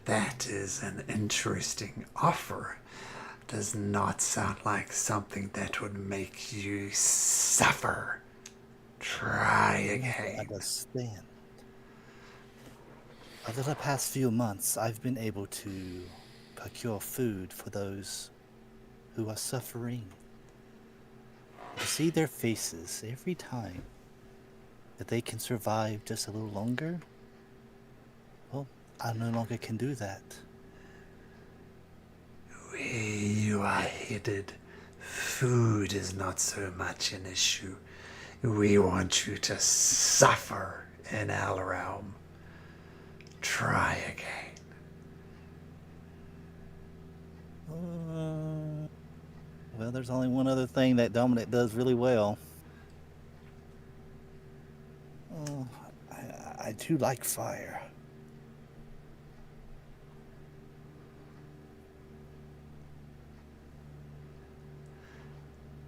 That is an interesting offer. Does not sound like something that would make you suffer. Try again. I understand. Over the past few months, I've been able to procure food for those who are suffering. To see their faces every time that they can survive just a little longer, well, I no longer can do that. Where you are headed, food is not so much an issue. We want you to suffer in our realm. Try again. Well, there's only one other thing that Dominic does really well. Oh, I do like fire.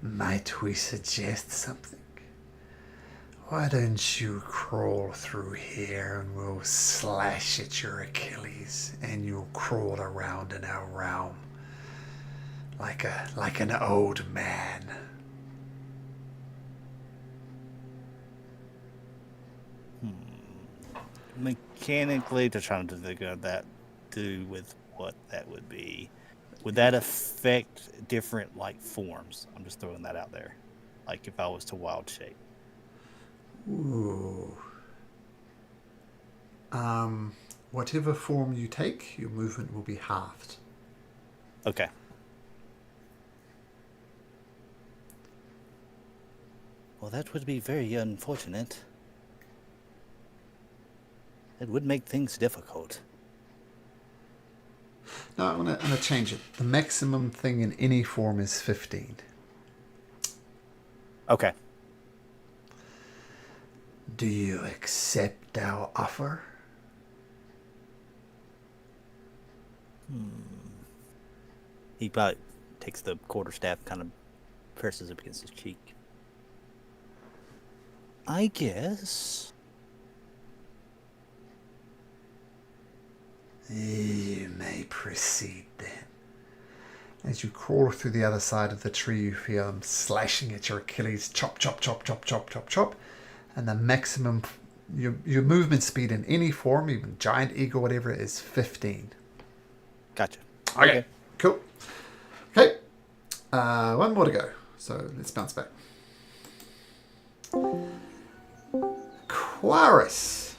Might we suggest something? Why don't you crawl through here and we'll slash at your Achilles and you'll crawl around in our realm like an old man. Mechanically, to try to figure out that do with what that would be. Would that affect different like forms? I'm just throwing that out there. Like if I was to wild shape. Ooh. Whatever form you take, your movement will be halved. Okay. Well, that would be very unfortunate. It would make things difficult. No, I'm gonna change it. The maximum thing in any form is 15. Okay. Do you accept our offer? He probably takes the quarterstaff, kind of presses it against his cheek. I guess. You may proceed then. As you crawl through the other side of the tree, you feel them slashing at your Achilles. Chop, chop, chop, chop, chop, chop, chop. And the maximum, your movement speed in any form, even giant eagle, whatever, is 15. Gotcha. Okay, cool. Okay, one more to go. So let's bounce back. Quaris,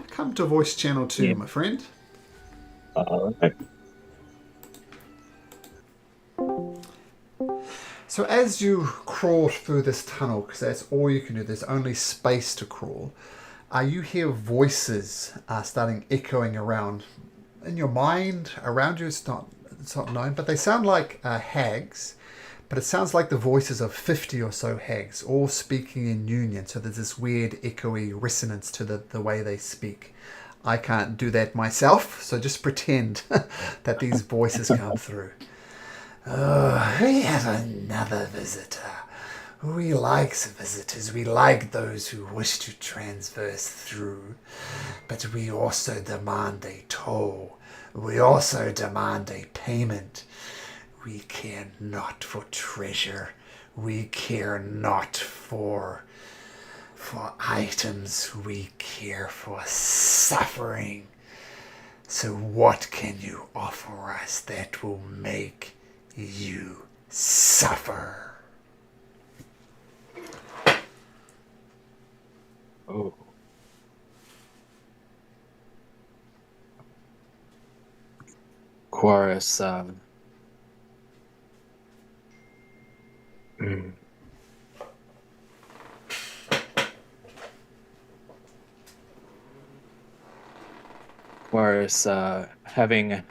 come to voice channel 2, my friend. Okay. So as you crawl through this tunnel, because that's all you can do, there's only space to crawl, you hear voices starting echoing around in your mind around you. It's not known, but they sound like hags. But it sounds like the voices of 50 or so hags, all speaking in union. So there's this weird echoey resonance to the way they speak. I can't do that myself, so just pretend that these voices come through. Oh, we have another visitor. We like visitors. We like those who wish to transverse through. But we also demand a toll. We also demand a payment. We care not for treasure. We care not for items. We care for suffering. So what can you offer us that will make you suffer? Oh. Chorus, Whereas having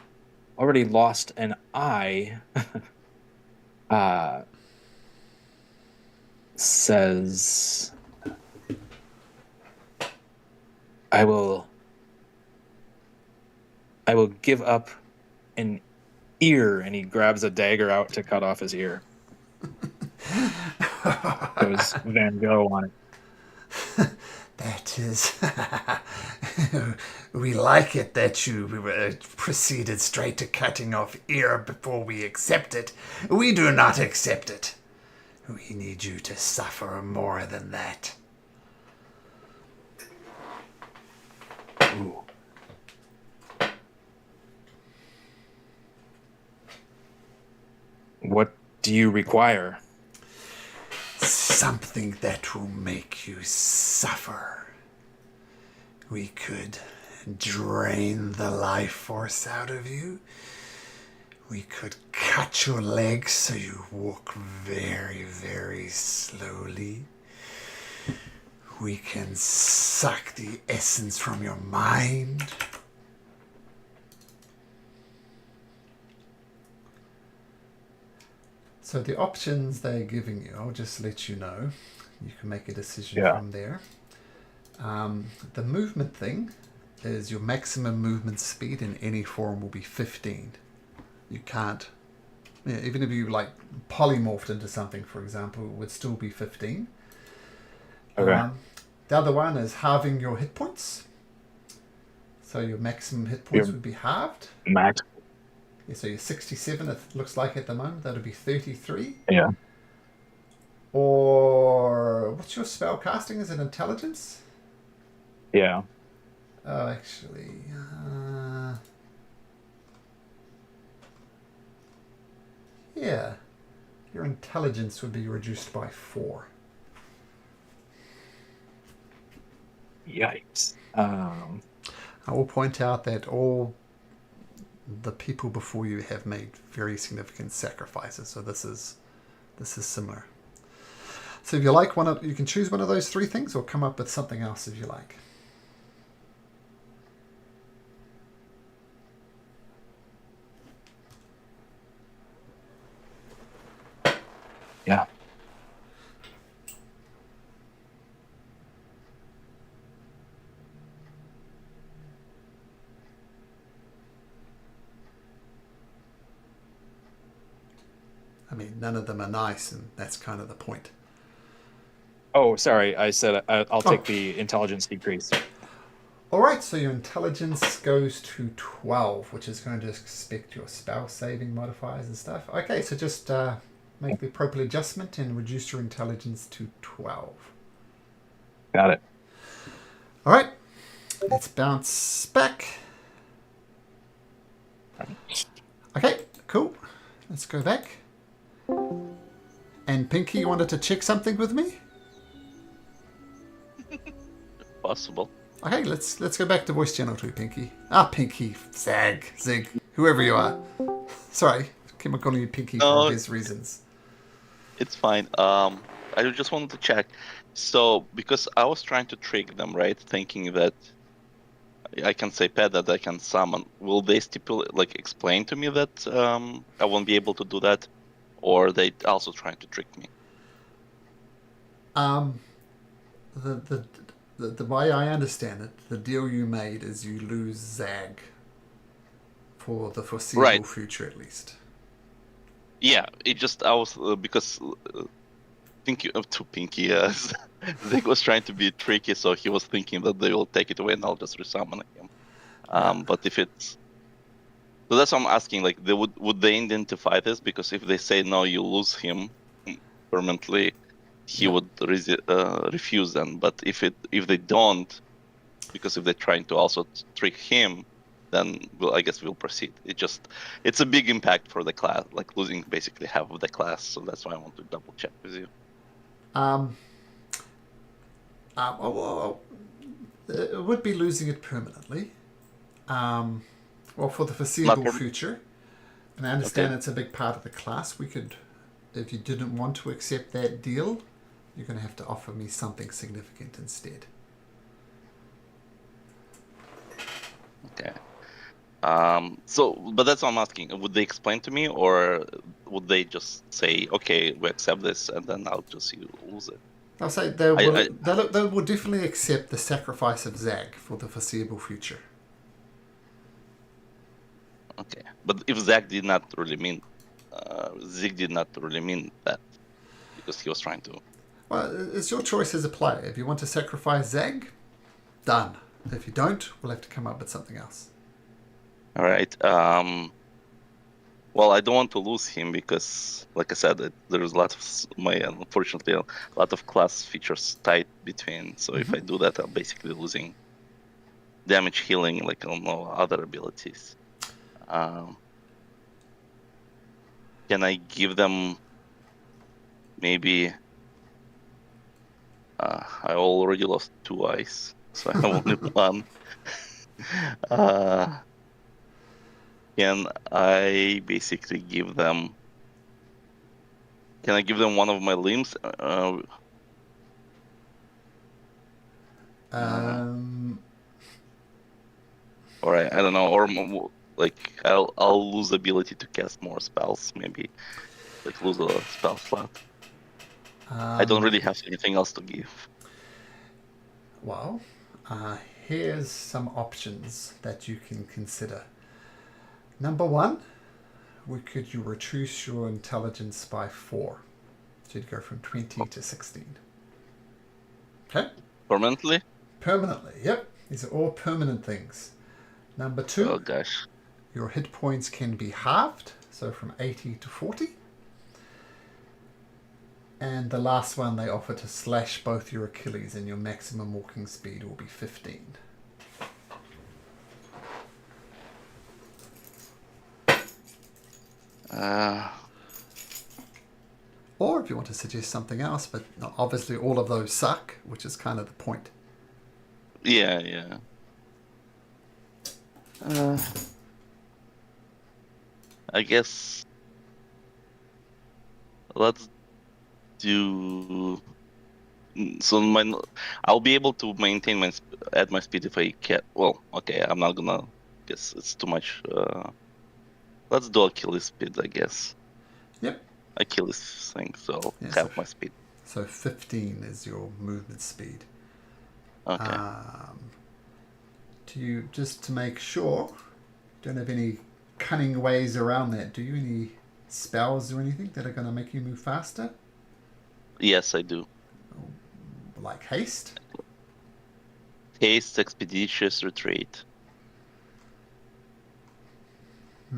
already lost an eye, says, I will give up an ear, and he grabs a dagger out to cut off his ear. Goes Van Gogh on it. That is... we like it that you proceeded straight to cutting off ear before we accept it. We do not accept it. We need you to suffer more than that. Ooh. What do you require? Something that will make you suffer. We could drain the life force out of you. We could cut your legs so you walk very, very slowly. We can suck the essence from your mind. So the options they're giving you, I'll just let you know. You can make a decision from there. The movement thing is your maximum movement speed in any form will be 15. You can't, even if you like polymorphed into something, for example, it would still be 15. Okay. The other one is halving your hit points. So your maximum hit points would be halved. Max. Yeah, so you're 67, it looks like at the moment. That would be 33. Yeah. Or what's your spell casting? Is it intelligence? Yeah. Oh, actually, yeah, your intelligence would be reduced by 4. Yikes. I will point out that all the people before you have made very significant sacrifices, so this is similar. So if you like you can choose one of those 3 things, or come up with something else if you like. Yeah. I mean, none of them are nice, and that's kind of the point. Oh, sorry. I said I'll take the intelligence decrease. All right, so your intelligence goes to 12, which is going to expect your spell saving modifiers and stuff. Okay, so just make the appropriate adjustment and reduce your intelligence to 12. Got it. All right, let's bounce back. Okay, cool. Let's go back. And Pinky, you wanted to check something with me? Possible. Okay, let's go back to voice channel 2, Pinky. Pinky, Zig, whoever you are. Sorry, I'm calling you Pinky for obvious reasons. It's fine. I just wanted to check. So, because I was trying to trick them, right? Thinking that I can say pet that I can summon. Will they stipulate, like, explain to me that I won't be able to do that, or they also trying to trick me? The way I understand it, the deal you made is you lose Zag for the foreseeable Right. future, at least. Yeah, it just I was because Pinky to Pinky, Zig was trying to be tricky, so he was thinking that they will take it away and I'll just resummon him. But if it's so, that's what I'm asking. Like, they would they identify this? Because if they say no, you lose him permanently, he Yeah. would refuse then. But if they don't, because if they're trying to also trick him, then I guess we'll proceed. It's a big impact for the class, like losing basically half of the class. So that's why I want to double check with you. Well, it would be losing it permanently. Well, for the foreseeable future. And I understand it's a big part of the class. We could, if you didn't want to accept that deal, you're going to have to offer me something significant instead. Okay. But that's what I'm asking. Would they explain to me, or would they just say, "Okay, we accept this," and then I'll just lose it? I'll say they will definitely accept the sacrifice of Zag for the foreseeable future. Okay, but if Zig did not really mean that, because he was trying to. Well, it's your choice as a player. If you want to sacrifice Zag, done. If you don't, we'll have to come up with something else. All right. Well, I don't want to lose him because, like I said, there's a lot of unfortunately, a lot of class features tied between. So if I do that, I'm basically losing damage, healing, like I don't know, other abilities. Can I give them maybe? I already lost 2 eyes, so I have only 1. Can I basically give them? Can I give them one of my limbs? All right, I don't know, or like I'll lose the ability to cast more spells, maybe, like lose a spell slot. I don't really have anything else to give. Well, here's some options that you can consider. Number 1, you reduce your intelligence by 4. So you'd go from 20 to 16. Okay? Permanently? Permanently, yep. These are all permanent things. Number 2, oh gosh, your hit points can be halved, so from 80 to 40. And the last one, they offer to slash both your Achilles, and your maximum walking speed will be 15. Or if you want to suggest something else, but obviously all of those suck, which is kind of the point. Yeah. I guess let's do. So I'll be able to maintain at my speed if I can. Well, okay, I'm not gonna. Guess it's too much. Let's do Achilles speed, I guess. Yep. Achilles thing, so Yeah, half my speed. So 15 is your movement speed. Okay. Do you, just to make sure, don't have any cunning ways around that? Do you any spells or anything that are going to make you move faster? Yes, I do. Like haste? Haste, expeditious, retreat. So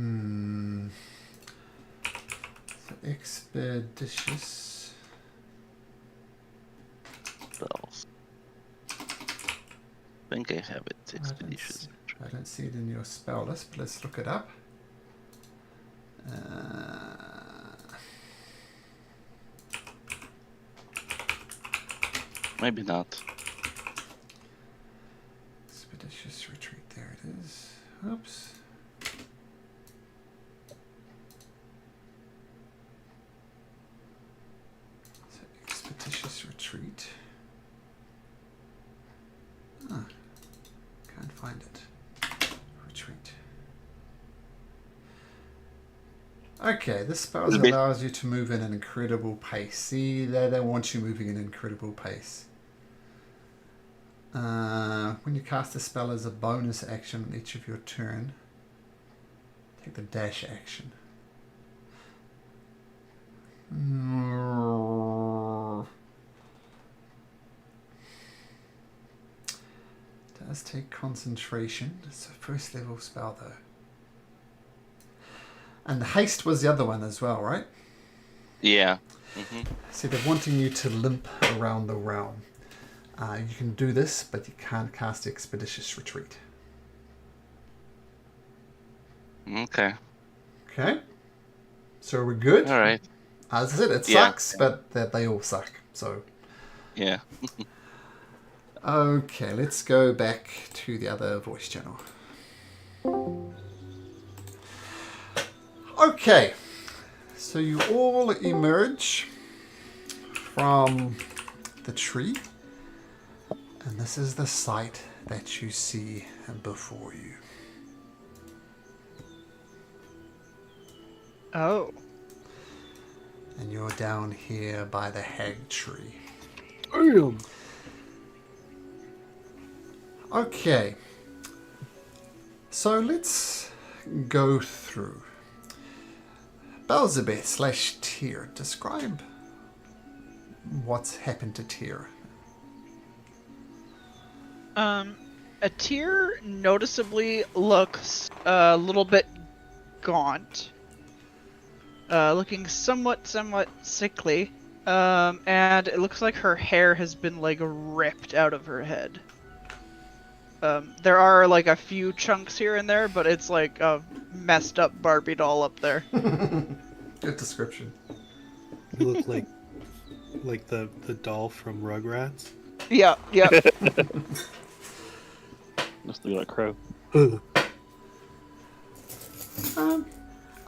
expeditious. Spells. I think I have it. Expeditious. I don't see it in your spell list, but let's look it up. Maybe not. Expeditious retreat, there it is. Oops. So expeditious retreat. Can't find it. Okay, this spell It's a bit- allows you to move in an incredible pace. See, they want you moving in an incredible pace. When you cast a spell as a bonus action on each of your turn, take the dash action. Does take concentration. It's a first level spell though. And haste was the other one as well, right? Yeah. Hmm. See, they're wanting you to limp around the realm. You can do this, but you can't cast Expeditious Retreat. Okay. Okay? So we're good? All right. As I said, it Yeah. sucks, but they all suck. So, Yeah. okay, let's go back to the other voice channel. Okay, so you all emerge from the tree, and this is the sight that you see before you. Oh. And you're down here by the hag tree. Damn. Okay, so let's go through. Belzebeth / Tyr, describe what's happened to Tyr. A tear noticeably looks a little bit gaunt. Looking somewhat sickly. And it looks like her hair has been like ripped out of her head. There are like a few chunks here and there, but it's like a messed up Barbie doll up there. Good description. You look like the doll from Rugrats. Yeah. Must look like Crow.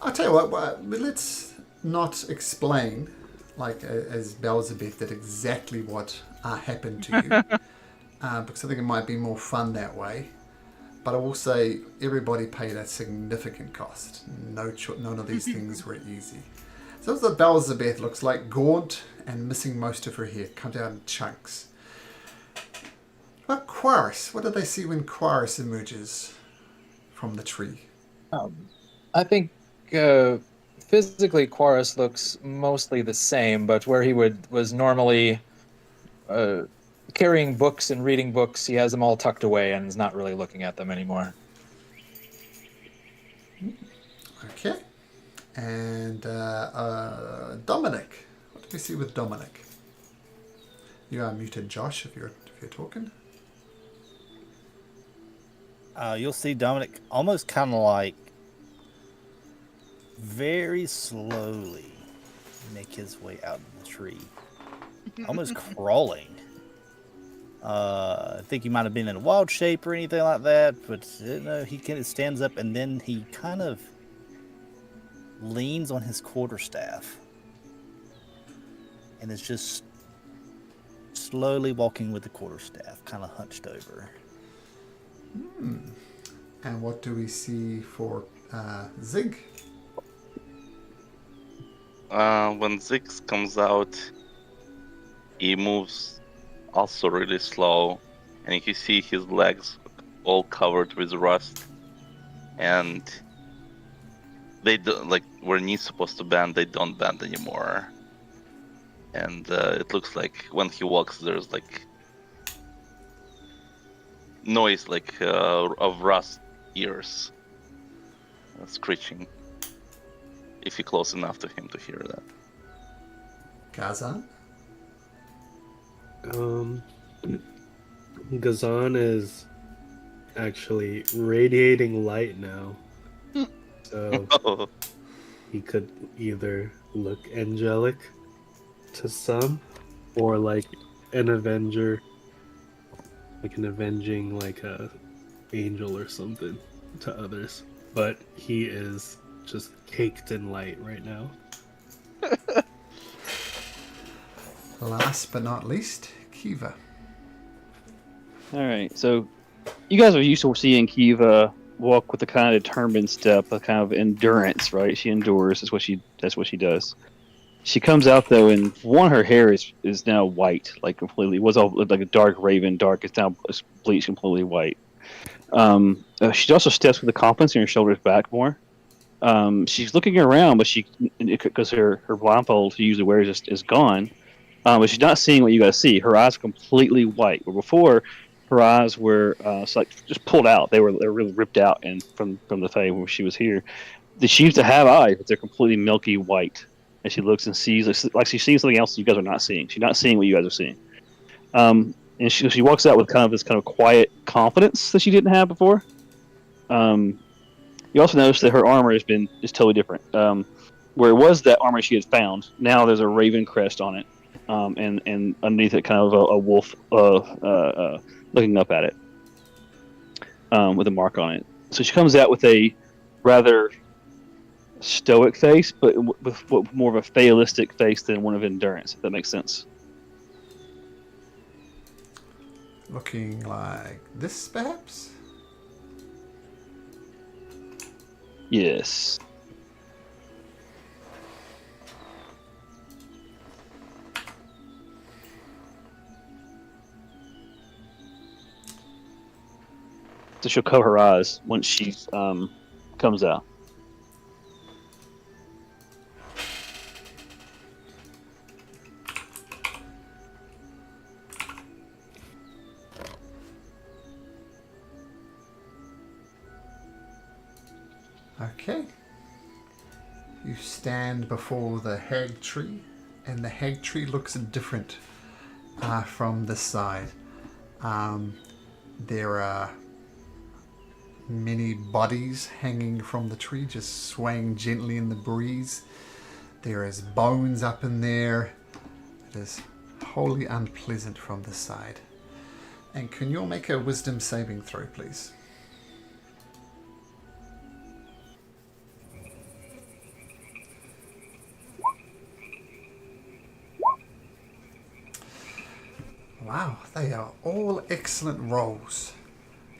I'll tell you what, let's not explain, like as Belzebeth did, exactly what happened to you. Because I think it might be more fun that way. But I will say everybody paid a significant cost. None of these things were easy. So the Belzebeth looks like gaunt and missing most of her hair, comes out in chunks. But Quaris, what do they see when Quaris emerges from the tree? I think physically Quaris looks mostly the same, but where he was normally carrying books and reading books, he has them all tucked away and is not really looking at them anymore. Okay. And Dominic. What do we see with Dominic? You are muted, Josh, if you're talking. You'll see Dominic almost kind of like very slowly make his way out of the tree, almost crawling. I think he might have been in a wild shape or anything like that, but no, he kind of stands up and then he kind of leans on his quarterstaff and is just slowly walking with the quarterstaff, kind of hunched over. And what do we see for Zig? When Zix comes out, he moves also really slow, and you can see his legs all covered with rust, and they don't, like where knees supposed to bend, they don't bend anymore. And it looks like when he walks, there's like noise like of rust ears screeching. If you're close enough to him to hear that. Kazan? Gazan is actually radiating light now. So he could either look angelic to some or like an avenger, like an avenging like a angel or something to others. But he is just caked in light right now. Last but not least, Kiva. All right, so you guys are used to seeing Kiva walk with a kind of determined step, a kind of endurance, right? She endures. That's what she does. She comes out though, and her hair is now white, like completely. It was all like a dark raven dark. It's bleached completely white. She also steps with the confidence in her shoulders back more. She's looking around, but because her blindfold she usually wears is gone. But she's not seeing what you guys see. Her eyes are completely white. Where before, her eyes were like just pulled out. They were really ripped out and from the Fae when she was here. She used to have eyes, but they're completely milky white. And she looks and sees like she's seeing something else you guys are not seeing. She's not seeing what you guys are seeing. And she walks out with kind of this kind of quiet confidence that she didn't have before. You also notice that her armor is totally different. Where it was that armor she had found, now there's a raven crest on it, and underneath it, kind of a wolf looking up at it, with a mark on it. So she comes out with a rather stoic face, but with more of a fatalistic face than one of endurance. If that makes sense. Looking like this, perhaps? Yes. So she'll cover her eyes once she comes out. Okay. You stand before the hag tree, and the hag tree looks different from this side. There are many bodies hanging from the tree, just swaying gently in the breeze. There is bones up in there. It is wholly unpleasant from this side. And can you all make a wisdom saving throw, please? Wow, they are all excellent rolls.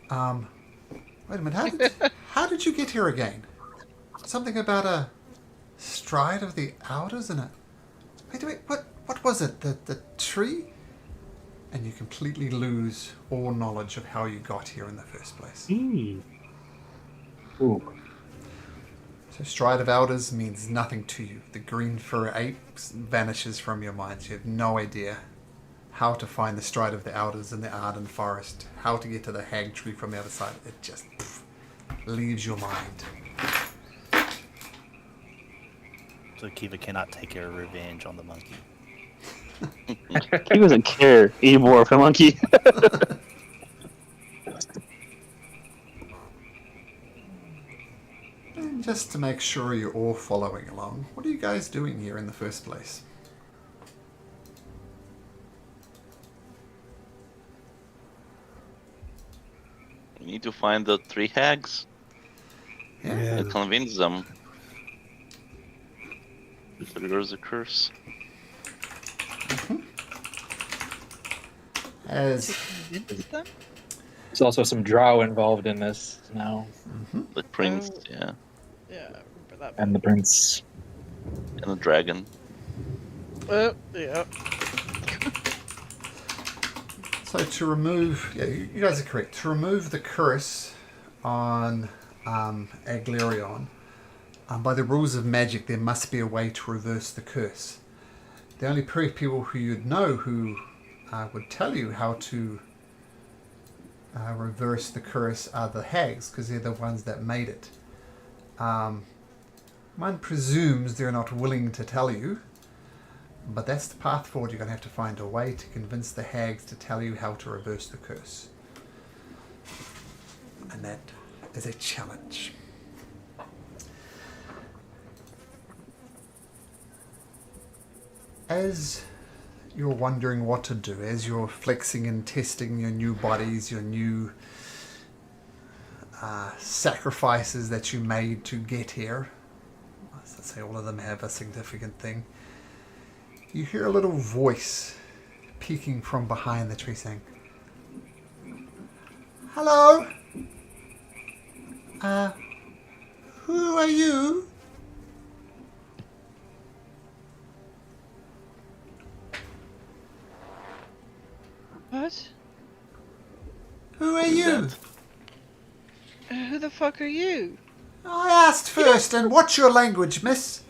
Wait a minute, how did you get here again? Something about a stride of the elders and a... Wait, what was it? The tree? And you completely lose all knowledge of how you got here in the first place. Ooh. So stride of elders means nothing to you. The green fur ape vanishes from your minds. You have no idea how to find the stride of the elders in the Arden Forest, how to get to the hag tree from the other side. It just leaves your mind. So Kiva cannot take her revenge on the monkey. He doesn't care anymore for the monkey. And just to make sure you're all following along, what are you guys doing here in the first place? We need to find the 3 hags Yeah. and convince them. Triggers a curse. As Convince them? There's also some drow involved in this now, The prince, Oh. yeah. Yeah, I remember that. and the prince. And the dragon. Yeah. So to remove, yeah, you guys are correct. To remove the curse on Aglerion, by the rules of magic, there must be a way to reverse the curse. The only people who you'd know who would tell you how to reverse the curse are the hags, because they're the ones that made it. One presumes they're not willing to tell you, but that's the path forward. You're going to have to find a way to convince the hags to tell you how to reverse the curse. And that is a challenge. As you're wondering what to do, as you're flexing and testing your new bodies, your new sacrifices that you made to get here, let's say all of them have a significant thing, you hear a little voice peeking from behind the tree saying, "Hello? Who are you? What? Who are you? Who the fuck are you? I asked first, and what's your language, miss?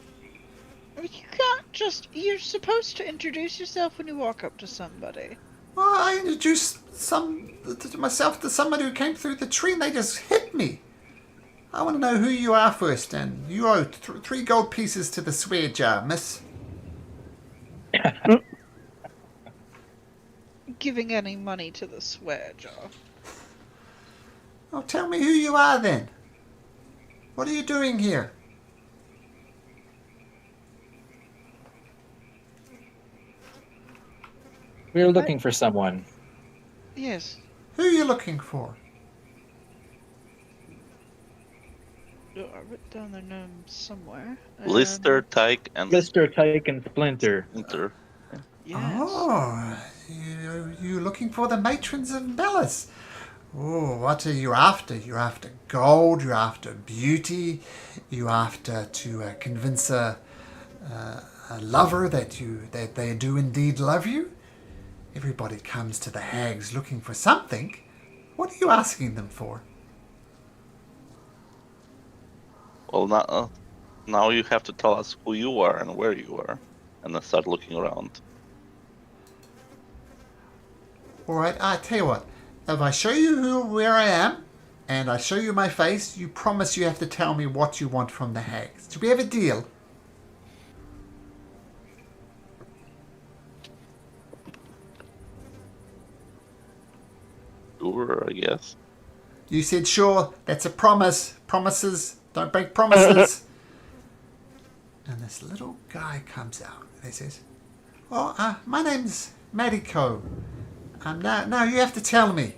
You can't just. You're supposed to introduce yourself when you walk up to somebody. Well, I introduced myself to somebody who came through the tree and they just hit me. I want to know who you are first, and you owe 3 gold pieces to the swear jar, miss. Giving any money to the swear jar. Oh, tell me who you are then. What are you doing here? We're looking for someone. Yes. Who are you looking for? Oh, I wrote down their names somewhere. Lister, Tyke, and Lister, Tyke, and Splinter. Splinter. Yes. Oh, you looking for the matrons of Bellis. Oh, what are you after? You're after gold, you're after beauty, you're after to convince a lover that they do indeed love you. Everybody comes to the hags looking for something. What are you asking them for? Well, now you have to tell us who you are and where you are, and then start looking around. All right, I tell you what. If I show you where I am, and I show you my face, you promise you have to tell me what you want from the hags. Do we have a deal? Sure, I guess. You said sure. That's a promise. Promises. Don't break promises. And this little guy comes out and he says, "Oh, my name's Mariko. Now you have to tell me.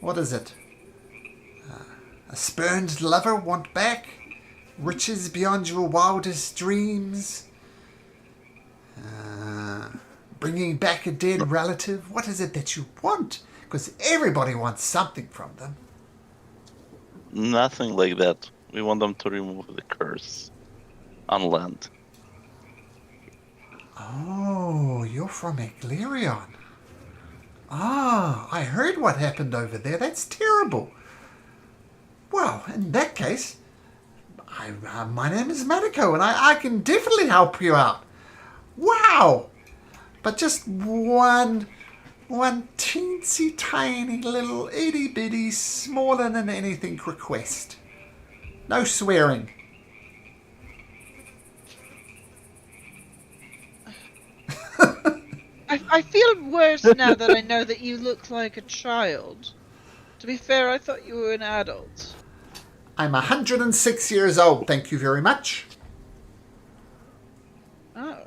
What is it? A spurned lover want back? Riches beyond your wildest dreams? Bringing back a dead relative? What is it that you want? Because everybody wants something from them." Nothing like that. We want them to remove the curse on land. Oh, you're from Eglerion. Ah, I heard what happened over there. That's terrible. Well, in that case, my name is Mariko, and I can definitely help you out. Wow! But just one teensy tiny little itty bitty, smaller than anything request. No swearing. I feel worse now that I know that you look like a child. To be fair, I thought you were an adult. I'm 106 years old, thank you very much. Oh.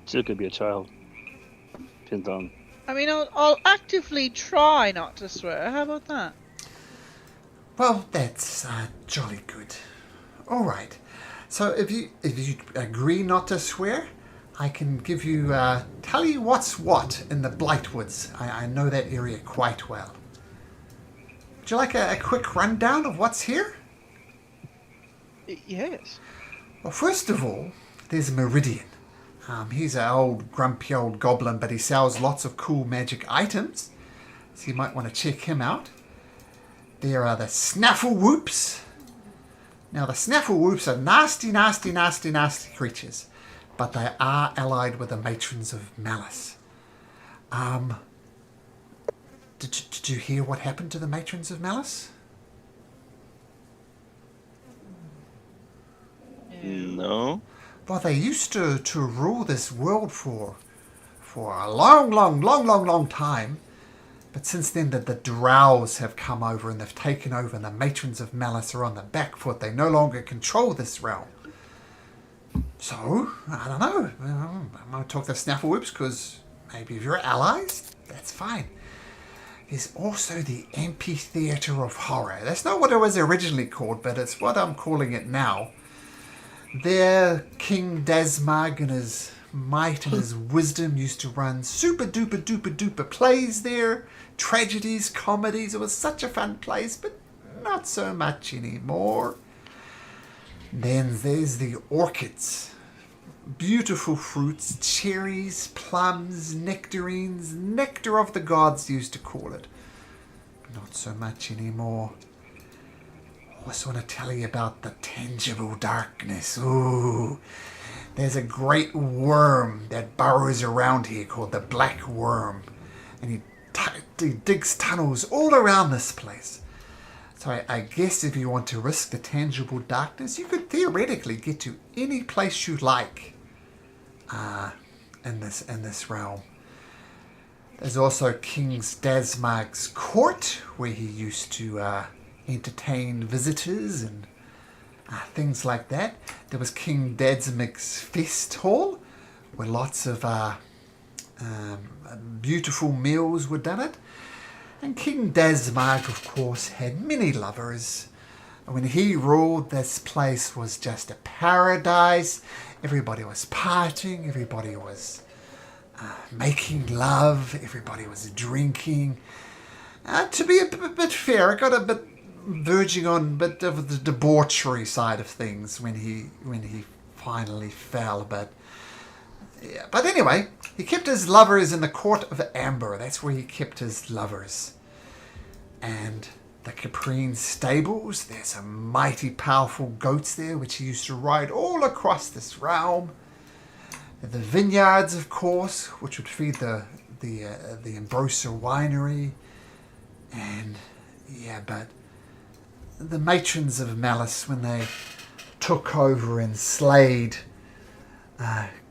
Still could be a child. Depends on. I mean, I'll actively try not to swear. How about that? Well, that's jolly good. All right. So if you agree not to swear, I can give you tell you what's what in the Blightwoods. I know that area quite well. Would you like a quick rundown of what's here? Yes. Well, first of all, there's Meridian. He's an old, grumpy old goblin, but he sells lots of cool magic items, so you might want to check him out. There are the Snafflewhoops. Now, the Snafflewhoops are nasty, nasty, nasty, nasty creatures, but they are allied with the Matrons of Malice. Did you hear what happened to the Matrons of Malice? No. Well, they used to rule this world for a long time. But since then, the Drows have come over and they've taken over, and the Matrons of Malice are on the back foot. They no longer control this realm. So, I don't know. I'm going to talk to Snafflewhoops because maybe if you're allies, that's fine. There's also the Amphitheatre of Horror. That's not what it was originally called, but it's what I'm calling it now. There, King Dasmag and his might and his wisdom used to run super duper duper duper plays there, tragedies, comedies. It was such a fun place, but not so much anymore. Then there's the orchids. Beautiful fruits, cherries, plums, nectarines, nectar of the gods used to call it. Not so much anymore. I also want to tell you about the tangible darkness. Ooh, there's a great worm that burrows around here called the black worm. And he digs tunnels all around this place. So I guess if you want to risk the tangible darkness, you could theoretically get to any place you like in this realm. There's also King Dasmag's court, where he used to entertain visitors and things like that. There was King Dasmag's fest hall, where lots of beautiful meals were done at. And King Dasmag, of course, had many lovers. When he ruled, this place was just a paradise. Everybody was partying, everybody was making love, everybody was drinking. To be a bit fair, it got a bit verging on a bit of the debauchery side of things when he finally fell. But anyway, he kept his lovers in the court of Amber. That's where he kept his lovers. And the Caprine stables, there's some mighty powerful goats there, which he used to ride all across this realm. The vineyards, of course, which would feed the Ambrosia winery. And but the matrons of Malice, when they took over and slayed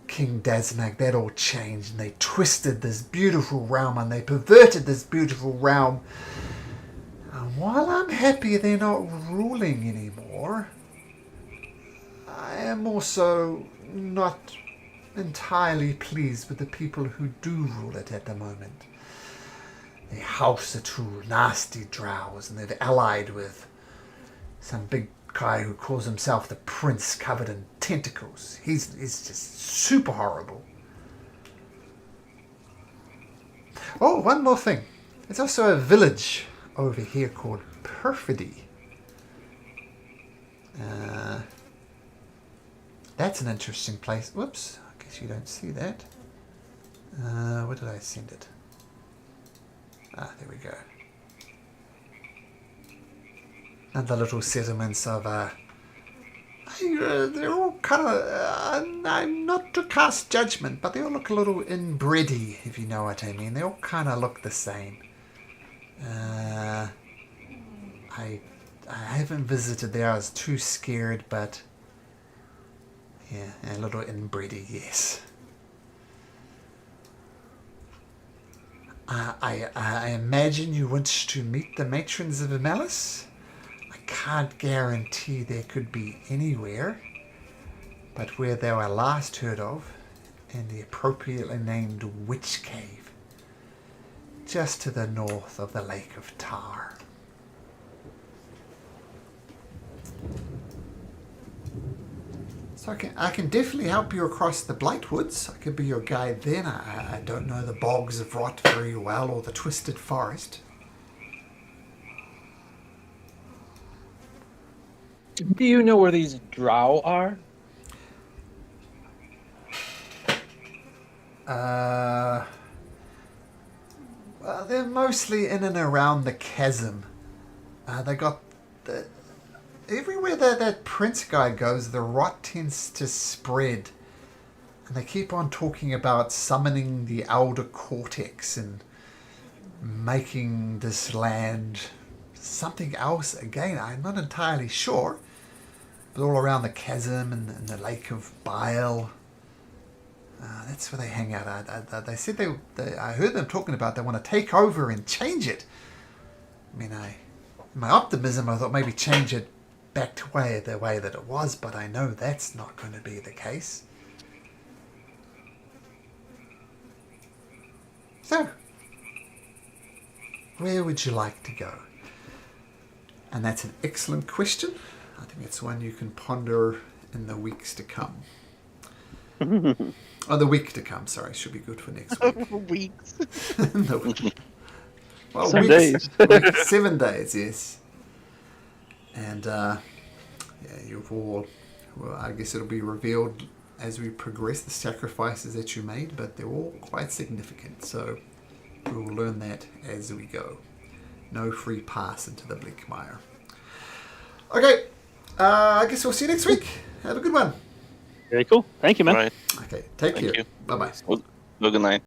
King Dasmag, that all changed, and they twisted this beautiful realm and they perverted this beautiful realm. While I'm happy they're not ruling anymore, I am also not entirely pleased with the people who do rule it at the moment. The house are two nasty drows, and they've allied with some big guy who calls himself the Prince, covered in tentacles. He's just super horrible. Oh, one more thing. There's also a village over here called Perfidy. That's an interesting place. Whoops, I guess you don't see that. Where did I send it? There we go. And the little settlements of they're all kind of I'm not to cast judgment, but they all look a little inbreedy, if you know what I mean. They all kind of look the same. I haven't visited there. I was too scared, but yeah, a little inbreedy, yes. I imagine you want to meet the matrons of Malice. I can't guarantee there could be anywhere, but where they were last heard of, in the appropriately named Witch Cave, just to the north of the Lake of Tar. So I can definitely help you across the Blightwoods. I could be your guide then. I don't know the bogs of rot very well, or the twisted forest. Do you know where these drow are? Well, they're mostly in and around the chasm. They got everywhere that prince guy goes, the rot tends to spread. And they keep on talking about summoning the Elder Cortex and making this land something else again. I'm not entirely sure. But all around the chasm and the Lake of Bile, that's where they hang out. They said I heard them talking about they want to take over and change it. I mean, in my optimism, I thought maybe change it back to the way that it was, but I know that's not going to be the case. So, where would you like to go? And that's an excellent question. I think it's one you can ponder in the weeks to come. Oh, the week to come. Sorry, should be good for next week. Weeks. No. Well, Some weeks, days. 7 days, yes. And you've all. Well, I guess it'll be revealed as we progress the sacrifices that you made, but they're all quite significant. So we will learn that as we go. No free pass into the Bleakmire. Okay, I guess we'll see you next week. Have a good one. Very cool. Thank you, man. All right. Okay, take Thank care. you. Bye bye. Well, good night.